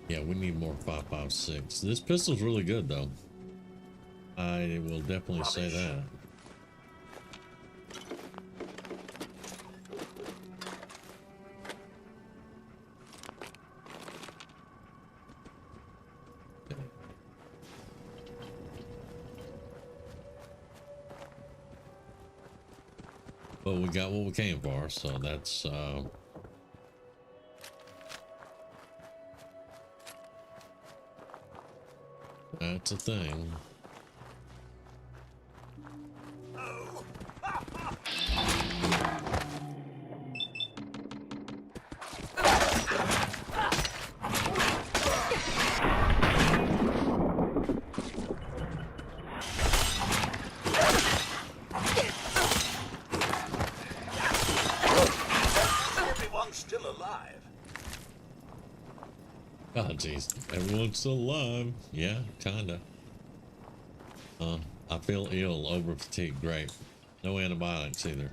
Yeah, we need more 5.56. This pistol's really good, though. I will definitely say that. But we got what we came for, so that's a thing. Everyone's still alive. Oh, jeez. Everyone's still alive. Yeah, kinda. I feel ill, over fatigue. Great. No antibiotics either.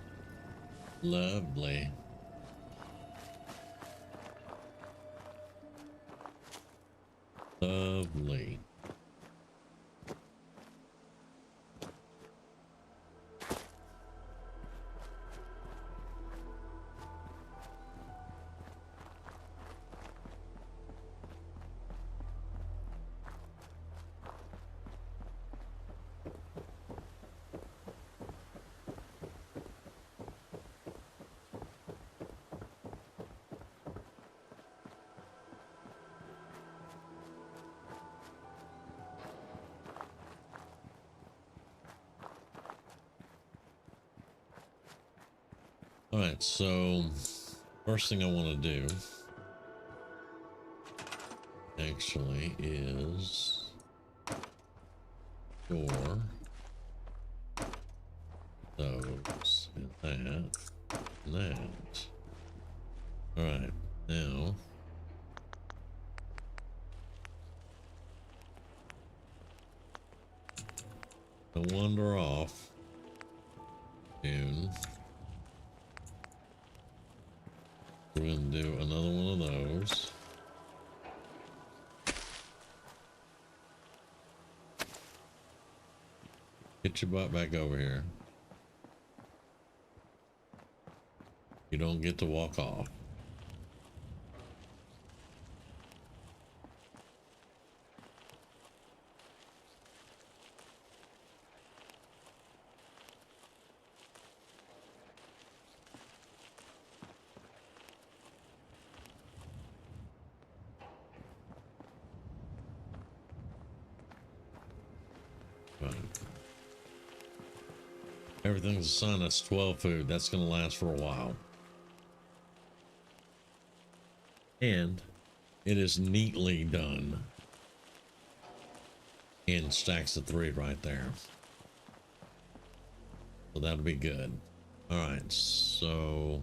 Lovely. Lovely. All right, so first thing I want to do actually is store those and that and that. All right, now the wander off June. We're going to do another one of those. Get your butt back over here. You don't get to walk off. Everything's assigned us 12 food. That's going to last for a while. And it is neatly done in stacks of 3 right there. So that'll be good. All right, so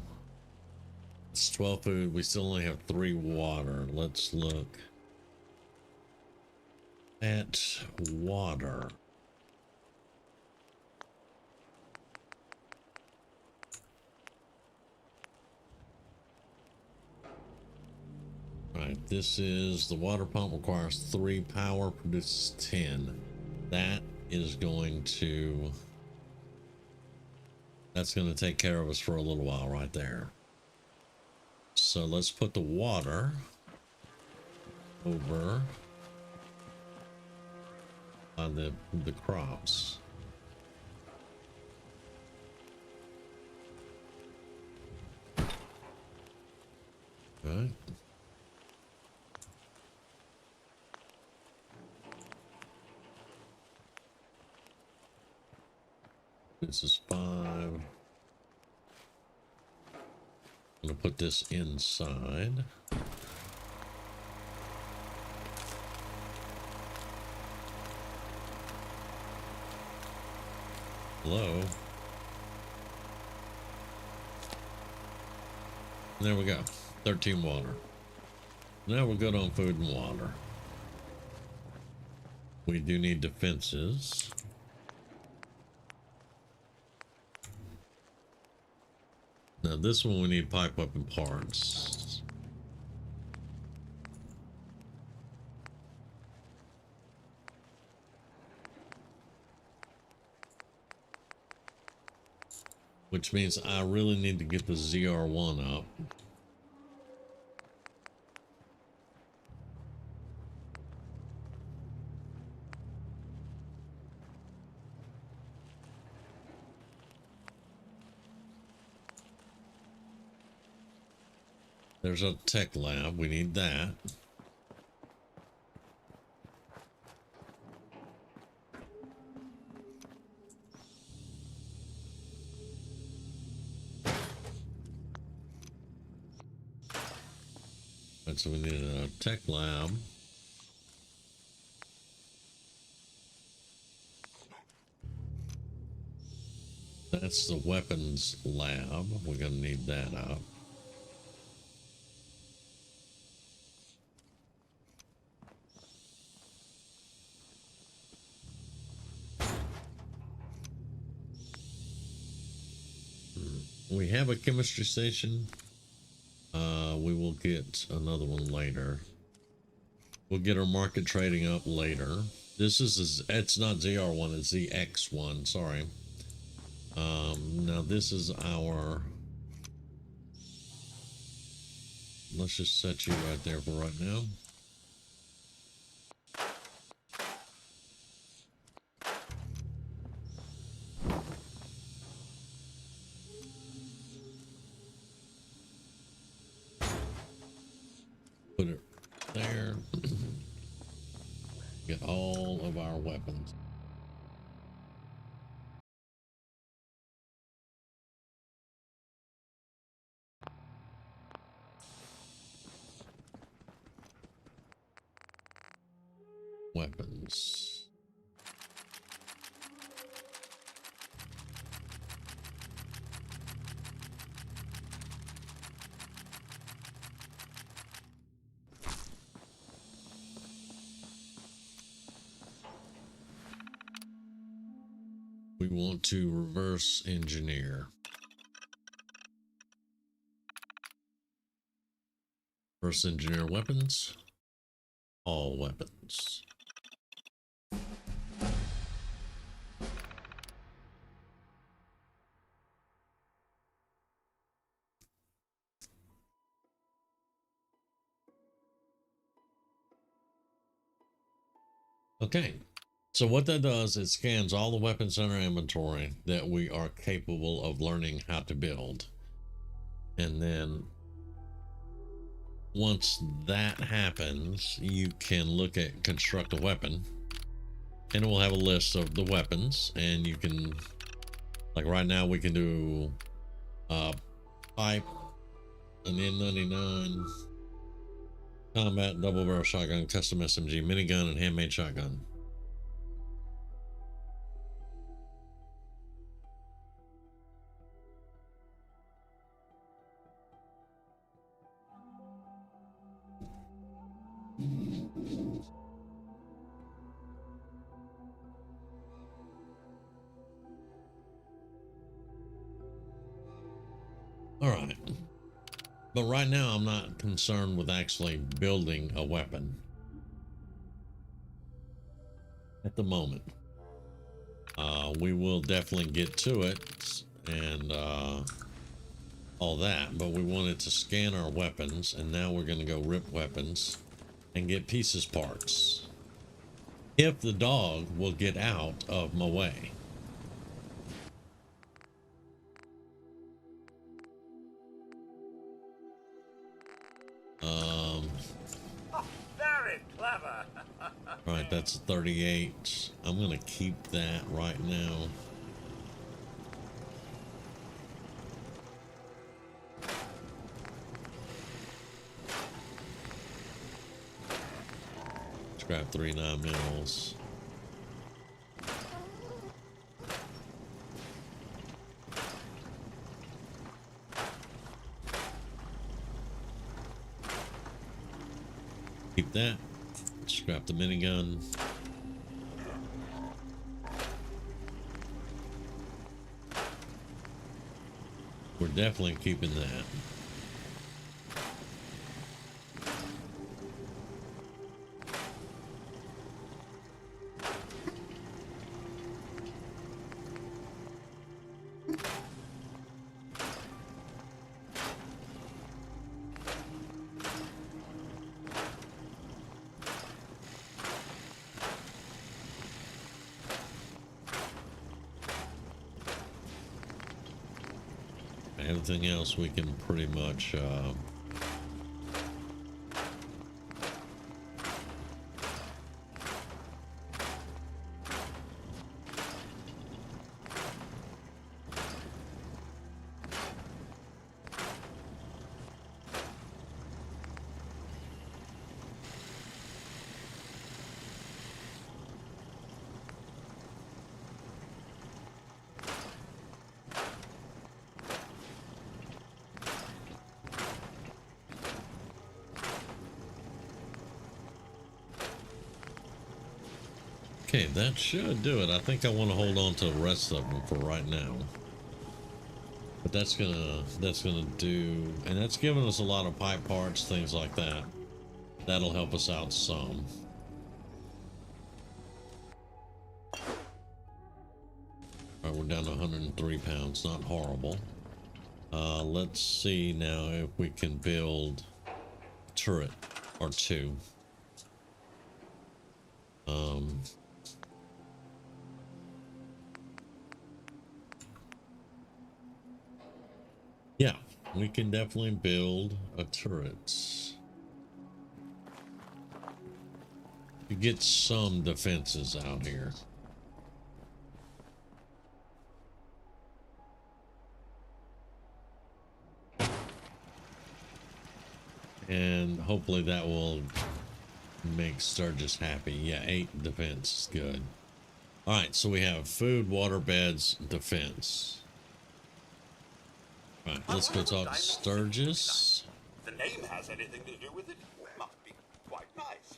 it's 12 food. We still only have 3 water. Let's look at water. Right, this is the water pump requires 3 power, produces 10. That's going to take care of us for a little while right there. So let's put the water over on the crops. Right. This is 5. I'm gonna put this inside. Hello. There we go. 13 water. Now we're good on food and water. We do need defenses. Now this one we need pipe weapon parts. Which means I really need to get the ZR1 up. There's a tech lab. We need that. Right, so we need a tech lab. That's the weapons lab. We're gonna need that up. we have a chemistry station. We will get another one later. We'll get our market trading up later. This is, it's not ZR1, it's ZX1, sorry. Now this is our, let's just set you right there for right now. Put it there. Get all of our weapons. Weapons. We want to reverse engineer. Reverse engineer weapons. All weapons. Okay. So what that does, it scans all the weapons in our inventory that we are capable of learning how to build. And then once that happens, you can look at construct a weapon and it will have a list of the weapons, and you can, like right now we can do pipe, an N99, combat, double barrel shotgun, custom SMG, minigun, and handmade shotgun. All right, but right now I'm not concerned with actually building a weapon at the moment. We will definitely get to it and all that, but we wanted to scan our weapons, and now we're going to go rip weapons and get pieces parts if the dog will get out of my way. Very clever. All right, that's 38. I'm going to keep that right now. Scrap 3 9mm. Keep that. Scrap the minigun. We're definitely keeping that. Everything else we can pretty much okay, that should do it. I think I want to hold on to the rest of them for right now. But that's gonna do, and that's giving us a lot of pipe parts, things like that. That'll help us out some. All right, we're down to 103 pounds. Not horrible. Let's see now if we can build a turret or two. Yeah, we can definitely build a turret. To get some defenses out here. And hopefully that will make Sturgis happy. Yeah, 8 defense is good. All right, so we have food, water, beds, defense. All right, let's go talk to Sturgis. If the name has anything to do with it, it must be quite nice.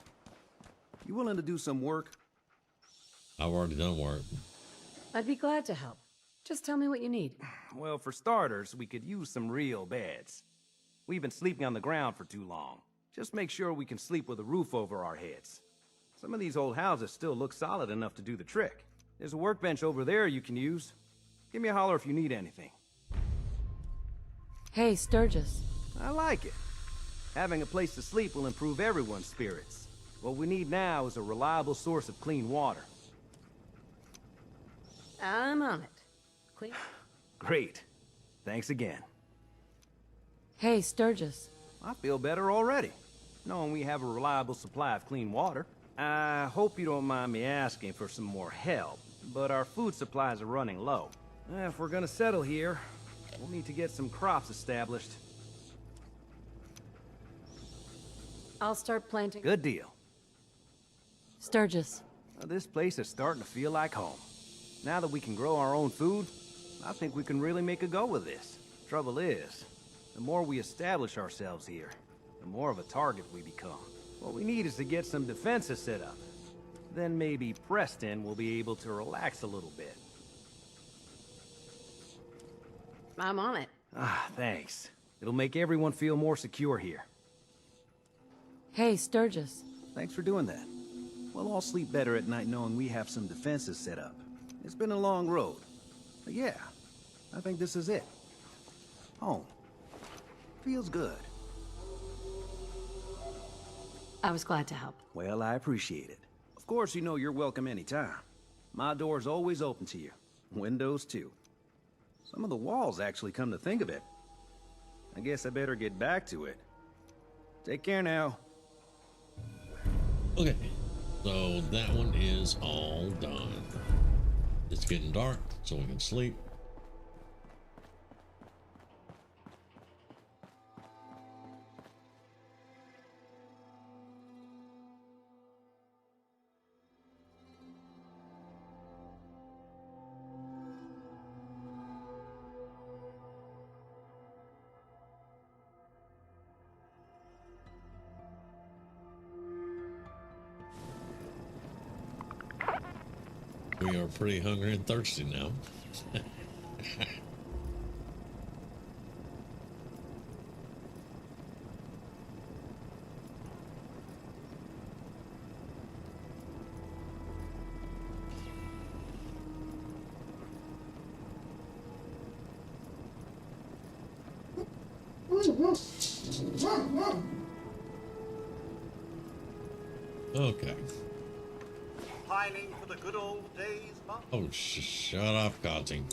You willing to do some work? I've already done work. I'd be glad to help. Just tell me what you need. Well, for starters, we could use some real beds. We've been sleeping on the ground for too long. Just make sure we can sleep with a roof over our heads. Some of these old houses still look solid enough to do the trick. There's a workbench over there you can use. Give me a holler if you need anything. Hey, Sturgis. I like it. Having a place to sleep will improve everyone's spirits. What we need now is a reliable source of clean water. I'm on it. Clean. Great. Thanks again. Hey, Sturgis. I feel better already, knowing we have a reliable supply of clean water. I hope you don't mind me asking for some more help, but our food supplies are running low. If we're gonna settle here, we'll need to get some crops established. I'll start planting. Good deal. Sturgis. This place is starting to feel like home. Now that we can grow our own food, I think we can really make a go with this. Trouble is, the more we establish ourselves here, the more of a target we become. What we need is to get some defenses set up. Then maybe Preston will be able to relax a little bit. I'm on it. Ah, thanks. It'll make everyone feel more secure here. Hey, Sturgis. Thanks for doing that. We'll all sleep better at night knowing we have some defenses set up. It's been a long road. But yeah, I think this is it. Home. Feels good. I was glad to help. Well, I appreciate it. Of course, you know you're welcome anytime. My door's always open to you. Windows, too. Some of the walls, actually, come to think of it. I guess I better get back to it. Take care now. Okay, so that one is all done. It's getting dark, so we can sleep. We are pretty hungry and thirsty now. Okay. Pining for the good old days, Mum? Oh, shut up, Cotting.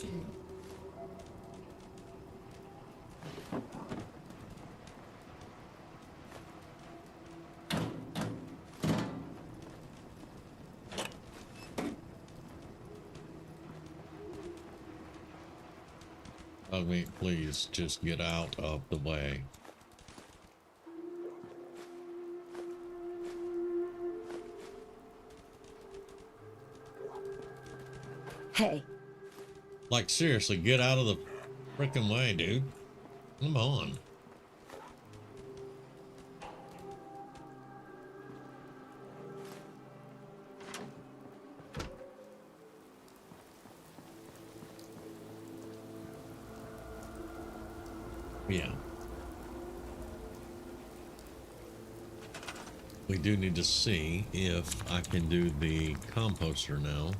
I mean, please just get out of the way. Hey. Like, seriously, get out of the freaking way, dude. Come on. Yeah. We do need to see if I can do the composter now.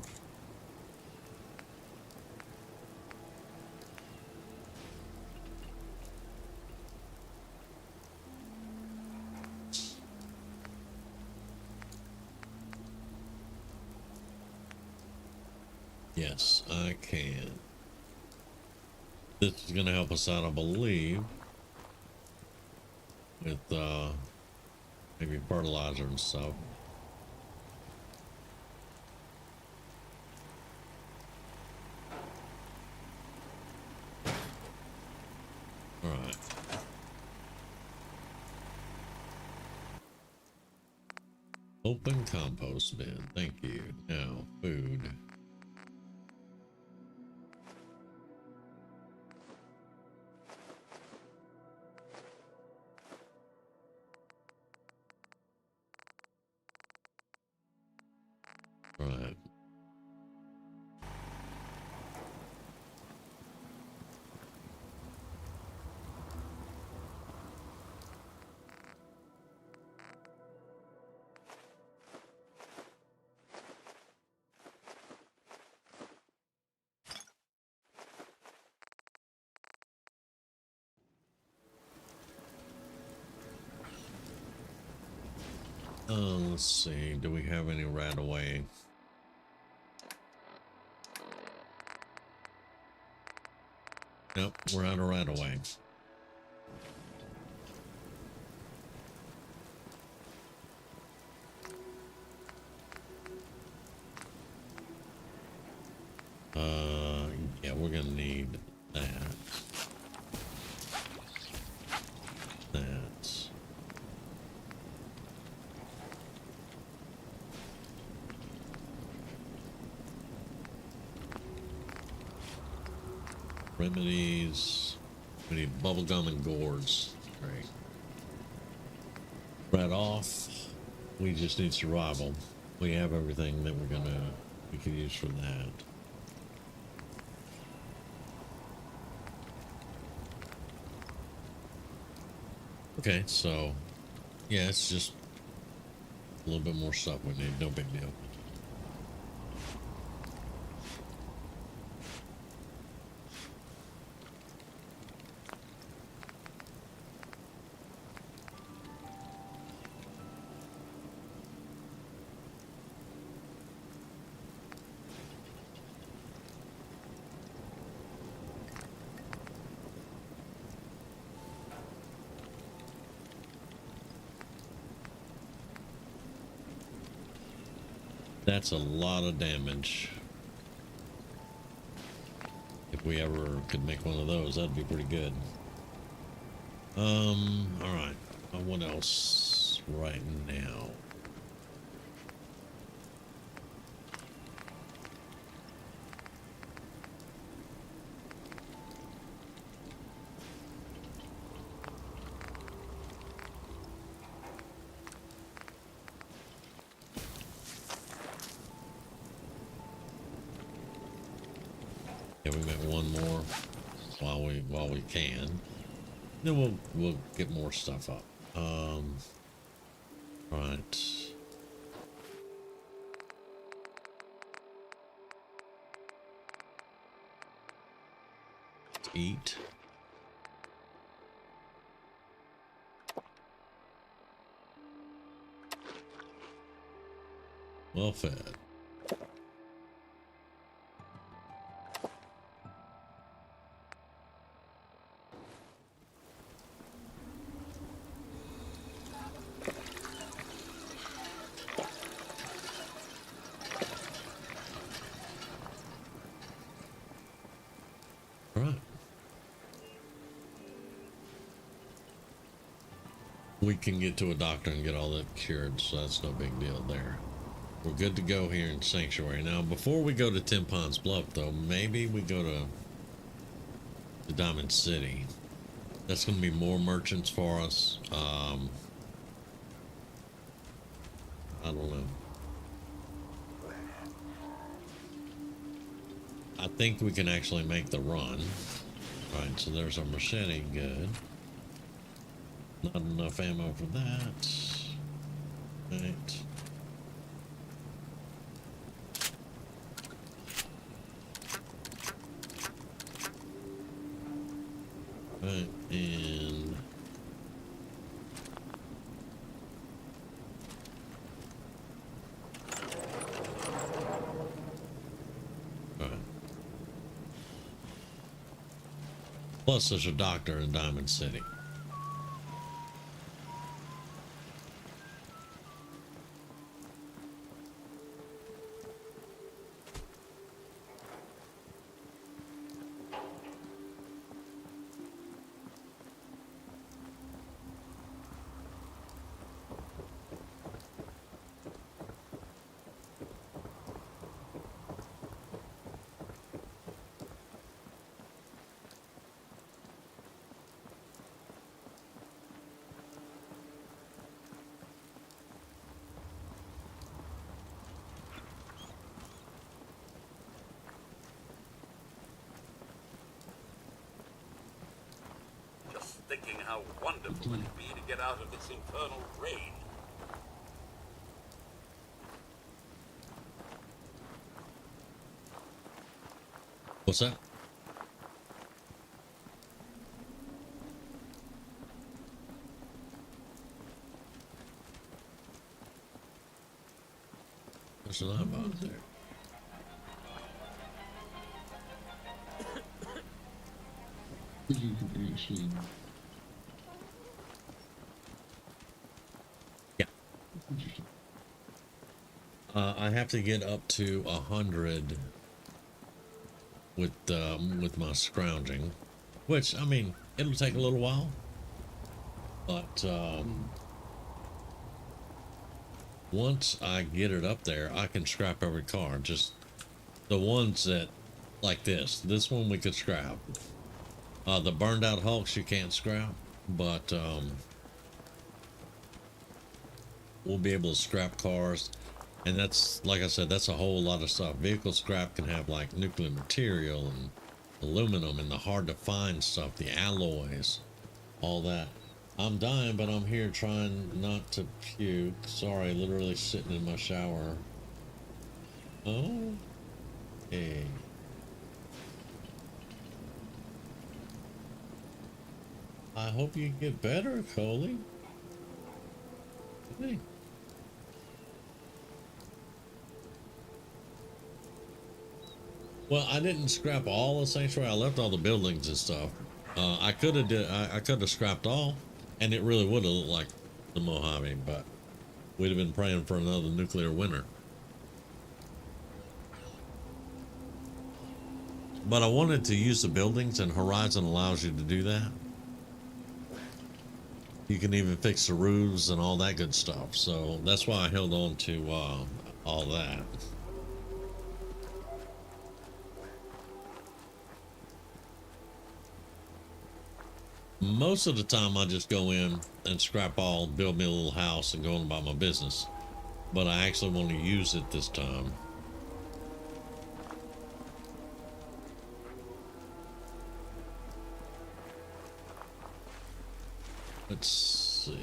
Yes, I can. This is going to help us out, I believe, with maybe fertilizer and stuff. All right. Open compost bin. Thank you. Now, food. Right. Let's see. Do we have any right away? Nope, we're out of right away. Yeah, we're gonna need that. That. Remedies. We need bubblegum and gourds. Great. Right off. We just need survival. We have everything that we can use for that. Okay, so yeah, it's just a little bit more stuff we need. No big deal. That's a lot of damage. If we ever could make one of those, that'd be pretty good. All right. What else right now? Yeah, we make one more while we can. Then we'll get more stuff up. Right. Let's eat. Well fed. All right. We can get to a doctor and get all that cured, so that's no big deal there. We're good to go here in Sanctuary. Now, before we go to Ten Ponds Bluff, though, maybe we go to Diamond City. That's going to be more merchants for us. I don't know. I think we can actually make the run. Right, so there's our machete. Good. Not enough ammo for that. Right. Right, and right. Plus, there's a doctor in Diamond City. Just thinking how wonderful it'd be to get out of this infernal rain. What's that? What's that about there? You can actually. Yeah. I have to get up to 100 with my scrounging, which I mean it'll take a little while, but once I get it up there, I can scrap every car. Just the ones that like this one we could scrap. The burned out Hulks you can't scrap, but we'll be able to scrap cars. And that's, like I said, that's a whole lot of stuff. Vehicle scrap can have like nuclear material and aluminum and the hard to find stuff, the alloys, all that. I'm dying, but I'm here trying not to puke. Sorry, literally sitting in my shower. Oh, hey. I hope you get better, Coley. Hey. Well, I didn't scrap all the sanctuary. I left all the buildings and stuff. I could have I could have scrapped all, and it really would have looked like the Mojave, but we'd have been praying for another nuclear winter. But I wanted to use the buildings, and Horizon allows you to do that. You can even fix the roofs and all that good stuff. So that's why I held on to all that. Most of the time I just go in and scrap all, build me a little house and go on about my business. But I actually want to use it this time. Let's see.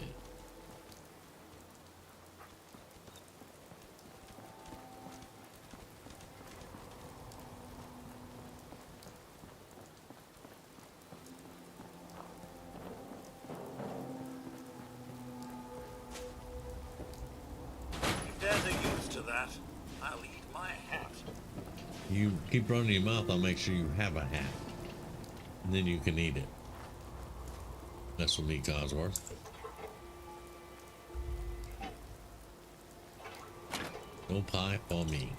If there's a use to that, I'll eat my hat. You keep running your mouth, I'll make sure you have a hat. And then you can eat it. That's from me, Cosworth. No pie for me.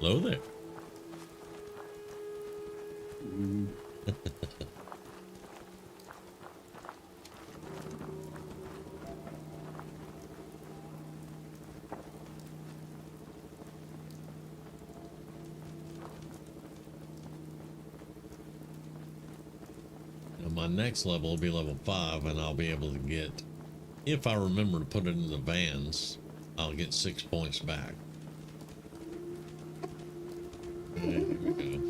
Hello there. next level will be level 5, and I'll be able to get, if I remember to put it in the vans, I'll get 6 points back. There we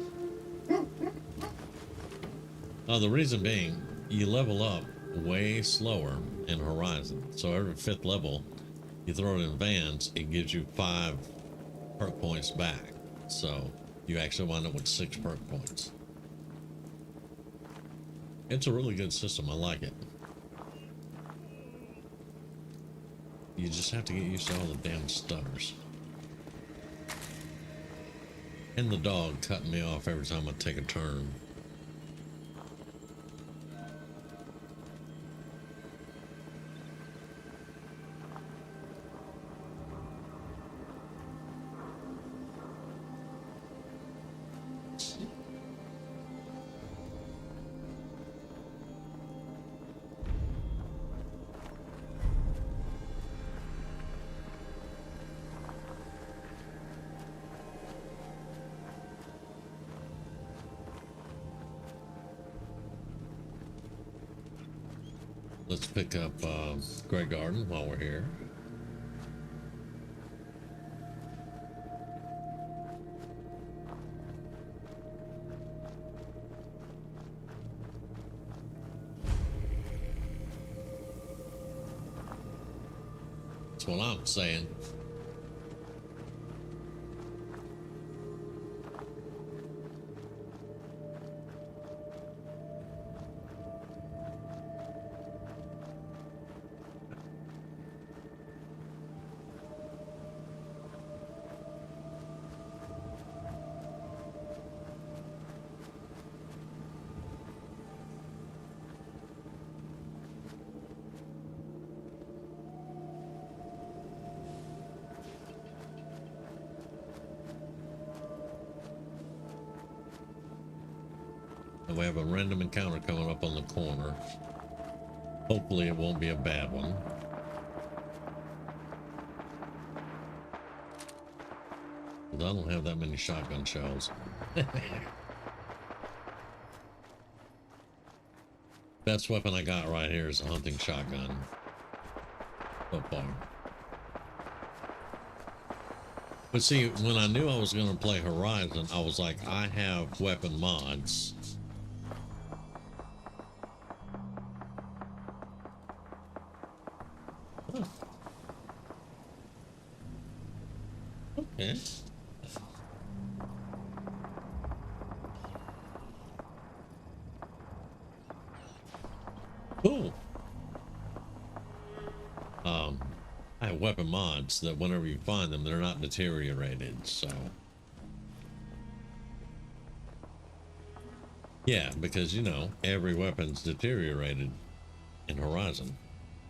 go. The reason being, you level up way slower in Horizon. So every 5th level, you throw it in vans, it gives you 5 perk points back. So you actually wind up with 6 perk points. It's a really good system. I like it. You just have to get used to all the damn stutters. And the dog cutting me off every time I take a turn. Let's pick up Grey Garden while we're here. That's what I'm saying. And we have a random encounter coming up on the corner. Hopefully it won't be a bad one. But I don't have that many shotgun shells. Best weapon I got right here is a hunting shotgun. So far. But see, when I knew I was going to play Horizon, I was like, I have weapon mods. Huh. Okay. Cool. I have weapon mods that whenever you find them, they're not deteriorated, so. Yeah, because, you know, every weapon's deteriorated in Horizon.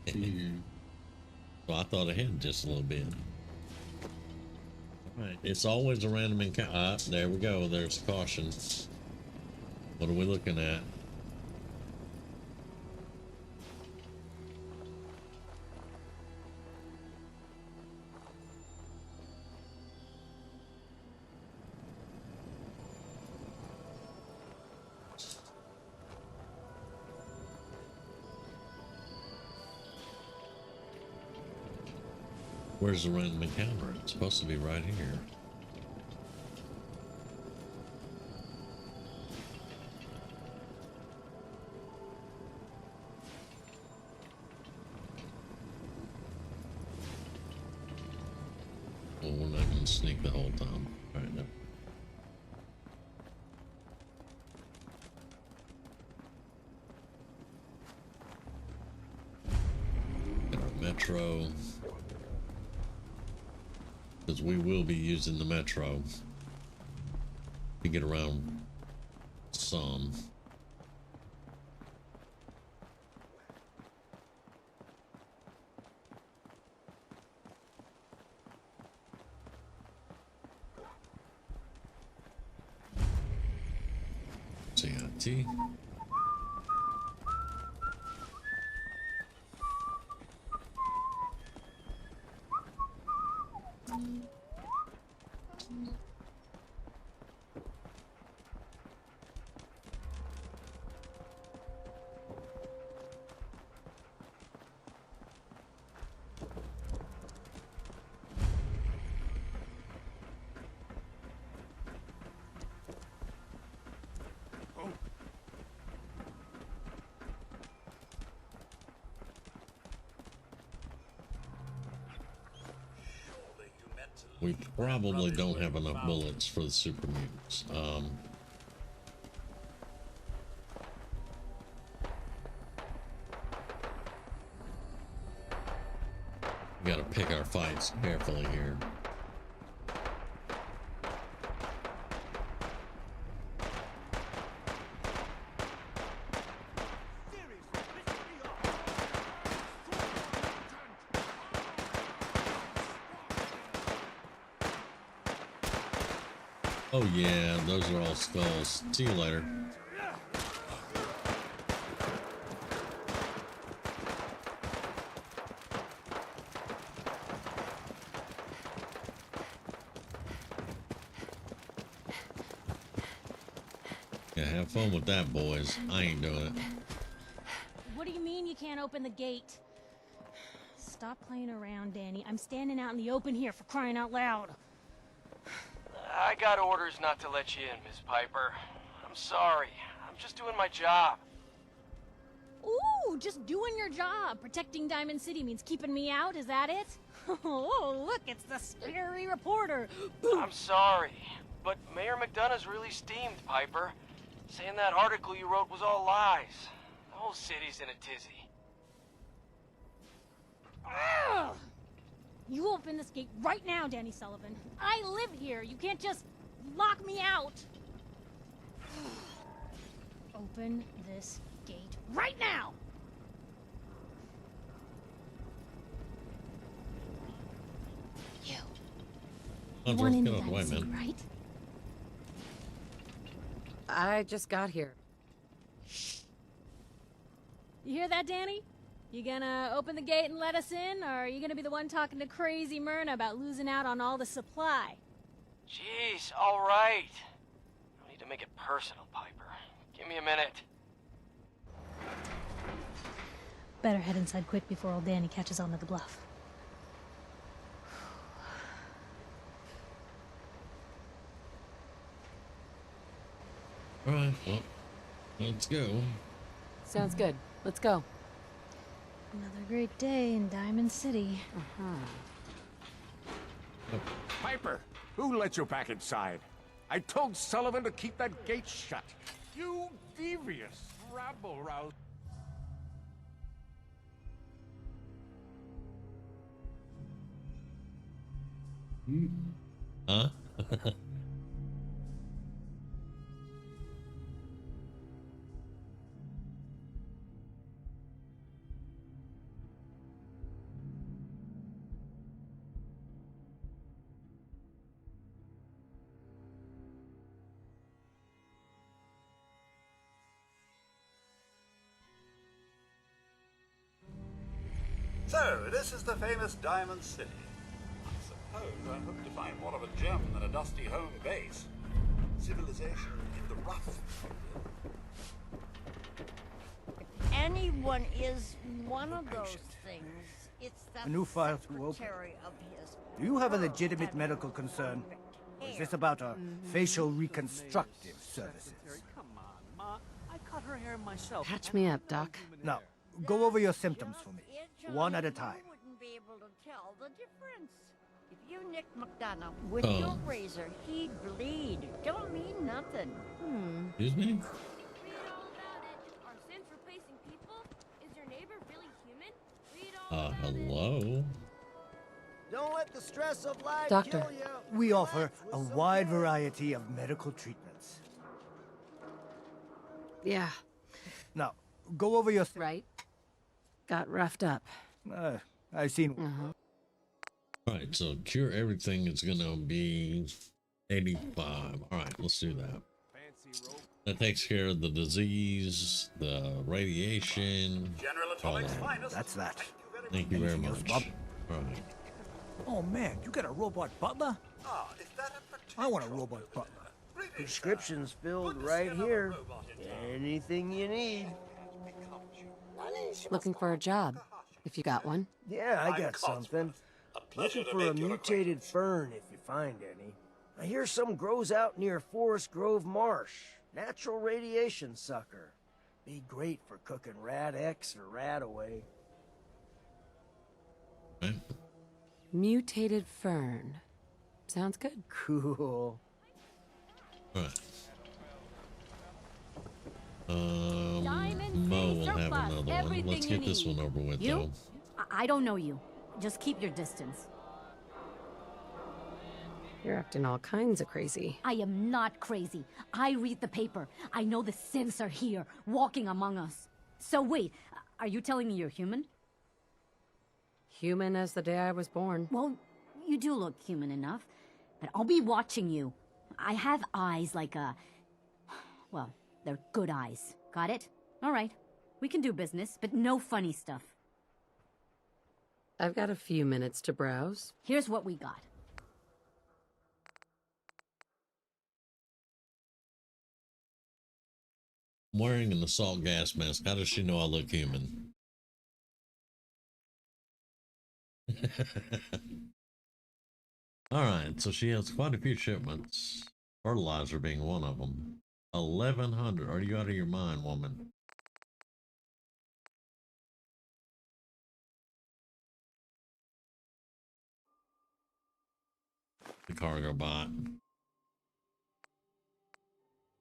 So I thought ahead just a little bit. Alright, it's always a random encounter. There we go, there's caution. What are we looking at? Where's the random encounter? It's supposed to be right here. Well, we're not going to sneak the whole time. All right, no. Got our metro. Because we will be using the metro to get around some. CIT. We probably don't have enough bullets for the super mutants. We gotta pick our fights carefully here. Oh yeah, those are all skulls. See you later. Yeah, have fun with that, boys. I ain't doing it. What do you mean you can't open the gate? Stop playing around, Danny. I'm standing out in the open here, for crying out loud. I got orders not to let you in, Miss Piper. I'm sorry. I'm just doing my job. Ooh, just doing your job. Protecting Diamond City means keeping me out, is that it? Oh, look, it's the scary reporter. I'm sorry, but Mayor McDonough's really steamed, Piper. Saying that article you wrote was all lies. The whole city's in a tizzy. Ugh! You open this gate right now, Danny Sullivan. I live here. You can't just lock me out. Open this gate right now! You. One in Diamond City, right? I just got here. You hear that, Danny? You gonna open the gate and let us in, or are you gonna be the one talking to crazy Myrna about losing out on all the supply? Jeez, all right. No need to make it personal, Piper. Give me a minute. Better head inside quick before old Danny catches on to the bluff. All right, well, let's go. Sounds good. Let's go. Another great day in Diamond City. Piper, who let you back inside? I told Sullivan to keep that gate shut. You devious rabble-rouse. Huh? So, this is the famous Diamond City. I suppose I hope to find more of a gem than a dusty home base. Civilization in the rough. Anyone is one of those things. It's the A new file to open. secretary of his Do you have a legitimate medical concern? Or is this about our facial reconstructive services? Come on, Ma. I cut her hair myself. Patch me up, Doc. Now, go over your symptoms for me, one at a time. You wouldn't be able to tell the difference. If you nicked McDonough with your razor, he'd bleed. Don't mean nothing. Excuse me? Read all about it. Are synths replacing people? Is your neighbor really human? Read all about Hello? Don't let the stress of life Doctor. kill you. We offer a wide variety of medical treatments. Yeah, Now, go over your... right. Got roughed up. I've seen... All right, so cure everything is gonna be 85. All right, let's do that. That takes care of the disease, the radiation. General all Atomic's that. finest. That's that. Thank you very Anything else, much. Bob? All right. Oh man, you got a robot butler? Ah, is that a I want a robot butler. Prescriptions filled right here. Anything you need. Looking for a job, if you got one. Yeah, I got something. Looking for a mutated fern if you find any. I hear some grows out near Forest Grove Marsh. Natural radiation sucker. Be great for cooking rat X or rat away. Mutated fern. Sounds good. Cool. Alright. Mo will have another one. Let's get this one over with, though. I don't know you. Just keep your distance. You're acting all kinds of crazy. I am not crazy. I read the paper. I know the synths are here, walking among us. So wait, are you telling me you're human? Human as the day I was born. Well, you do look human enough. But I'll be watching you. I have eyes like a... Well, they're good eyes. Got it? All right. We can do business, but no funny stuff. I've got a few minutes to browse. Here's what we got. I'm wearing an assault gas mask. How does she know I look human? Alright, so she has quite a few shipments. Fertilizer being one of them. 1,100. Are you out of your mind, woman? The cargo bot.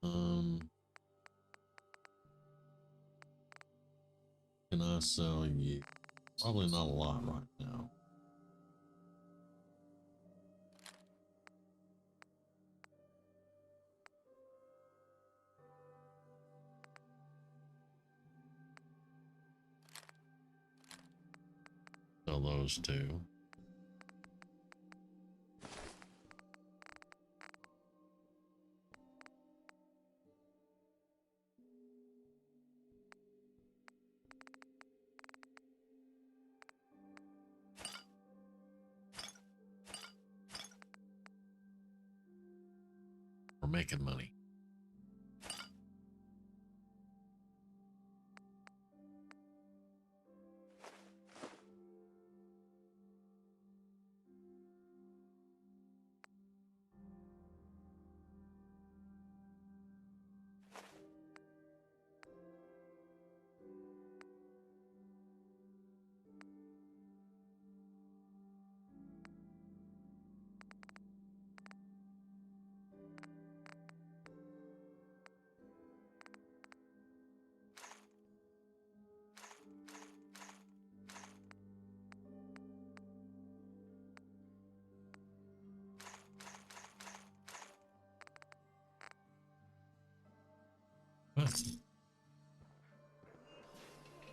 Can I sell you? Probably not a lot right now. Sell those two. We're making money.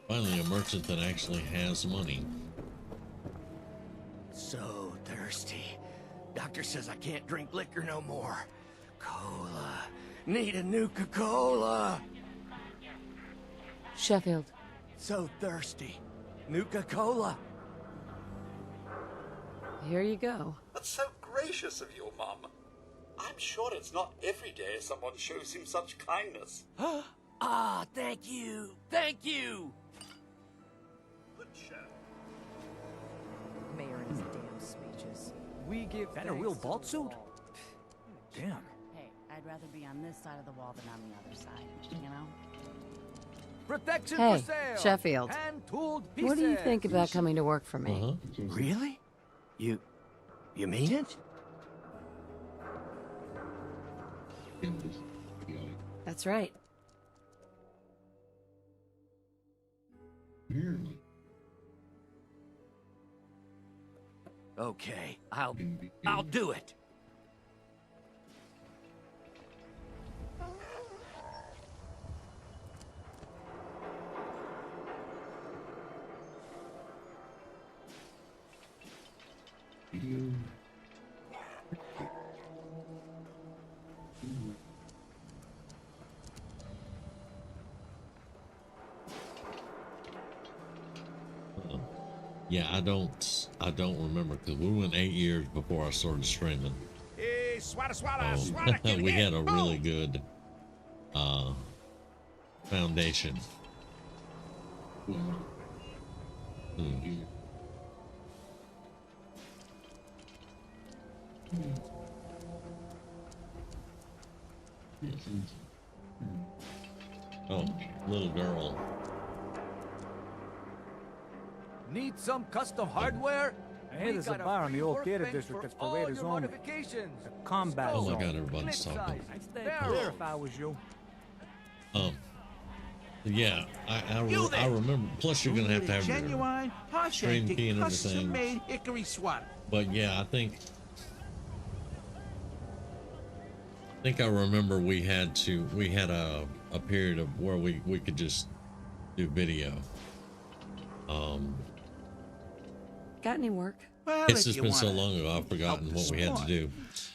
Finally, a merchant that actually has money. So thirsty. Doctor says I can't drink liquor no more. Cola. Need a Nuka-Cola. Sheffield. So thirsty. Nuka-Cola. Here you go. That's so gracious of you, Mum. I'm sure it's not every day someone shows him such kindness. Ah, thank you. Thank you. Good show. Mayor and his damn speeches. We give That a real vault suit? Damn. Hey, I'd rather be on this side of the wall than on the other side, you know? Protection Hey, for sale. Sheffield. Hand-tooled What do you pieces. think about coming to work for me? Really? You mean it? That's right. Okay, I'll do it. Yeah, I don't remember because we went 8 years before I started streaming. Hey, swata, So we had a really good foundation. Oh, little girl. Need some custom hardware? Hey, there's a bar in the old theater district that's for raiders only. The combat Oh my zone. god, everybody's talking. I'd stay clear if I was you. Yeah, I remember. Plus, you're gonna have to have genuine, your stream key and everything. custom-made hickory swatter. But yeah, I think I remember we had a period of where we could just do video. Got any work? Well, It's if just you been so wanna long ago, I've forgotten what we had to do.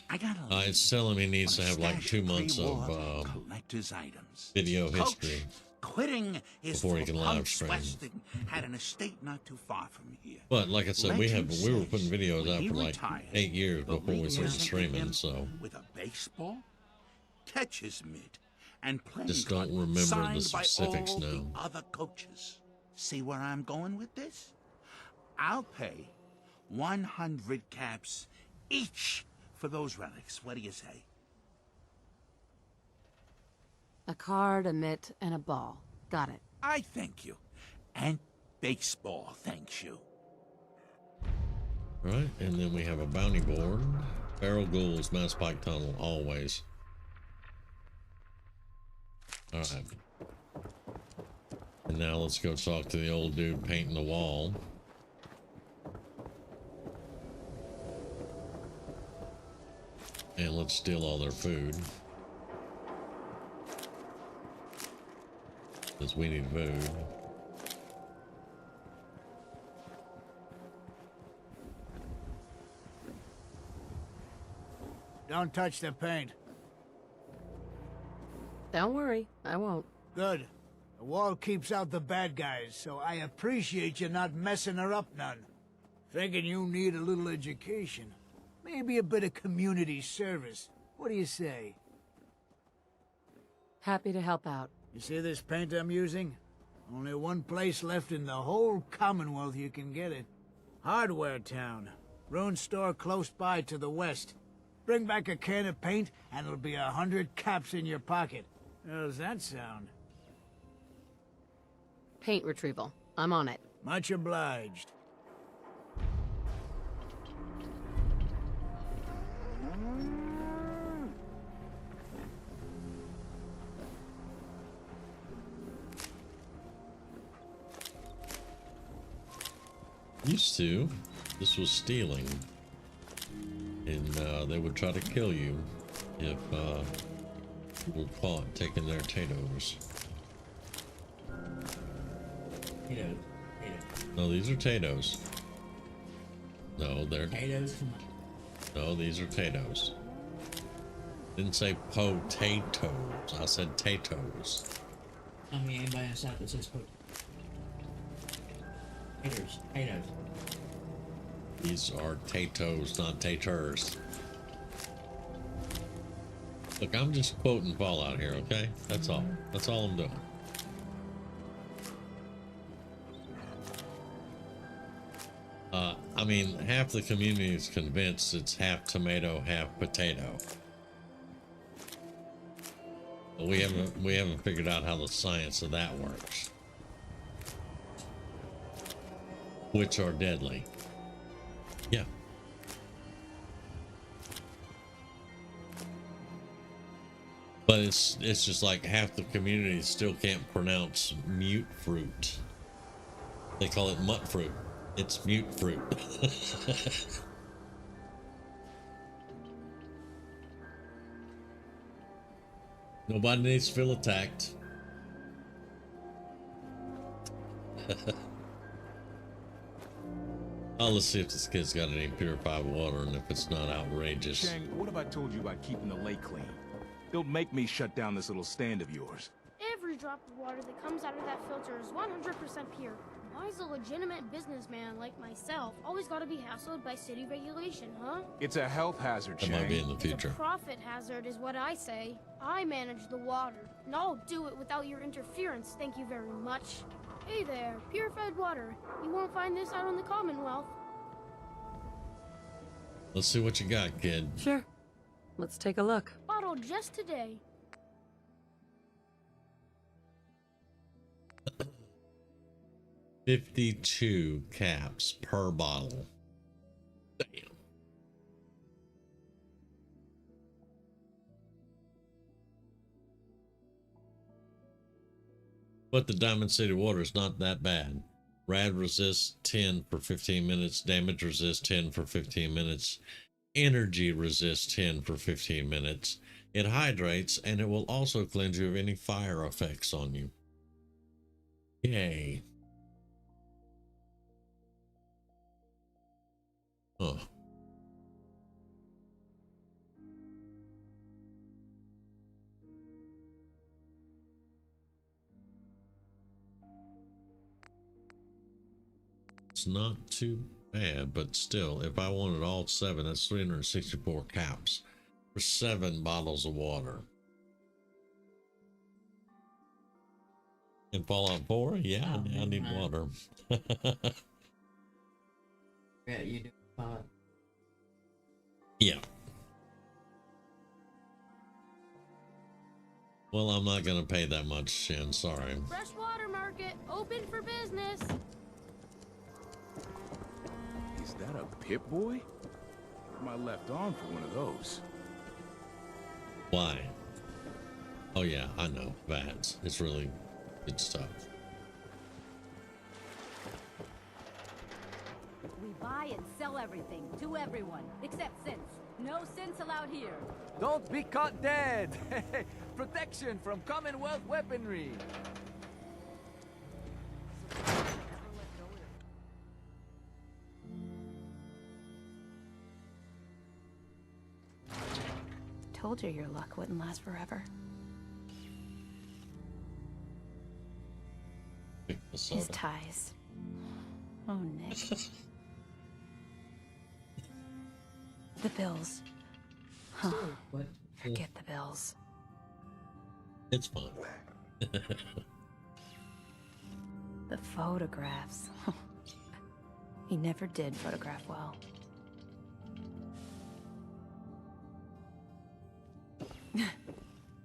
I got a It's telling me he needs to have like 2 months pre-war of collector's items. video Coach, history quitting is before he for can live punks stream. Weston had an estate not too far from here. But like I said, we Legend were putting says videos when out he for like retired, 8 years the before we league started sent streaming. him So with a baseball, catcher's mitt, and playing just don't card remember the signed by specifics all now. the other coaches. See where I'm going with this? I'll pay 100 caps each for those relics. What do you say? A card, a mitt, and a ball. Got it. I thank you. And baseball thanks you. Right, and then we have a bounty board. Barrel Ghouls, Mass Pike Tunnel, always. Alright. And now let's go talk to the old dude painting the wall. And let's steal all their food. Because we need food. Don't touch the paint. Don't worry, I won't. Good. The wall keeps out the bad guys, so I appreciate you not messing her up none. Thinking you need a little education. Maybe a bit of community service. What do you say? Happy to help out. You see this paint I'm using? Only one place left in the whole Commonwealth you can get it. Hardware Town. Ruin store close by to the west. Bring back a can of paint, and it'll be 100 caps in your pocket. How does that sound? Paint retrieval. I'm on it. Much obliged. Used to, this was stealing, and they would try to kill you if you were caught taking their potatoes. No, these are potatoes. No, they're potatoes. No, these are potatoes. Didn't say potatoes. I said potatoes. Tell me anybody in South that says potatoes. Potatoes. These are potatoes, not taters. Look, I'm just quoting Fallout here, okay? That's all. That's all I'm doing. I mean, half the community is convinced it's half tomato, half potato. But we haven't figured out how the science of that works. Which are deadly. Yeah. But it's just like half the community still can't pronounce mute fruit. They call it mutt fruit. It's mute fruit. Nobody needs to feel attacked. Oh, let's see if this kid's got any purified water and if it's not outrageous. Chang, what have I told you about keeping the lake clean? Don't make me shut down this little stand of yours. Every drop of water that comes out of that filter is 100% pure. Why is a legitimate businessman like myself always gotta be hassled by city regulation, huh? It's a health hazard, That Chang. might be in the It's a future. profit hazard is what I say. I manage the water, and I'll do it without your interference, thank you very much. Hey there, purified water. You won't find this out on the Commonwealth. Let's see what you got, kid. Sure. Let's take a look. Bottled just today. $52 caps per bottle. Damn. But the Diamond City water is not that bad. Rad resists 10 for 15 minutes. Damage resist 10 for 15 minutes. Energy resists 10 for 15 minutes. It hydrates, and it will also cleanse you of any fire effects on you. Yay. Huh. It's not too bad, but still, if I wanted all 7, that's 364 caps for 7 bottles of water. In Fallout 4, yeah, I need water. Yeah, you do fine. Yeah. Well, I'm not gonna pay that much, Shin. Sorry. Freshwater market, open for business. Is that a Pip-Boy? My left arm for one of those. Why? Oh yeah, I know. Vats. It's really good stuff. We buy and sell everything to everyone, except synths. No synths allowed here. Don't be caught dead! Protection from Commonwealth weaponry! Told you your luck wouldn't last forever. His ties. Oh, Nick. The bills. Huh. What? Forget the bills. It's fun. The photographs. He never did photograph well.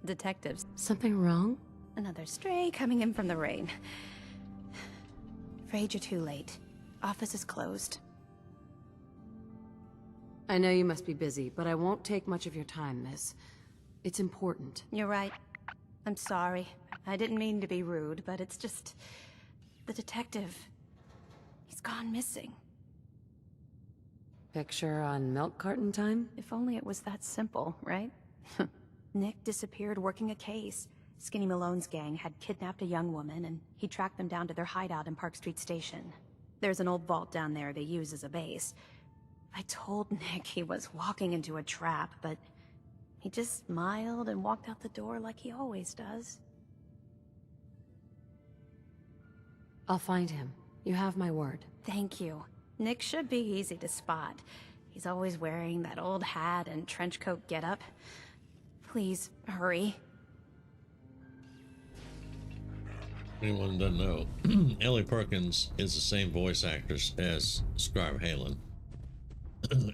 Detectives. Something wrong? Another stray coming in from the rain. Afraid you're too late. Office is closed. I know you must be busy, but I won't take much of your time, miss. It's important. You're right. I'm sorry. I didn't mean to be rude, but it's just... the detective... he's gone missing. Picture on milk carton time? If only it was that simple, right? Nick disappeared working a case. Skinny Malone's gang had kidnapped a young woman, and he tracked them down to their hideout in Park Street Station. There's an old vault down there they use as a base. I told Nick he was walking into a trap, but he just smiled and walked out the door like he always does. I'll find him. You have my word. Thank you. Nick should be easy to spot. He's always wearing that old hat and trench coat getup. Please, hurry. Anyone doesn't know, Ellie Perkins is the same voice actress as Scribe Halen.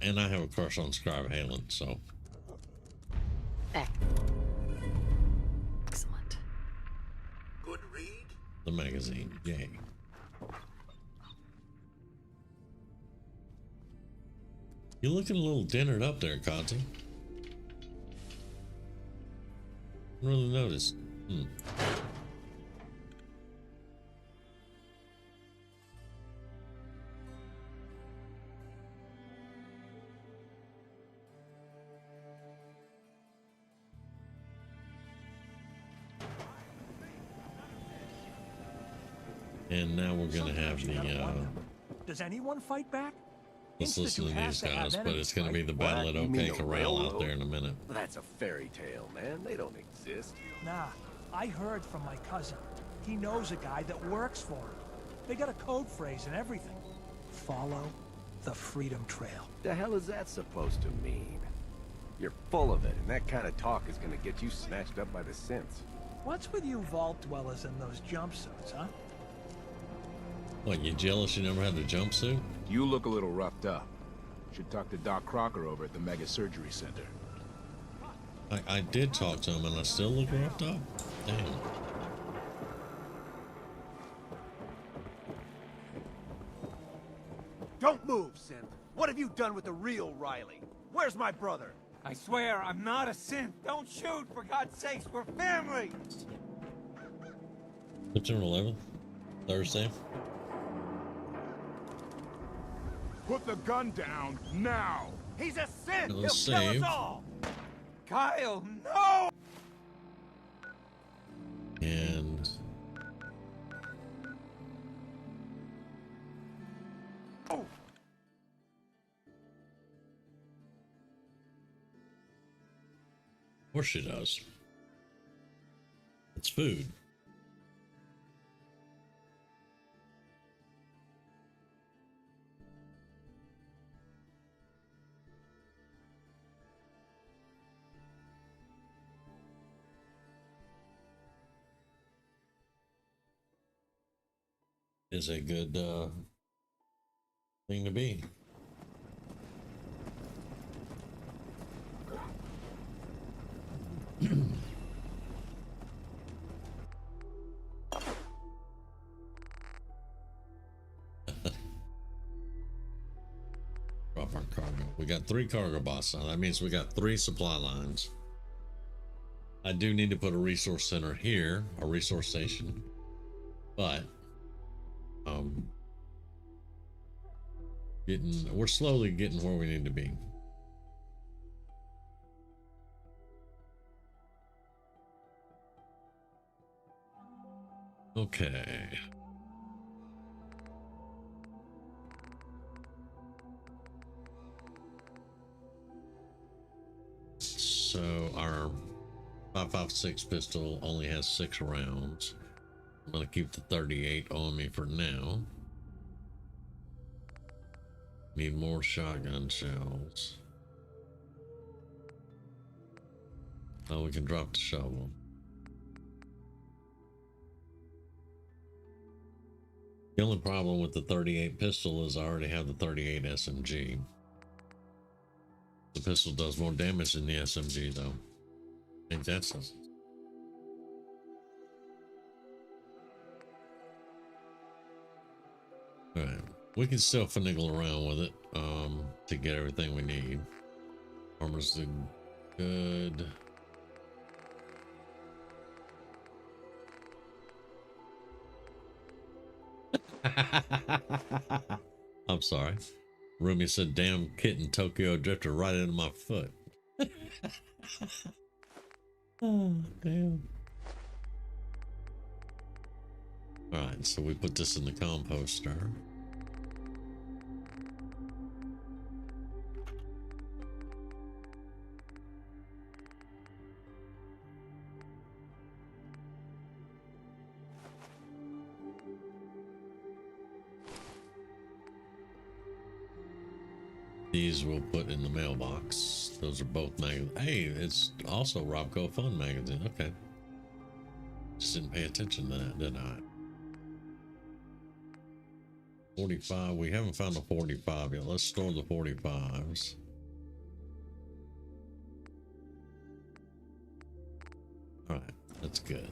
And I have a crush on Scribe Halen, so. Excellent. Good read? The magazine, yay. You're looking a little dinnered up there, Conti. Really noticed. And now we're gonna have the Does anyone fight back? let's listen to these guys, but it's gonna be the battle at You mean OK the Corral out railroad? there in a minute. That's a fairy tale, man. They don't exist. Nah, I heard from my cousin. He knows a guy that works for him. They got a code phrase and everything. Follow the Freedom Trail. The hell is that supposed to mean? You're full of it, and that kind of talk is gonna get you snatched up by the synths. What's with you vault dwellers in those jumpsuits, huh? What, you jealous you never had a jumpsuit? You look a little roughed up. Should talk to Doc Crocker over at the Mega Surgery Center. I did talk to him and I still look roughed up. Damn. Don't move, synth. What have you done with the real Riley? Where's my brother? I swear I'm not a synth. Don't shoot, for God's sakes, we're family! September 11th, Thursday. Put the gun down now. He's a synth! It'll He'll save. kill us all! Kyle, no! And Oh. of course she does. It's food. Is a good thing to be. Drop our cargo. We got 3 cargo bots now. That means we got 3 supply lines. I do need to put a resource center here, a resource station, but we're slowly getting where we need to be. Okay. So our 5.56 pistol only has 6 rounds. I'm gonna keep the 38 on me for now. Need more shotgun shells. Oh, we can drop the shovel. The only problem with the 38 pistol is I already have the 38 SMG. The pistol does more damage than the SMG though. I think that's a... Alright, we can still finagle around with it to get everything we need. Armor's good. I'm sorry. Rumi said, damn kitten Tokyo drifted right into my foot. Oh, damn. Alright, so we put this in the composter. These we'll put in the mailbox. Those are both magazines. Hey, it's also Robco Fun magazine. Okay. Just didn't pay attention to that, did I? 45. We haven't found a 45 yet. Let's store the 45s. All right, that's good.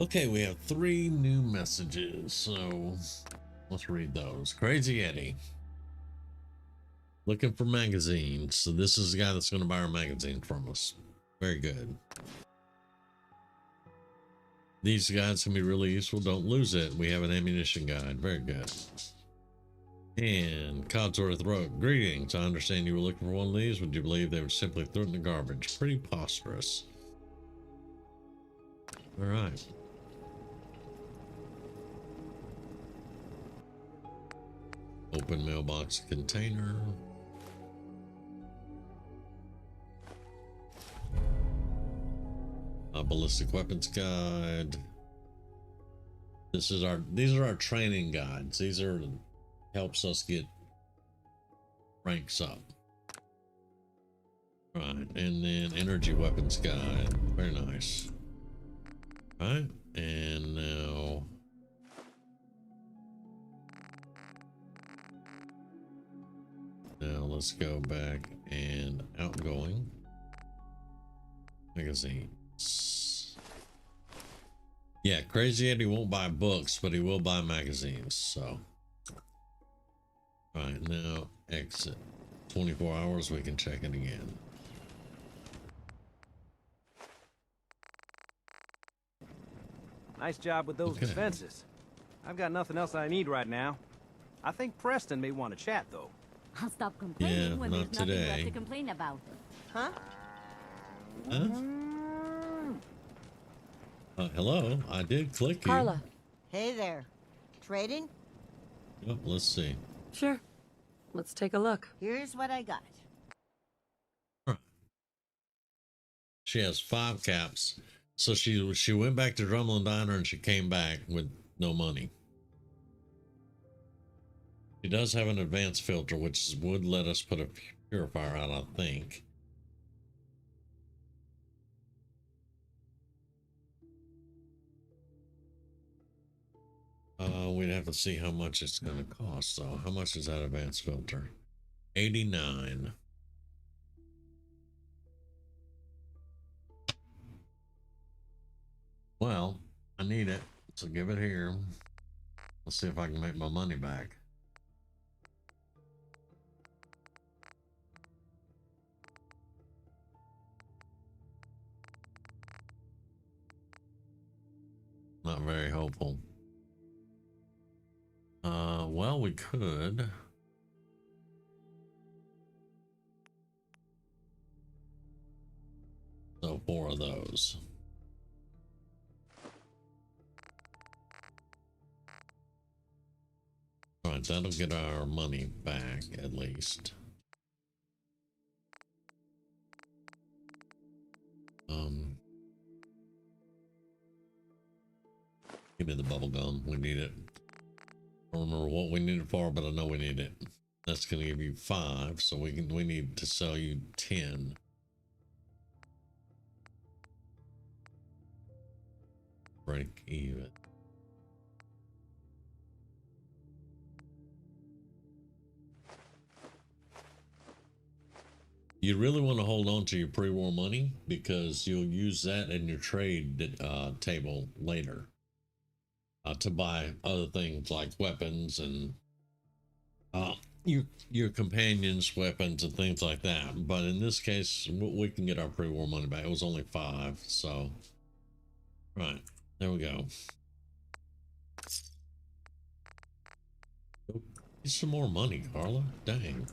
Okay, we have 3 new messages, so let's read those. Crazy Eddie. Looking for magazines. So this is the guy that's going to buy our magazine from us. Very good. These guides can be really useful. Don't lose it. We have an ammunition guide. Very good. And Codsworth wrote, greetings. I understand you were looking for one of these. Would you believe they would simply throw it in the garbage? Pretty preposterous. All right. Open mailbox container. A ballistic weapons guide. These are our training guides. These are helps us get ranks up. Right, and then energy weapons guide. Very nice. Right, and now let's go back and outgoing. Magazines. Yeah, Crazy Eddie won't buy books, but he will buy magazines, so. Alright, now exit. 24 hours, we can check it again. Nice job with those defenses. I've got nothing else I need right now. I think Preston may want to chat, though. I'll stop complaining when there's nothing left today. to complain about. Huh? Huh? Hello, I did click you. Carla. Hey there. Trading? Yep, let's see. Sure. Let's take a look. Here's what I got. She has 5 caps. So she went back to Drumlin Diner and she came back with no money. She does have an advanced filter, which would let us put a purifier out, I think. We'd have to see how much it's going to cost, though. How much is that advanced filter? 89. Well, I need it, so give it here. Let's see if I can make my money back. Not very hopeful. Well, we could. So 4 of those. All right, that'll get our money back at least. Give me the bubble gum. We need it. I don't remember what we need it for, but I know we need it. That's going to give you 5, so we need to sell you 10. Break even. You really want to hold on to your pre-war money because you'll use that in your trade table later to buy other things like weapons and your companions' weapons and things like that. But in this case, we can get our pre-war money back. It was only 5, so right there we go. Go get some more money, Carla. Dang.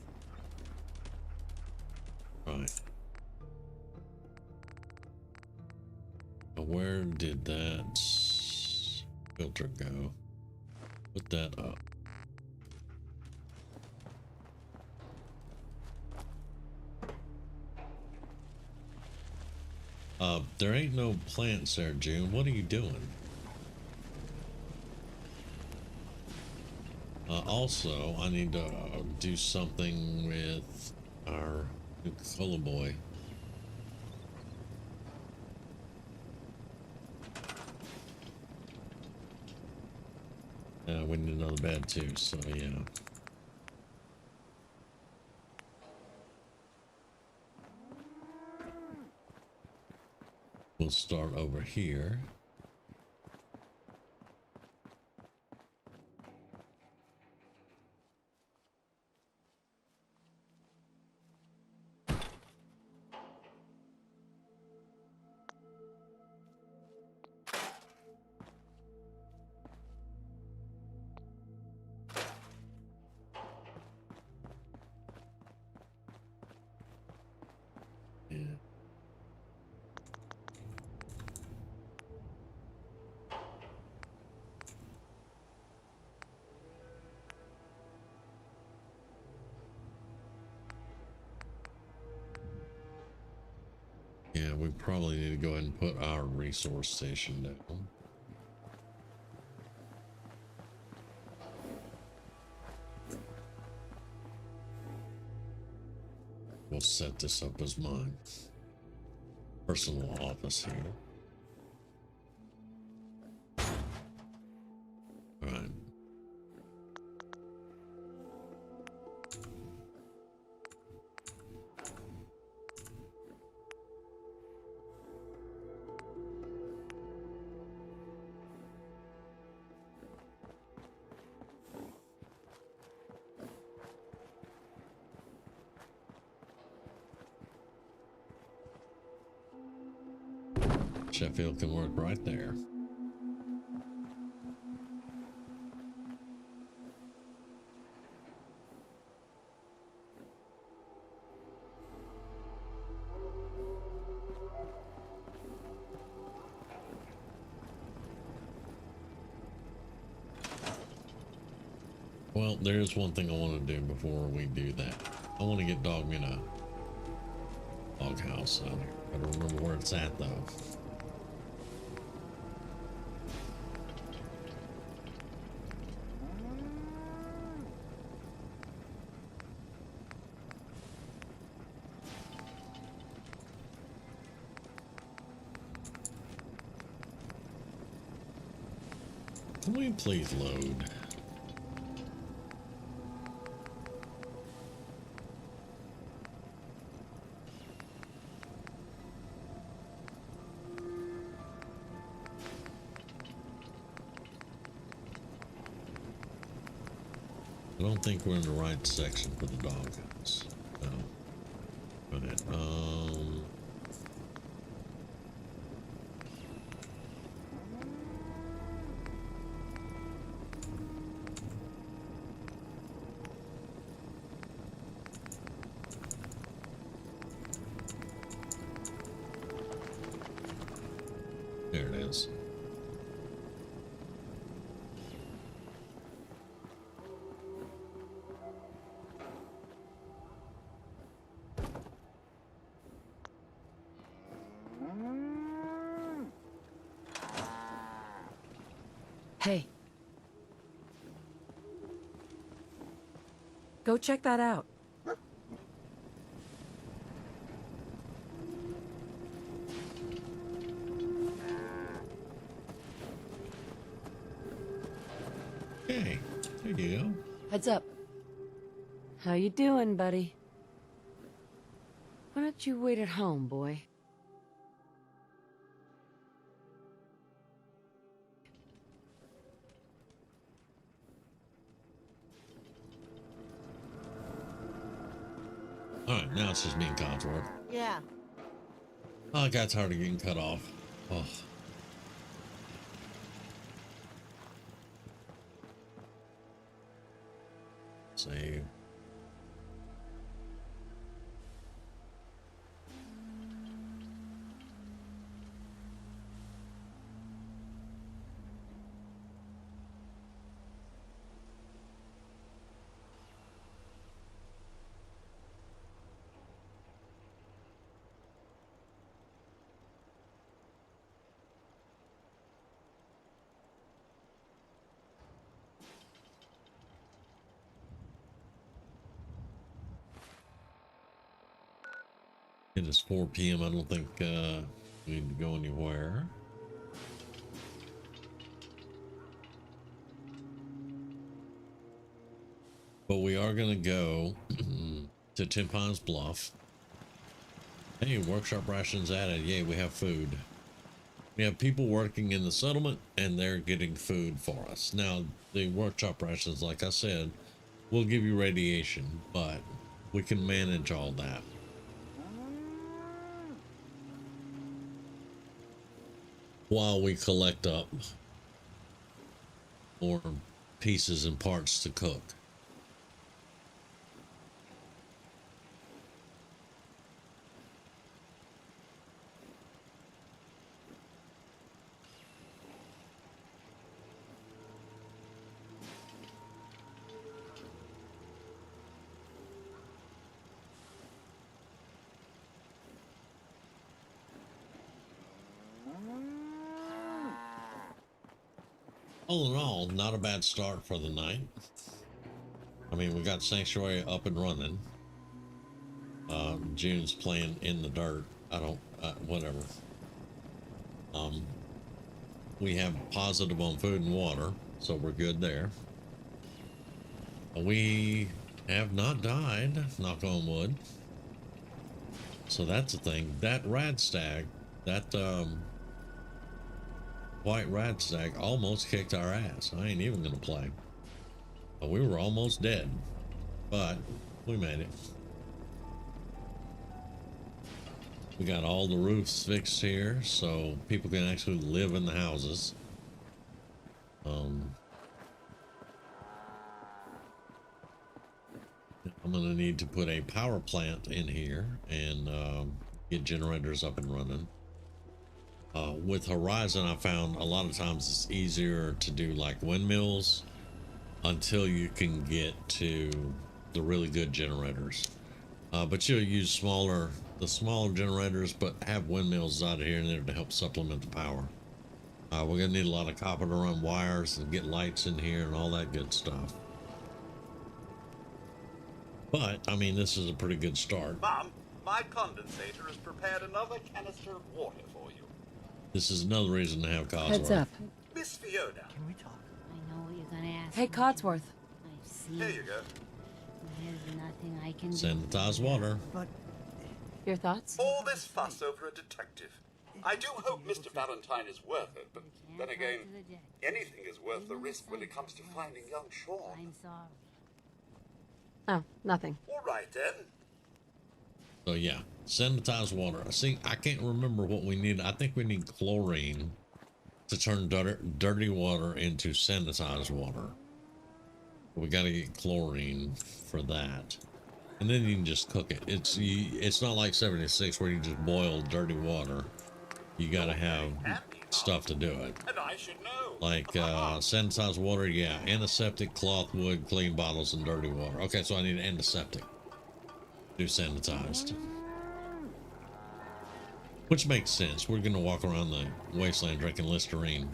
Right. Where did that filter go? Put that up. There ain't no plants there, June. What are you doing? Also, I need to do something with our Coca-Cola boy. We need another bed too, so yeah. We'll start over here. Yeah, we probably need to go ahead and put our resource station down. We'll set this up as my personal office here. All right. Sheffield can work right there. Well, there's one thing I want to do before we do that. I want to get Dogman a doghouse out here. I don't remember where it's at though. Can we please load? I don't think we're in the right section for the doghouse. No. Go ahead. There it is. Hey. Go check that out. Okay, there you go. Heads up. How you doing, buddy? Why don't you wait at home, boy? Alright, now it's just me and Codsworth. Yeah. Oh, I got tired of getting cut off. Oh. Save. It is 4 p.m. I don't think we need to go anywhere. But we are going to go to Ten Pines Bluff. Hey, workshop rations added. Yay, we have food. We have people working in the settlement and they're getting food for us. Now, the workshop rations, like I said, will give you radiation, but we can manage all that. While we collect up more pieces and parts to cook. All in all, not a bad start for the night. I mean, we got Sanctuary up and running. June's playing in the dirt. Whatever. We have positive on food and water, so we're good there. We have not died, knock on wood. So that's the thing. That rad stag, that white rad stag almost kicked our ass. I ain't even gonna play. We were almost dead, but we made it. We got all the roofs fixed here, so people can actually live in the houses. I'm gonna need to put a power plant in here and get generators up and running. With Horizon, I found a lot of times it's easier to do like windmills until you can get to the really good generators. But you'll use the smaller generators, but have windmills out of here and there to help supplement the power. We're gonna need a lot of copper to run wires and get lights in here and all that good stuff. But I mean, this is a pretty good start. Mom, my condensator has prepared another canister of water for you. This is another reason to have Codsworth. Heads up. Miss Fiona. Can we talk? I know what you're gonna ask. Hey, Codsworth. I've seen. Here you go. There's nothing I can do. Sanitized water. But Your thoughts? All this fuss over a detective. I do hope Mr. Valentine is worth it, but then again, anything is worth the risk when it comes to finding young Sean. I'm sorry. Oh, nothing. All right then. So yeah, sanitized water. See, I can't remember what we need. I think we need chlorine to turn dirty water into sanitized water. We got to get chlorine for that, and then you can just cook it. It's not like 76 where you just boil dirty water. You got to have stuff to do it. And I should know. Like sanitized water, yeah. Antiseptic, cloth, wood, clean bottles, and dirty water. Okay, so I need antiseptic. Do sanitized. Which makes sense. We're going to walk around the wasteland drinking Listerine.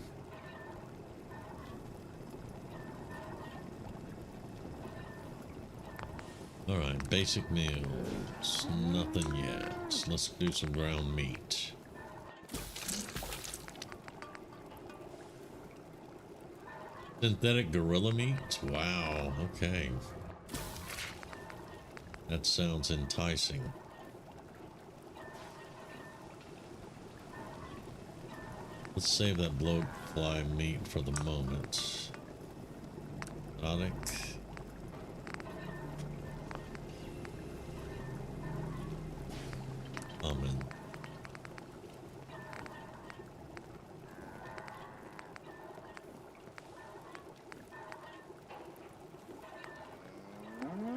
Alright, basic meals. Nothing yet. Let's do some ground meat. Synthetic gorilla meat? Wow, okay. That sounds enticing. Let's save that bloatfly meat for the moment. Exotic. Common.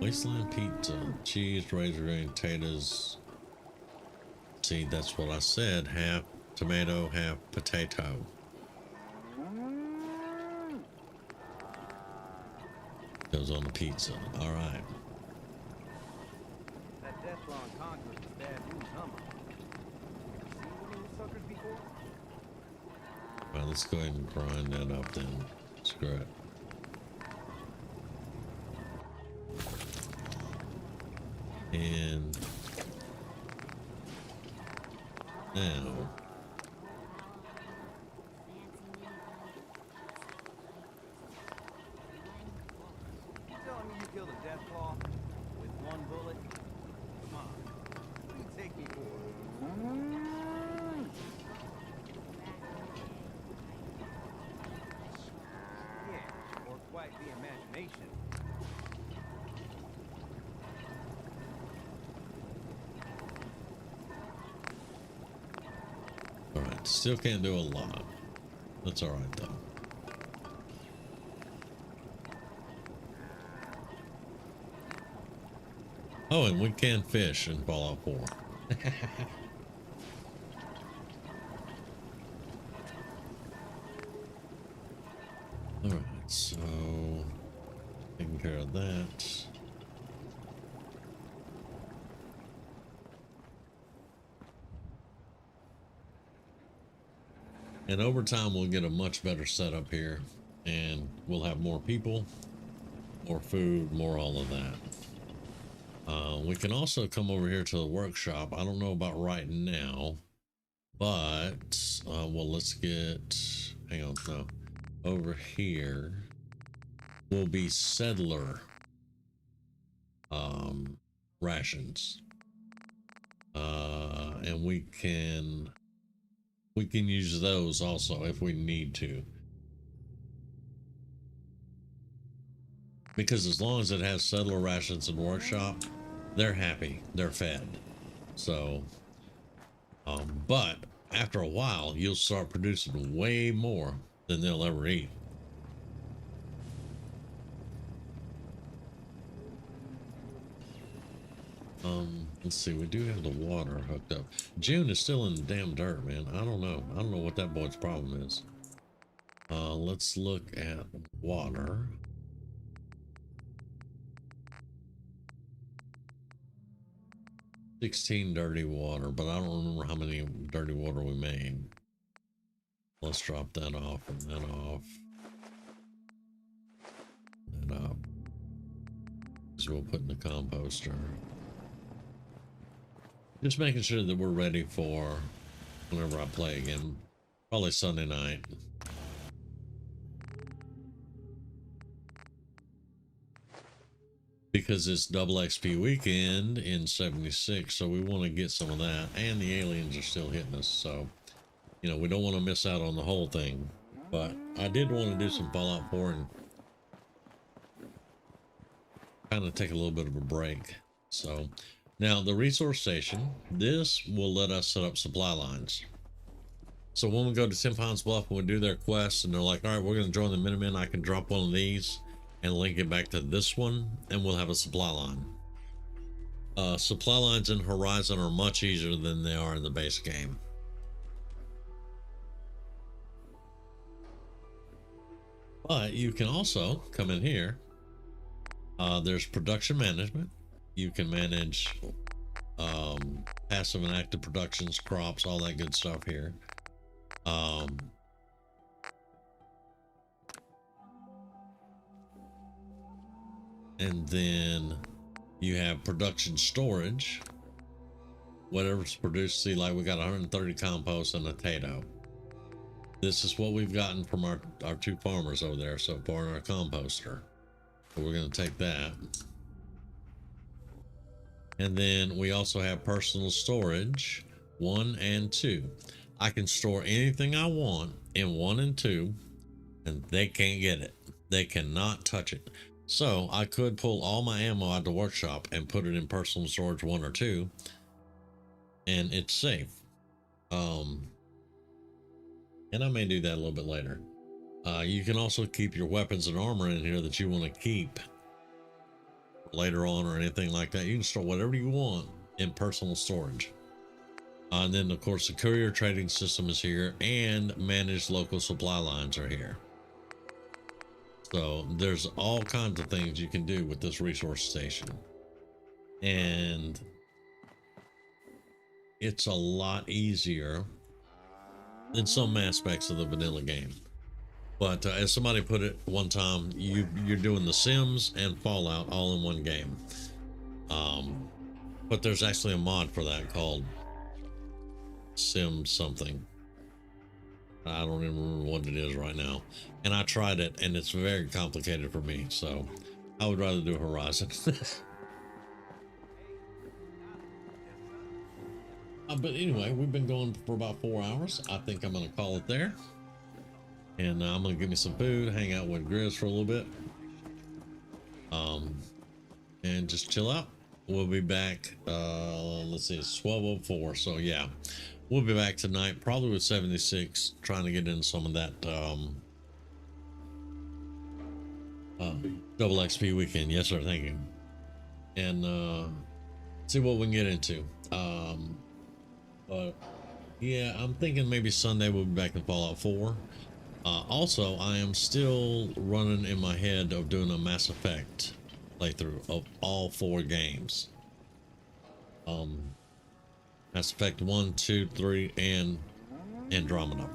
Wasteland pizza, cheese, razor grain, potatoes. See, that's what I said. Half tomato, half potato. Goes on the pizza. All right. That Deathlon Conquest is bad news, huh? Seen one of those suckers before? All right, let's go ahead and grind that up then. Screw it. And now You telling me you killed a Deathclaw with one bullet? Come on. What do you take me for? Yeah, or quite the imagination. all right, still can't do a lot. That's all right though. Oh, and we can fish in Fallout 4. All right, so taking care of that. And over time, we'll get a much better setup here, and we'll have more people, more food, more all of that. We can also come over here to the workshop. I don't know about right now, but well, let's get, hang on, no, over here will be settler rations, and we can use those also if we need to, because as long as it has settler rations and workshop, they're happy, they're fed. So But after a while, you'll start producing way more than they'll ever eat. Let's see, we do have the water hooked up. June is still in the damn dirt, man. I don't know what that boy's problem is. Let's look at water. $16 dirty water, but I don't remember how many dirty water we made. Let's drop that off and that off. And up. So we'll put in the composter. Just making sure that we're ready for whenever I play again. Probably Sunday night. Because it's double XP weekend in 76, so we want to get some of that. And the aliens are still hitting us, so, you know, we don't want to miss out on the whole thing. But I did want to do some Fallout 4 and kind of take a little bit of a break. So, now the resource station, this will let us set up supply lines. So when we go to Tim Pines Bluff and we do their quests and they're like, all right, we're going to join the Minutemen, I can drop one of these and link it back to this one, and we'll have a supply line. Supply lines in Horizon are much easier than they are in the base game. But you can also come in here. There's production management. You can manage passive and active productions, crops, all that good stuff here. And then you have production storage. Whatever's produced, see, like we got 130 compost and a potato. This is what we've gotten from our two farmers over there so far in our composter. So we're going to take that. And then we also have personal storage 1 and 2. I can store anything I want in 1 and 2, and they can't get it. They cannot touch it. So I could pull all my ammo out of the workshop and put it in personal storage 1 or 2, and it's safe. And I may do that a little bit later. You can also keep your weapons and armor in here that you want to keep later on or anything like that. You can store whatever you want in personal storage. And then of course the courier trading system is here, and managed local supply lines are here. So there's all kinds of things you can do with this resource station, and it's a lot easier than some aspects of the vanilla game. But as somebody put it one time, you're doing The Sims and Fallout all in one game. But there's actually a mod for that called Sim something. I don't even remember what it is right now. And I tried it, and it's very complicated for me, so I would rather do Horizon. But anyway, we've been going for about 4 hours. I think I'm going to call it there. And I'm going to get me some food, hang out with Grizz for a little bit. And just chill out. We'll be back, let's see, it's 12:04, so yeah. We'll be back tonight, probably with 76, trying to get in some of that double XP weekend. Yes, sir, thank you. And see what we can get into. But yeah, I'm thinking maybe Sunday we'll be back in Fallout 4. Also, I am still running in my head of doing a Mass Effect playthrough of all 4 games. Mass Effect 1, 2, 3, and Andromeda.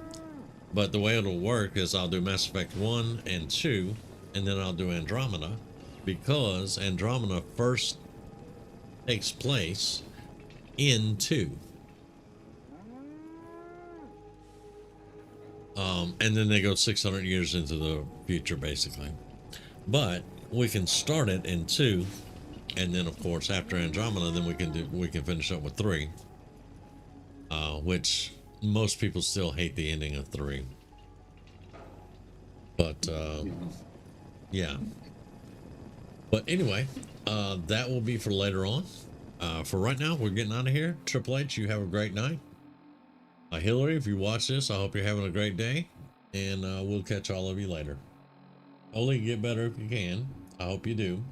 But the way it'll work is I'll do Mass Effect 1 and 2, and then I'll do Andromeda, because Andromeda first takes place in 2. And then they go 600 years into the future, basically. But we can start it in 2, and then of course after Andromeda, then we can finish up with 3. Which most people still hate the ending of 3. But yeah. But anyway, that will be for later on. For right now, we're getting out of here. Triple H, you have a great night. Hillary, if you watch this, I hope you're having a great day, and we'll catch all of you later. Only get better if you can. I hope you do.